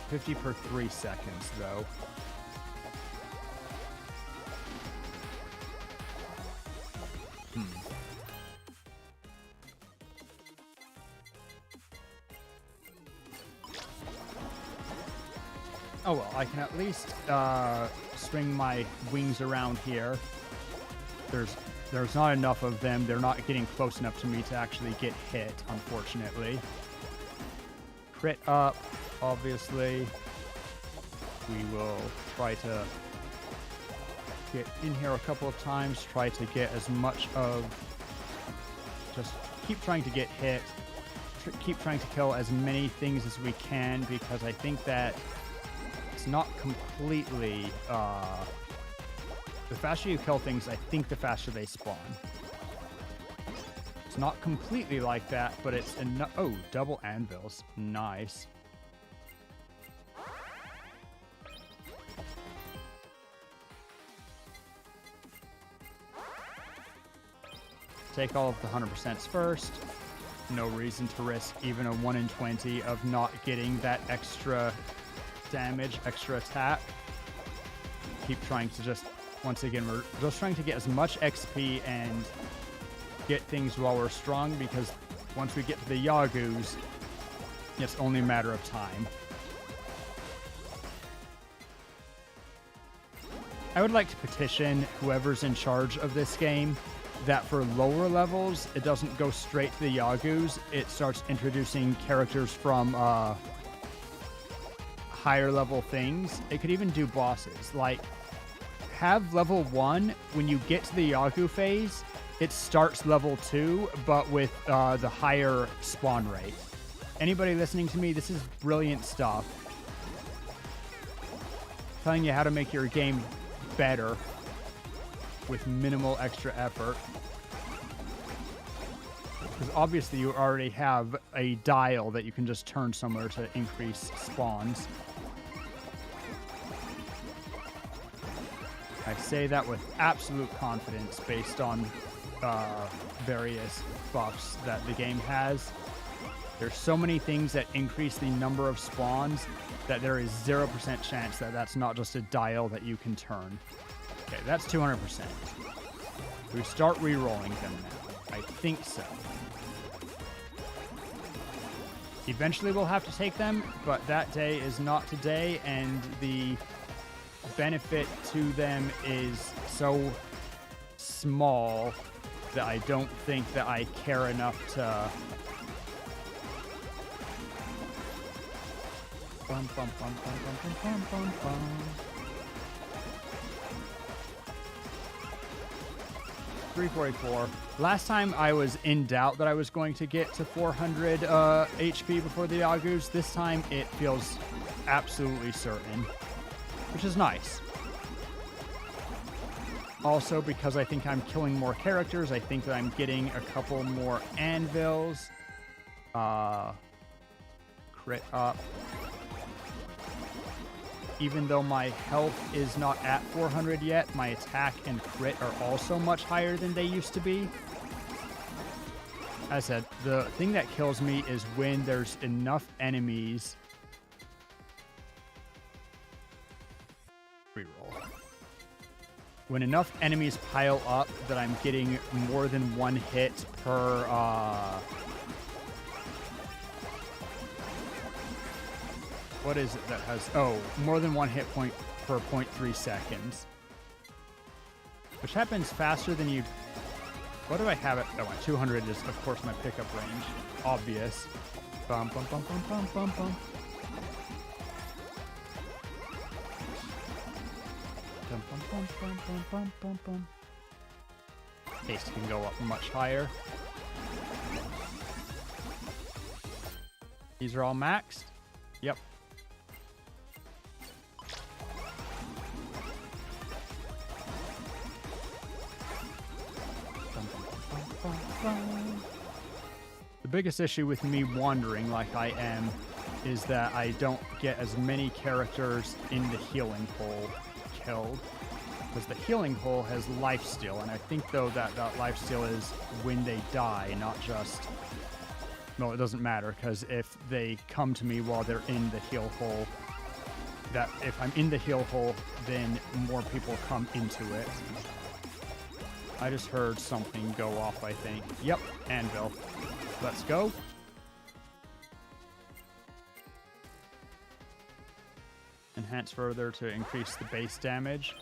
S2: 50 per 3 seconds, though. Oh well, I can at least swing my wings around here. There's not enough of them. They're not getting close enough to me to actually get hit, unfortunately. Crit up, obviously. We will try to get in here a couple of times, try to get as much of... Just keep trying to get hit. Keep trying to kill as many things as we can, because I think that it's not completely... the faster you kill things, I think the faster they spawn. It's not completely like that, but it's enough. Oh, double anvils. Nice. Take all of the 100% first. No reason to risk even a 1 in 20 of not getting that extra damage, extra attack. Keep trying to just, once again, we're just trying to get as much XP and get things while we're strong, because once we get to the Yagus, it's only a matter of time. I would like to petition whoever's in charge of this game that for lower levels, it doesn't go straight to the Yagus. It starts introducing characters from higher level things. It could even do bosses. Like, have level 1, when you get to the Yagu phase, it starts level 2, but with the higher spawn rate. Anybody listening to me, this is brilliant stuff. Telling you how to make your game better with minimal extra effort. Because obviously you already have a dial that you can just turn somewhere to increase spawns. I say that with absolute confidence based on various buffs that the game has. There's so many things that increase the number of spawns that there is 0% chance that that's not just a dial that you can turn. Okay, that's 200%. We start re-rolling them now. I think so. Eventually we'll have to take them, but that day is not today, and the benefit to them is so small that I don't think that I care enough to... Bum, bum, bum, bum, bum, bum, bum, bum. 344. Last time I was in doubt that I was going to get to 400 HP before the Yagus. This time it feels absolutely certain, which is nice. Also, because I think I'm killing more characters, I think that I'm getting a couple more anvils. Crit up. Even though my health is not at 400 yet, my attack and crit are also much higher than they used to be. As I said, the thing that kills me is when there's enough enemies. Reroll. When enough enemies pile up that I'm getting more than one hit per what is it that has... Oh, more than one hit point per 0.3 seconds. Which happens faster than you... What do I have it? Oh, my 200 is, of course, my pickup range. Obvious. Bum, bum, bum, bum, bum, bum, bum. Bum, bum, bum, bum, bum, bum, bum, bum. Haste can go up much higher. These are all maxed? Yep. The biggest issue with me wandering like I am is that I don't get as many characters in the healing hole killed. Because the healing hole has lifesteal, and I think though that lifesteal is when they die, not just... No, it doesn't matter, because if they come to me while they're in the heal hole, that if I'm in the heal hole, then more people come into it. I just heard something go off, I think. Yep, anvil. Let's go. Enhance further to increase the base damage.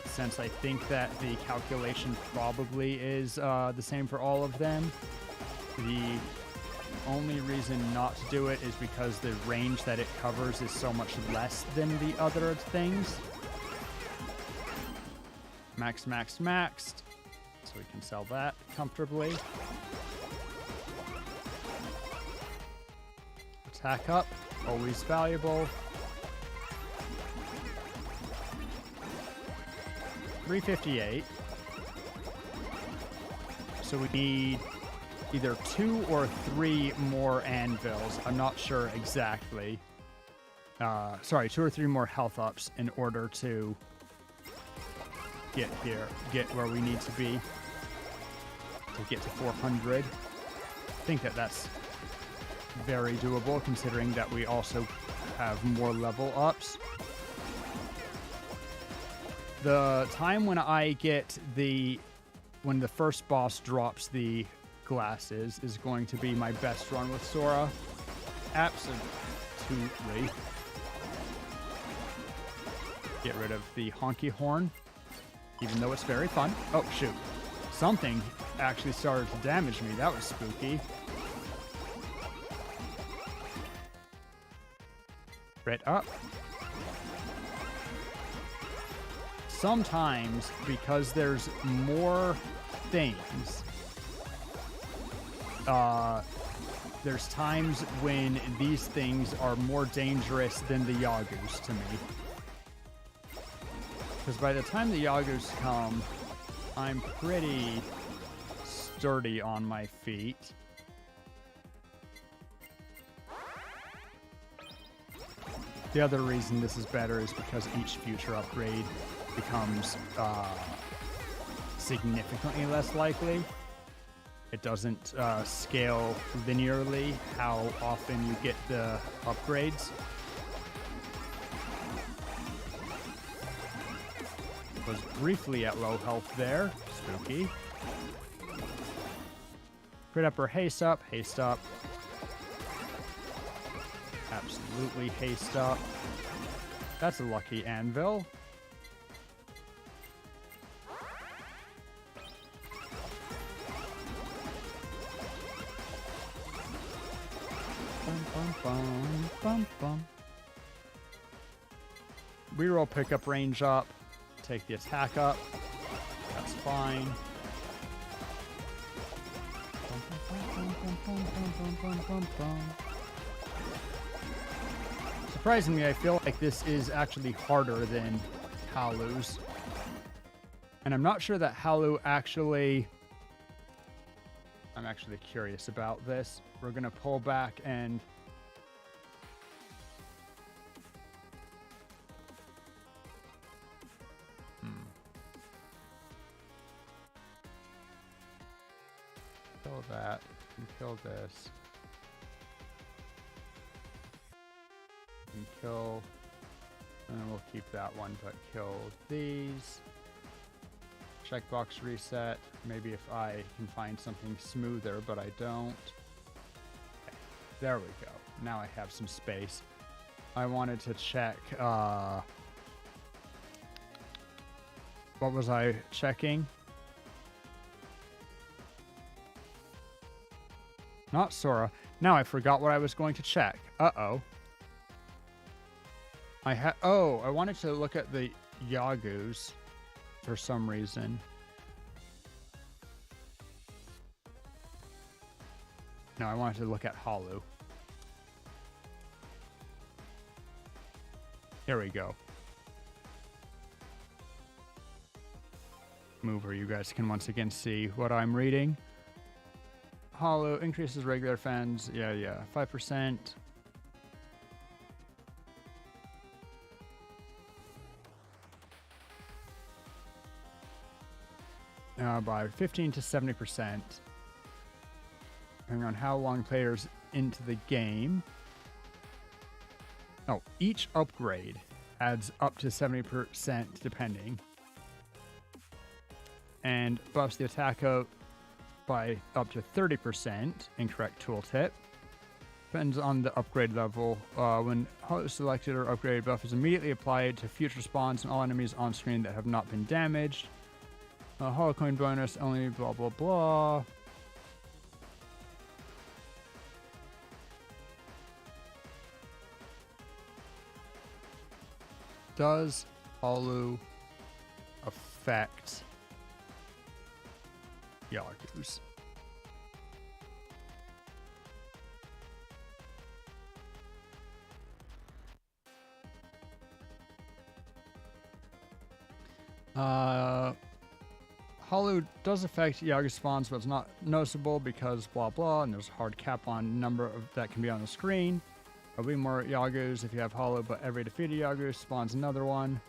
S2: Since I think that the calculation probably is the same for all of them. The only reason not to do it is because the range that it covers is so much less than the other things. maxed. So we can sell that comfortably. Attack up, always valuable. 358. So we need either 2 or 3 more anvils. I'm not sure exactly. Sorry, 2 or 3 more health ups in order to get where we need to be to get to 400. I think that's very doable, considering that we also have more level ups. The time when when the first boss drops the glasses is going to be my best run with Sora. Absolutely. Get rid of the honky horn, even though it's very fun. Oh, shoot. Something actually started to damage me. That was spooky. Crit up. Sometimes, because there's more things, there's times when these things are more dangerous than the Yagus to me. Because by the time the Yagus come, I'm pretty sturdy on my feet. The other reason this is better is because each future upgrade becomes significantly less likely. It doesn't scale linearly how often you get the upgrades. Was briefly at low health there. Spooky. Crit up or haste up. Haste up. Absolutely haste up. That's a lucky anvil. Bum, bum, bum, bum, bum. Reroll pickup range up. Take the attack up. That's fine. Surprisingly, I feel like this is actually harder than Halu's. And I'm not sure that Halu actually... I'm actually curious about this. We're going to pull back and... Kill that. And kill this. And kill... And then we'll keep that one, but kill these. Checkbox reset. Maybe if I can find something smoother, but I don't. Okay, there we go. Now I have some space. I wanted to check... what was I checking? Not Sora. Now I forgot what I was going to check. Uh-oh. I wanted to look at the Yagus for some reason. No, I wanted to look at Halu. Here we go. Move where you guys can once again see what I'm reading. Halu increases regular fans. Yeah. 5%. By 15 to 70%. Depending on how long players into the game. Oh, each upgrade adds up to 70% depending. And buffs the attack out by up to 30%. Incorrect tooltip. Depends on the upgrade level. When selected or upgraded, buff is immediately applied to future spawns and all enemies on screen that have not been damaged. Holocoin bonus only blah blah blah. Does Halu affect Yagus. Hollow does affect Yagu spawns, but it's not noticeable because blah blah, and there's a hard cap on number of that can be on the screen. There'll be more Yagus if you have Hollow, but every defeated Yagu spawns another one.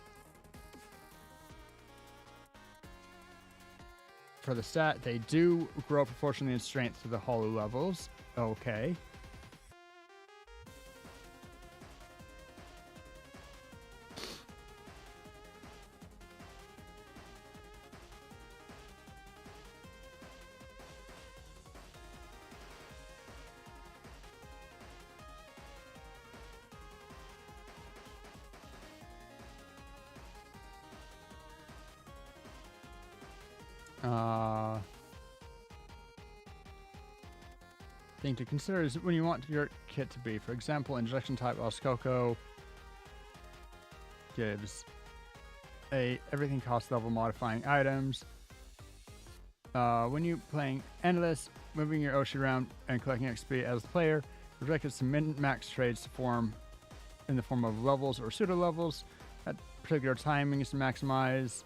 S2: For the stat, they do grow proportionally in strength to the Hollow levels. Okay. Thing to consider is when you want your kit to be. For example, injection type Oscoco gives everything cost level modifying items. When you're playing Endless, moving your Oshi around and collecting XP as the player, projected some min-max trades to form in the form of levels or pseudo levels. At particular timing is to maximize.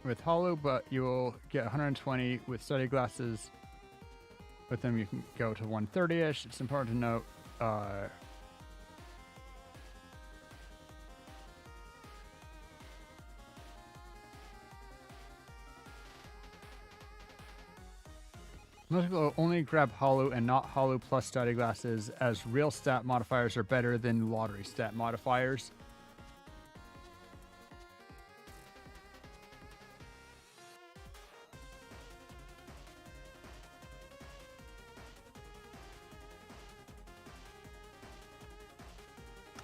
S2: With Hollow, but you will get 120 with study glasses. With them, you can go to 130-ish. It's important to note most people only grab Hollow and not Hollow plus study glasses, as real stat modifiers are better than lottery stat modifiers.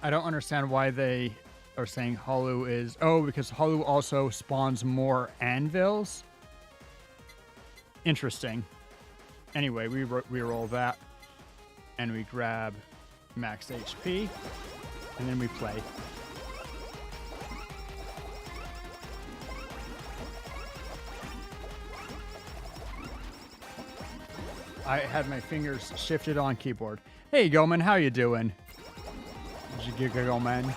S2: I don't understand why they are saying Hollow is... Oh, because Hollow also spawns more anvils? Interesting. Anyway, we roll that. And we grab max HP. And then we play. I had my fingers shifted on keyboard. Hey, Goman, how you doing? Giggle man.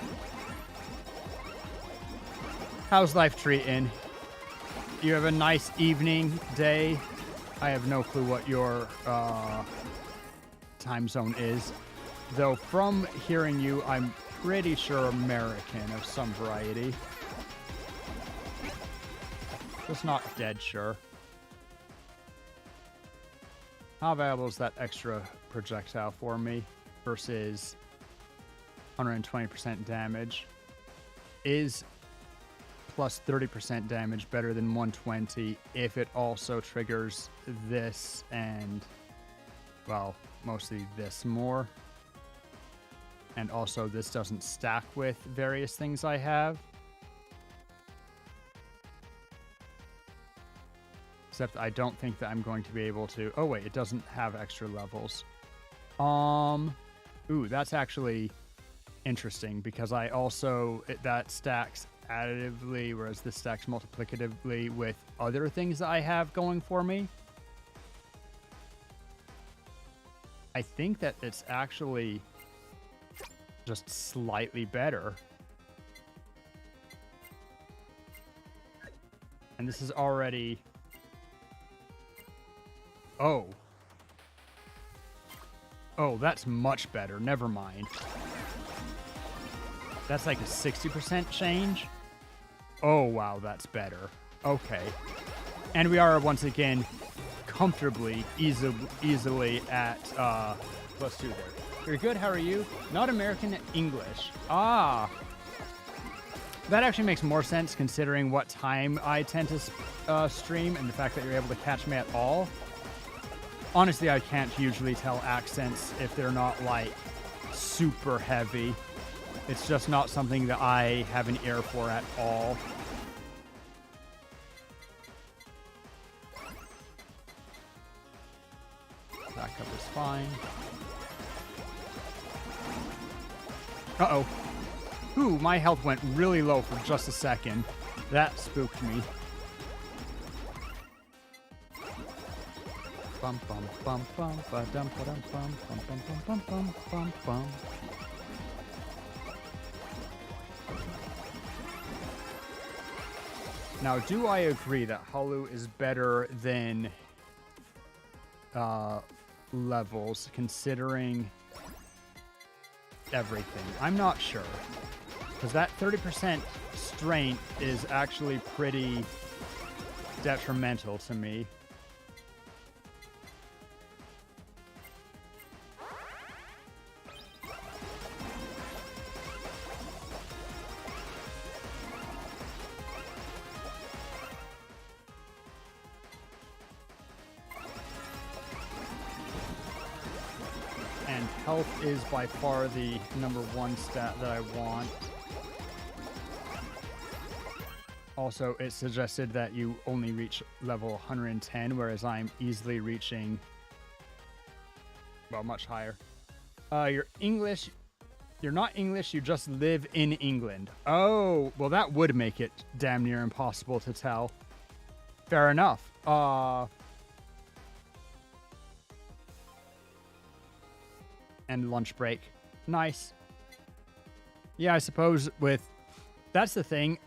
S2: How's life treating? You have a nice evening, day? I have no clue what your time zone is. Though from hearing you, I'm pretty sure American of some variety. Just not dead sure. How valuable is that extra projectile for me versus 120% damage? Is plus 30% damage better than 120 if it also triggers this and, well, mostly this more? And also this doesn't stack with various things I have. Except I don't think that I'm going to be able to... Oh wait, it doesn't have extra levels. Ooh, that's actually interesting because I also... that stacks additively, whereas this stacks multiplicatively with other things that I have going for me. I think that it's actually just slightly better. And this is already... Oh. Oh, that's much better. Never mind. That's like a 60% change? Oh, wow, that's better. Okay. And we are, once again, comfortably, easily at +2 there. You're good, how are you? Not American, English. Ah. That actually makes more sense considering what time I tend to stream and the fact that you're able to catch me at all. Honestly, I can't usually tell accents if they're not, like, super heavy. It's just not something that I have an ear for at all. Backup is fine. Uh-oh. Ooh, my health went really low for just a second. That spooked me. Bum bum bum bum ba dum ba dum bum bum bum bum bum bum bum. Now, do I agree that Holu is better than levels, considering everything? I'm not sure. Because that 30% strength is actually pretty detrimental to me. And health is by far the #1 stat that I want. Also, it suggested that you only reach level 110, whereas I'm easily reaching, well, much higher. You're English. You're not English, you just live in England. Oh, well, that would make it damn near impossible to tell. Fair enough. And lunch break. Nice. Yeah, I suppose that's the thing.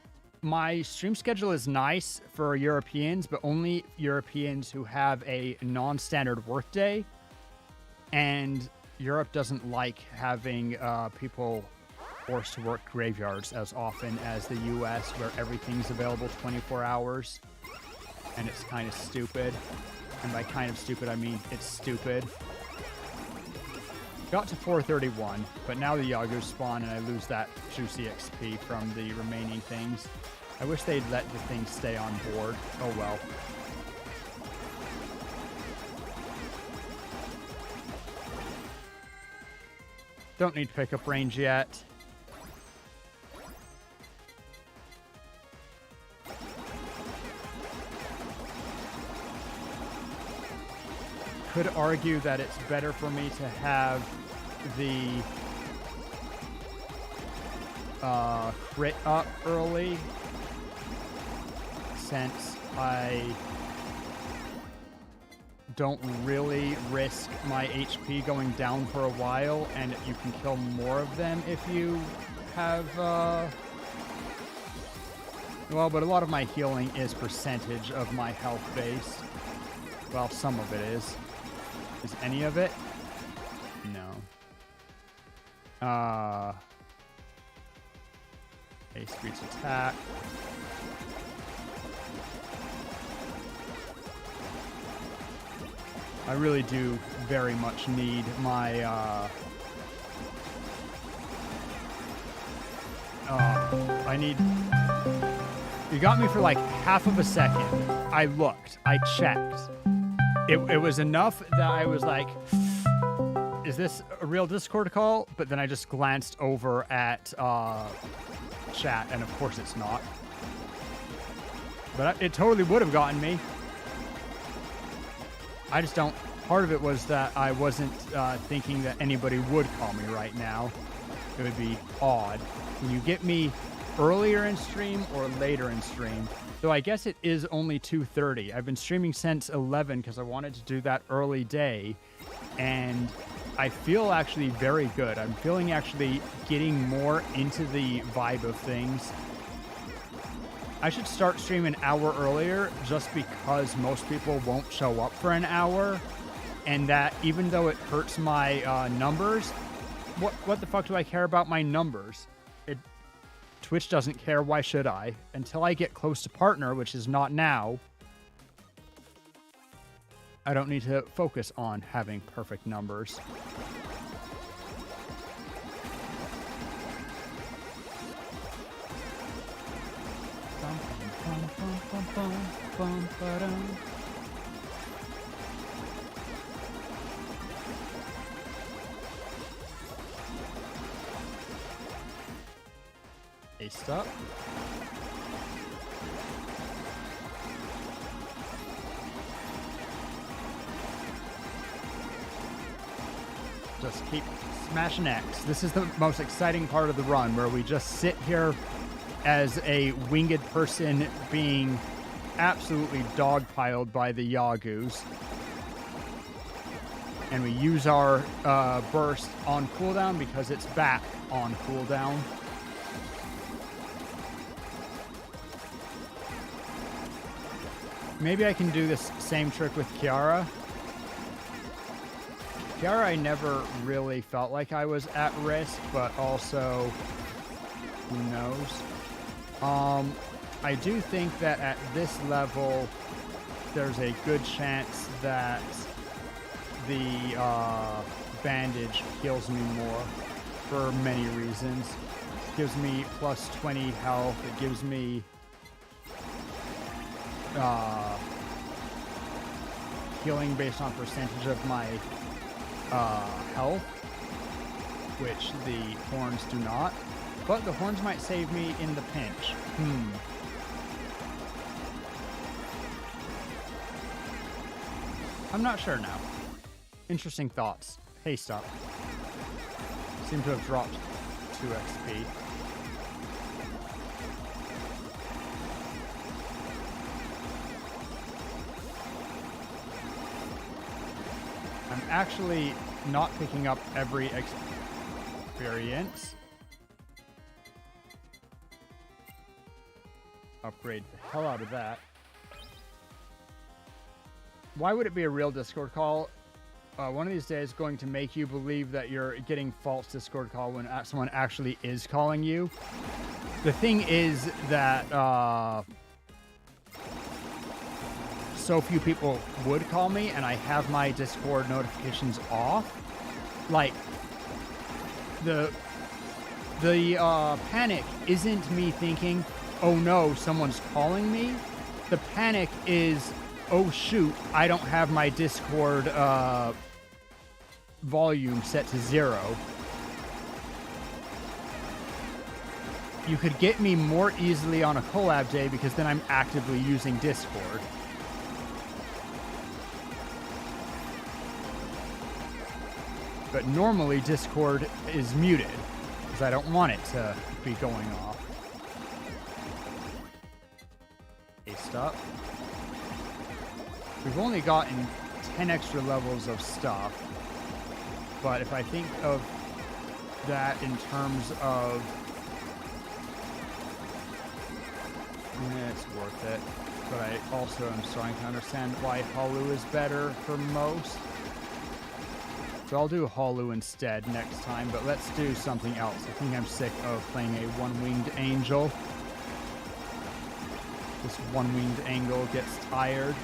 S2: My stream schedule is nice for Europeans, but only Europeans who have a non-standard workday. And Europe doesn't like having people forced to work graveyards as often as the US, where everything's available 24 hours. And it's kind of stupid. And by kind of stupid, I mean it's stupid. Got to 431, but now the Yagus spawn and I lose that juicy XP from the remaining things. I wish they'd let the things stay on board. Oh well. Don't need pickup range yet. Could argue that it's better for me to have the crit up early, since I don't really risk my HP going down for a while, and you can kill more of them if you have, well, but a lot of my healing is percentage of my health base. Well, some of it is. Is any of it? No. Ace Street's attack. I really do very much need my, I need... You got me for like half of a second. I looked. I checked. It was enough that I was like, is this a real Discord call? But then I just glanced over at chat, and of course it's not. But it totally would have gotten me. I just don't... Part of it was that I wasn't thinking that anybody would call me right now. It would be odd. Can you get me earlier in stream or later in stream? Though I guess it is only 2:30. I've been streaming since 11 because I wanted to do that early day. And I feel actually very good. I'm feeling actually getting more into the vibe of things. I should start streaming an hour earlier just because most people won't show up for an hour. And that even though it hurts my numbers, what the fuck do I care about my numbers? Twitch doesn't care, why should I? Until I get close to partner, which is not now, I don't need to focus on having perfect numbers. Aced up. Just keep Smash an X. This is the most exciting part of the run, where we just sit here as a winged person being absolutely dogpiled by the Yagus. And we use our burst on cooldown because it's back on cooldown. Maybe I can do this same trick with Kiara. Kiara, I never really felt like I was at risk, but also, who knows? I do think that at this level, there's a good chance that the bandage heals me more for many reasons. It gives me plus 20 health. It gives me healing based on percentage of my health, which the horns do not. But the horns might save me in the pinch. I'm not sure now. Interesting thoughts. Hey, stop. Seem to have dropped 2 XP. I'm actually not picking up every experience. Upgrade the hell out of that. Why would it be a real Discord call? One of these days going to make you believe that you're getting false Discord call when someone actually is calling you. The thing is that so few people would call me, and I have my Discord notifications off. Like, the panic isn't me thinking, oh no, someone's calling me. The panic is, oh shoot, I don't have my Discord volume set to 0. You could get me more easily on a collab day because then I'm actively using Discord. But normally Discord is muted because I don't want it to be going off. Okay, stop. We've only gotten 10 extra levels of stuff, but if I think of that in terms of, it's worth it. But I also am starting to understand why Holu is better for most. So I'll do Holu instead next time, but let's do something else. I think I'm sick of playing a one-winged angel. This one-winged angle gets tired.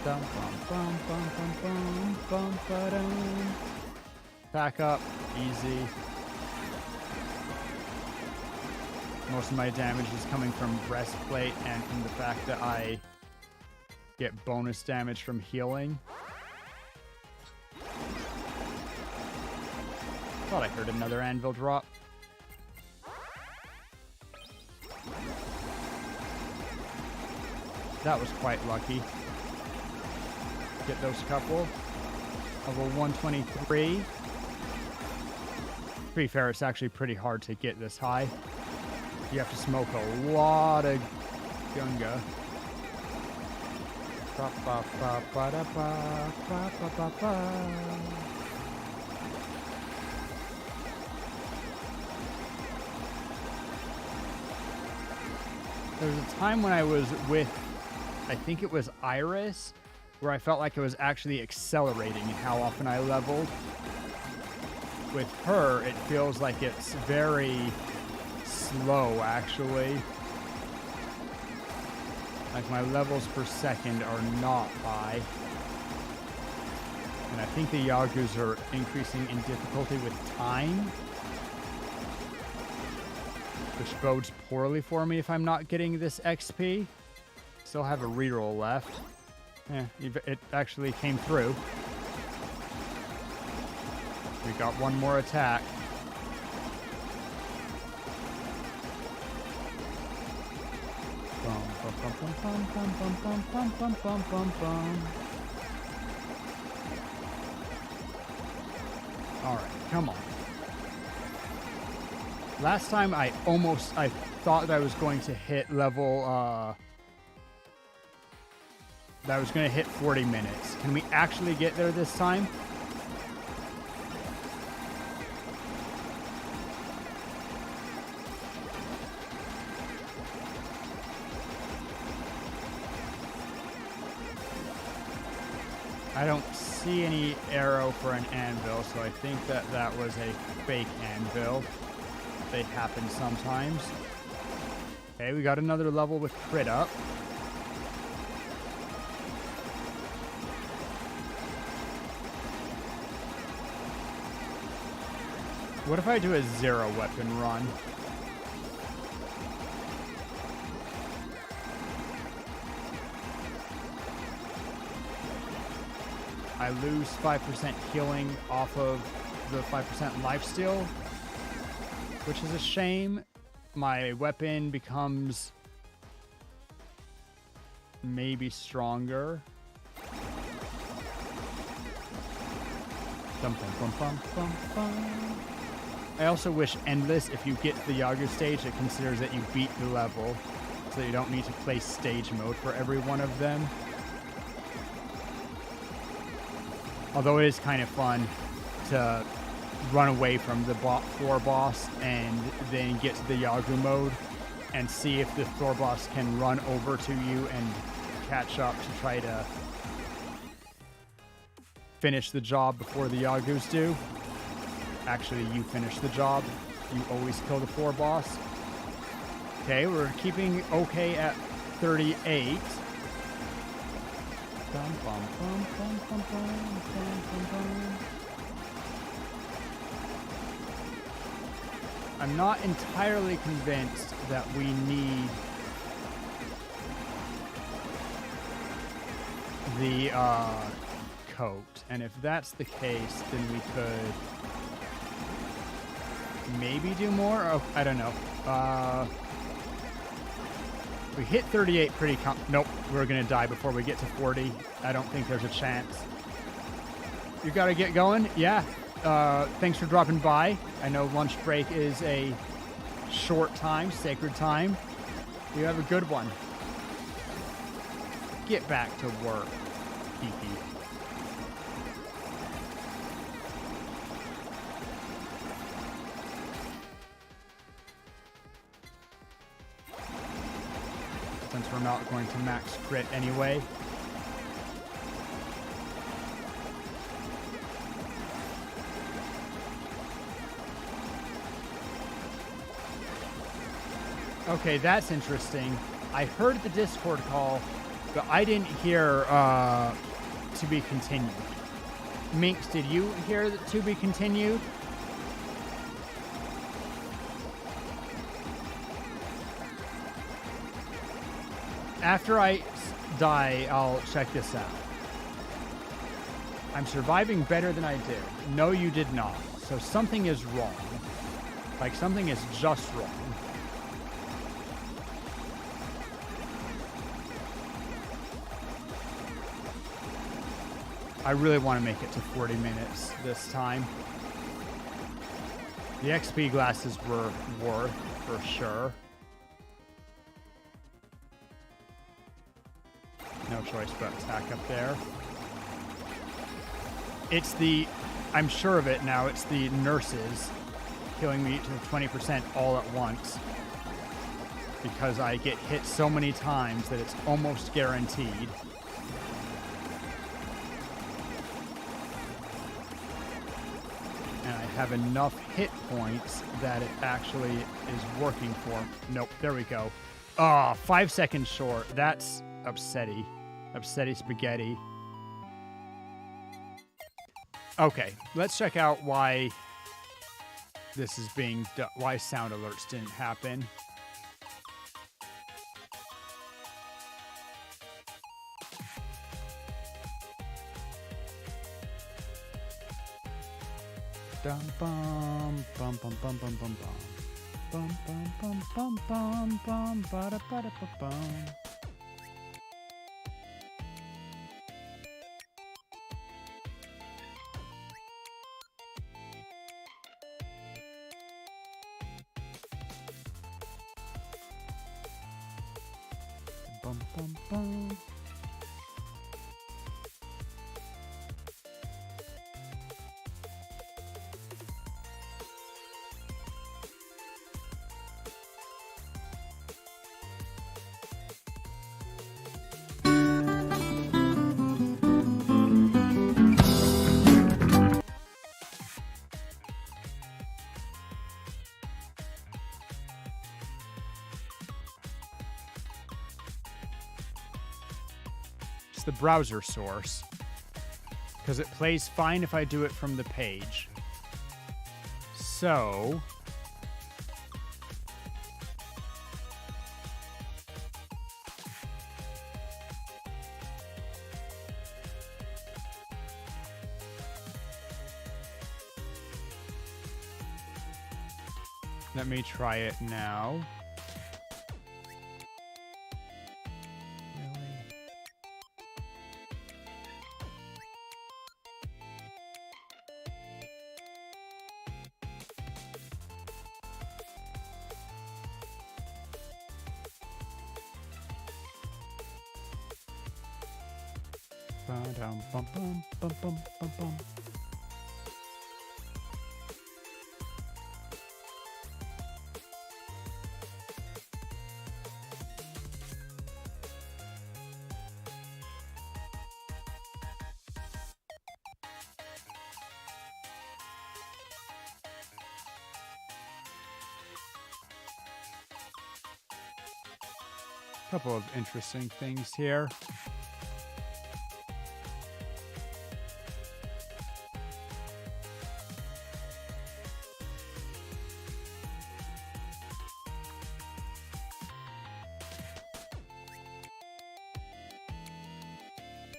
S2: Dum, bum, bum, bum, bum, bum, bum, ba-dum. Back up, easy. Most of my damage is coming from breastplate and from the fact that I get bonus damage from healing. Thought I heard another anvil drop. That was quite lucky. Get those couple. Level 123. To be fair, it's actually pretty hard to get this high. You have to smoke a lot of gunga. There was a time when I was with, I think it was Iris, where I felt like I was actually accelerating in how often I leveled. With her, it feels like it's very slow, actually. Like, my levels per second are not high. And I think the Yagus are increasing in difficulty with time, which bodes poorly for me if I'm not getting this XP. Still have a reroll left. It actually came through. We got one more attack. Bum, bum, bum, Bum, bum, bum, bum, bum, bum, bum, bum, bum, bum. All right, come on. Last time I thought that I was going to hit level, that I was going to hit 40 minutes. Can we actually get there this time? I don't see any arrow for an anvil, so I think that was a fake anvil. They happen sometimes. Okay, we got another level with crit up. What if I do a 0 weapon run? I lose 5% healing off of the 5% lifesteal, which is a shame. My weapon becomes maybe stronger. Bum, bum, bum, bum, bum, bum. I also wish Endless, if you get to the Yagu stage, it considers that you beat the level, so you don't need to play stage mode for every one of them. Although it is kind of fun to run away from the floor boss and then get to the Yagu mode and see if the floor boss can run over to you and catch up to try to finish the job before the Yagus do. Actually, you finish the job. You always kill the floor boss. Okay, we're keeping okay at 38. Bum, bum, bum, bum, bum, bum, bum, bum. I'm not entirely convinced that we need the coat. And if that's the case, then we could maybe do more. Oh, I don't know. We hit 38 pretty nope, we're gonna die before we get to 40. I don't think there's a chance. You gotta get going? Yeah. Thanks for dropping by. I know lunch break is a short time, sacred time. You have a good one. Get back to work, Kiki. Since we're not going to max crit anyway. Okay, that's interesting. I heard the Discord call, but I didn't hear to be continued. Minx, did you hear the to be continued? After I die, I'll check this out. I'm surviving better than I did. No, you did not. So something is wrong. Like, something is just wrong. I really want to make it to 40 minutes this time. The XP glasses were worth, for sure. No choice but attack up there. It's the, I'm sure of it now, it's the nurses killing me to 20% all at once. Because I get hit so many times that it's almost guaranteed. And I have enough hit points that it actually is working for. Nope, there we go. Ah, 5 seconds short. That's upsetty. Upsetty spaghetti. Okay, let's check out why this is being done. Why sound alerts didn't happen. Dum bum bum bum bum bum bum bum bum bum bum bum bum bum ba da ba da ba bum. bum, bum, bum. It's the browser source, because it plays fine if I do it from the page. So let me try it now. Ba-dum, bum, bum, bum, bum, bum, bum. Couple of interesting things here.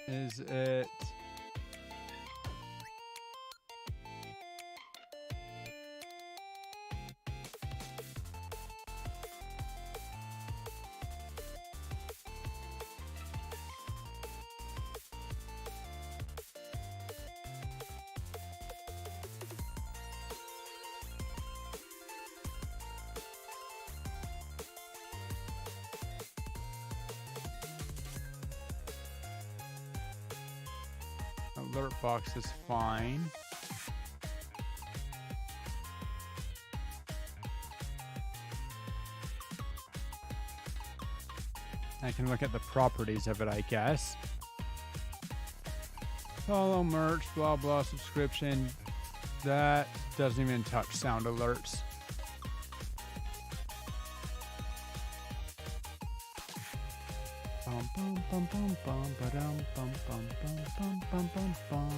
S2: Is it? Alert box is fine. I can look at the properties of it, I guess. Follow, merch, blah, blah, subscription. That doesn't even touch sound alerts. Bum, bum, bum, bum, bum, ba-dum, bum, bum, bum, bum, bum, bum, bum.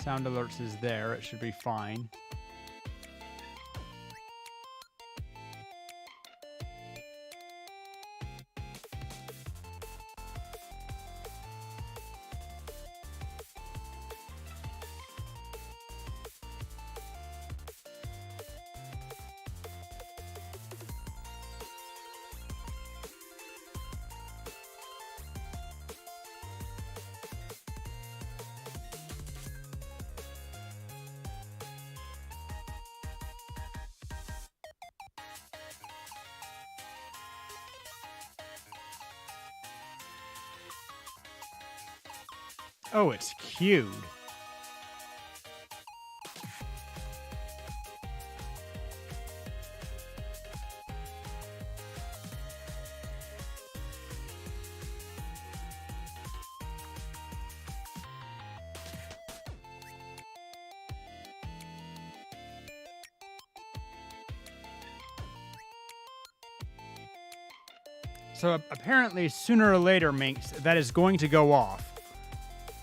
S2: Sound alerts is there. It should be fine. Oh, it's queued. So apparently, sooner or later, Minx, that is going to go off.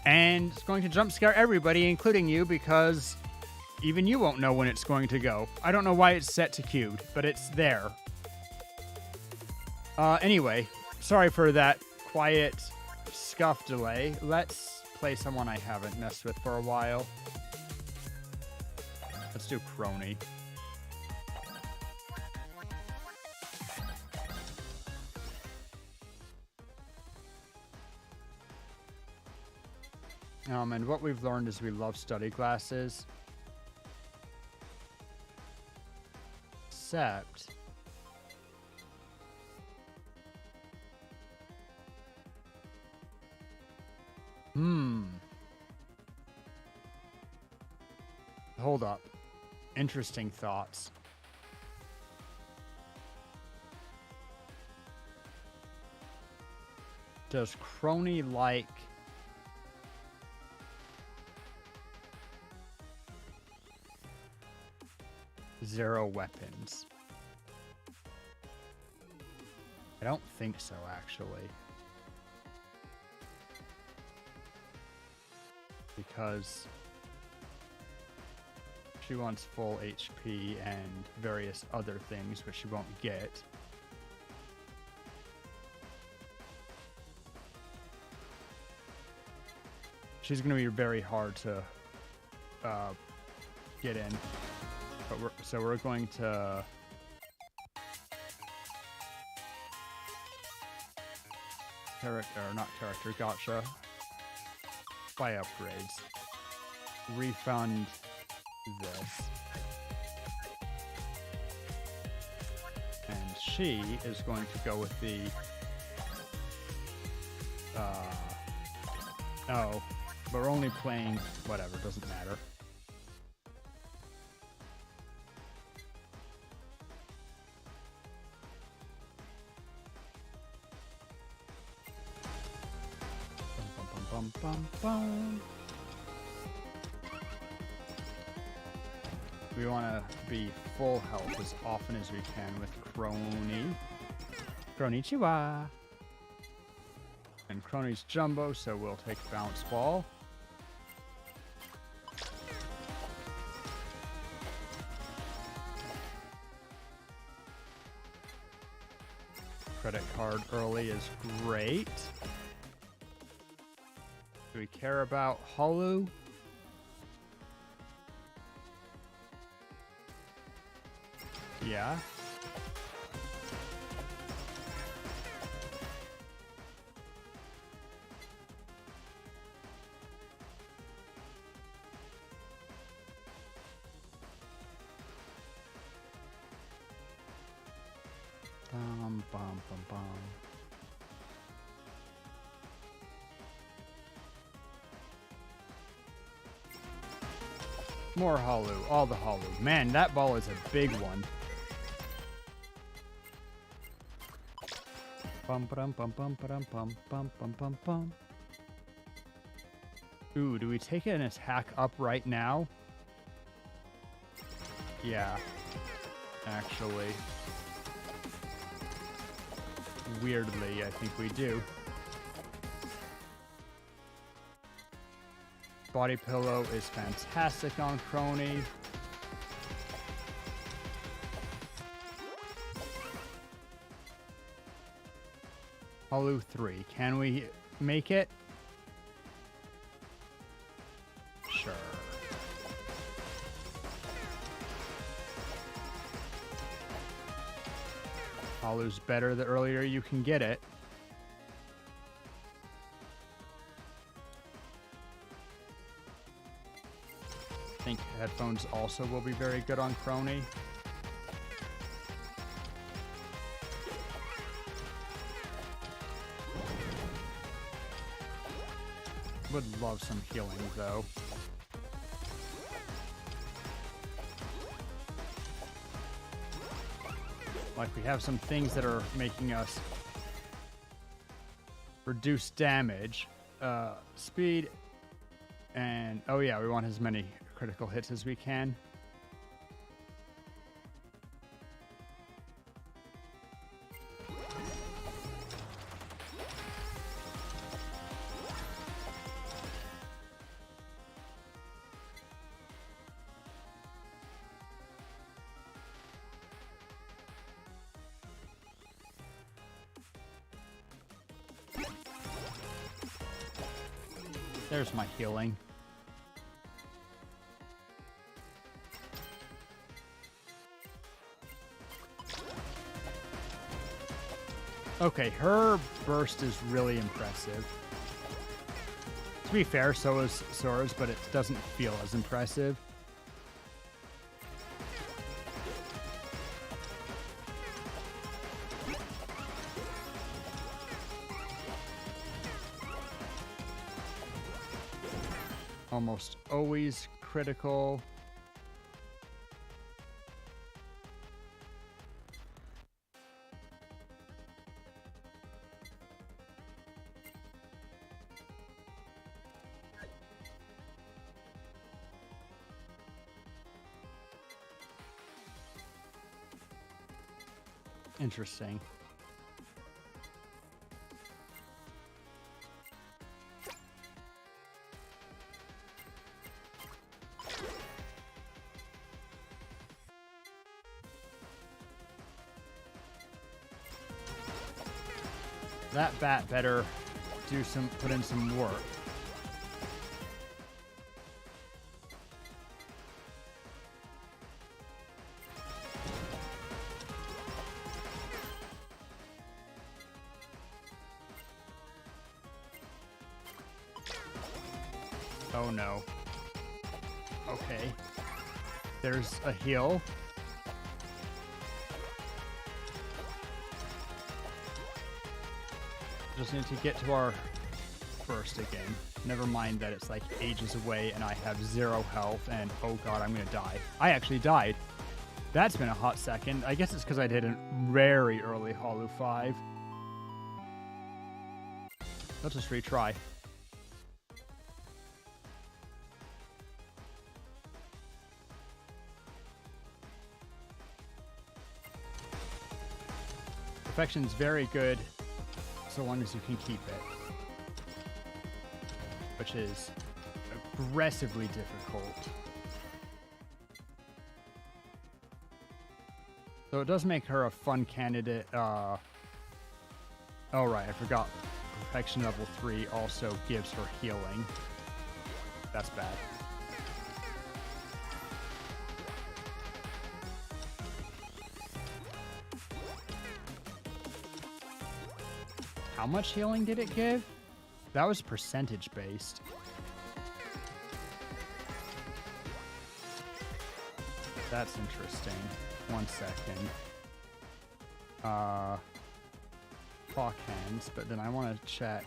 S2: And it's going to jump scare everybody, including you, because even you won't know when it's going to go. I don't know why it's set to queued, but it's there. Anyway, sorry for that quiet scuff delay. Let's play someone I haven't messed with for a while. Let's do Crony. And what we've learned is we love study glasses. Except... Hold up. Interesting thoughts. Does Crony like... zero weapons? I don't think so, actually. Because she wants full HP and various other things, which she won't get. She's going to be very hard to get in. But we're going to... Gotcha. Buy upgrades. Refund this. And she is going to go with the... oh, but we're only playing... whatever, doesn't matter. We want to be full health as often as we can with Crony. Kronichiwa. And Crony's Jumbo, so we'll take Bounce Ball. Credit card early is great. Do we care about Holu? Yeah. Bum, bum, bum, bum. More Holu, all the Holu. Man, that ball is a big one. Bum bum bum bum bum bum bum bum bum bum. Ooh, do we take an attack up right now? Yeah, actually. Weirdly, I think we do. Body Pillow is fantastic on Crony. Holu 3. Can we make it? Sure. Holu's better the earlier you can get it. I think headphones also will be very good on Crony. Would love some healing, though. Like, we have some things that are making us reduce damage, speed, and... oh yeah, we want as many critical hits as we can. There's my healing. Okay, her burst is really impressive. be fair, so is Sora's, but it doesn't feel as impressive. Almost always critical. Interesting. That bat better put in some work. Oh no. Okay. There's a heal. Just need to get to our first again. Never mind that it's like ages away and I have 0 health and oh god, I'm gonna die. I actually died. That's been a hot second. I guess it's because I did a very early Holo 5. Let's just retry. Perfection's very good so long as you can keep it, which is aggressively difficult. So it does make her a fun candidate. Oh right, I forgot. Perfection level 3 also gives her healing. That's bad. How much healing did it give? That was percentage based. That's interesting. 1 second. Clock hands, but then I want to check.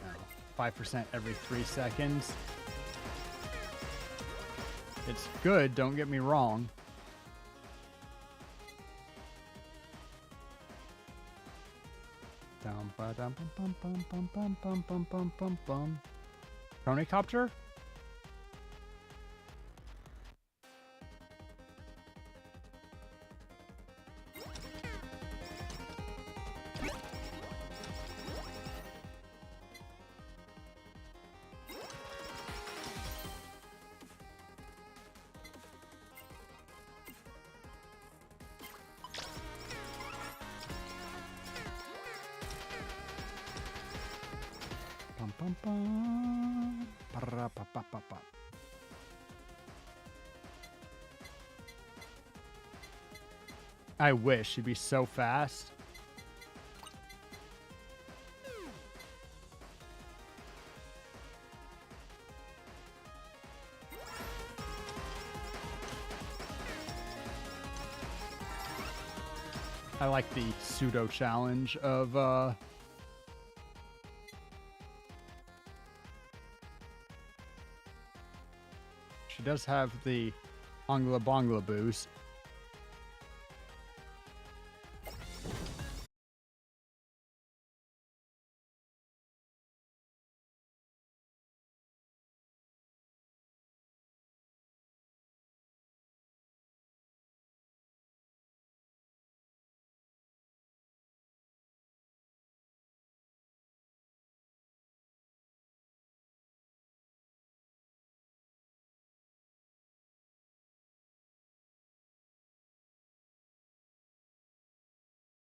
S2: No, 5% every 3 seconds. It's good, don't get me wrong. Chronicopter? I wish she'd be so fast. I like the pseudo challenge of she does have the Ongla Bongla boost.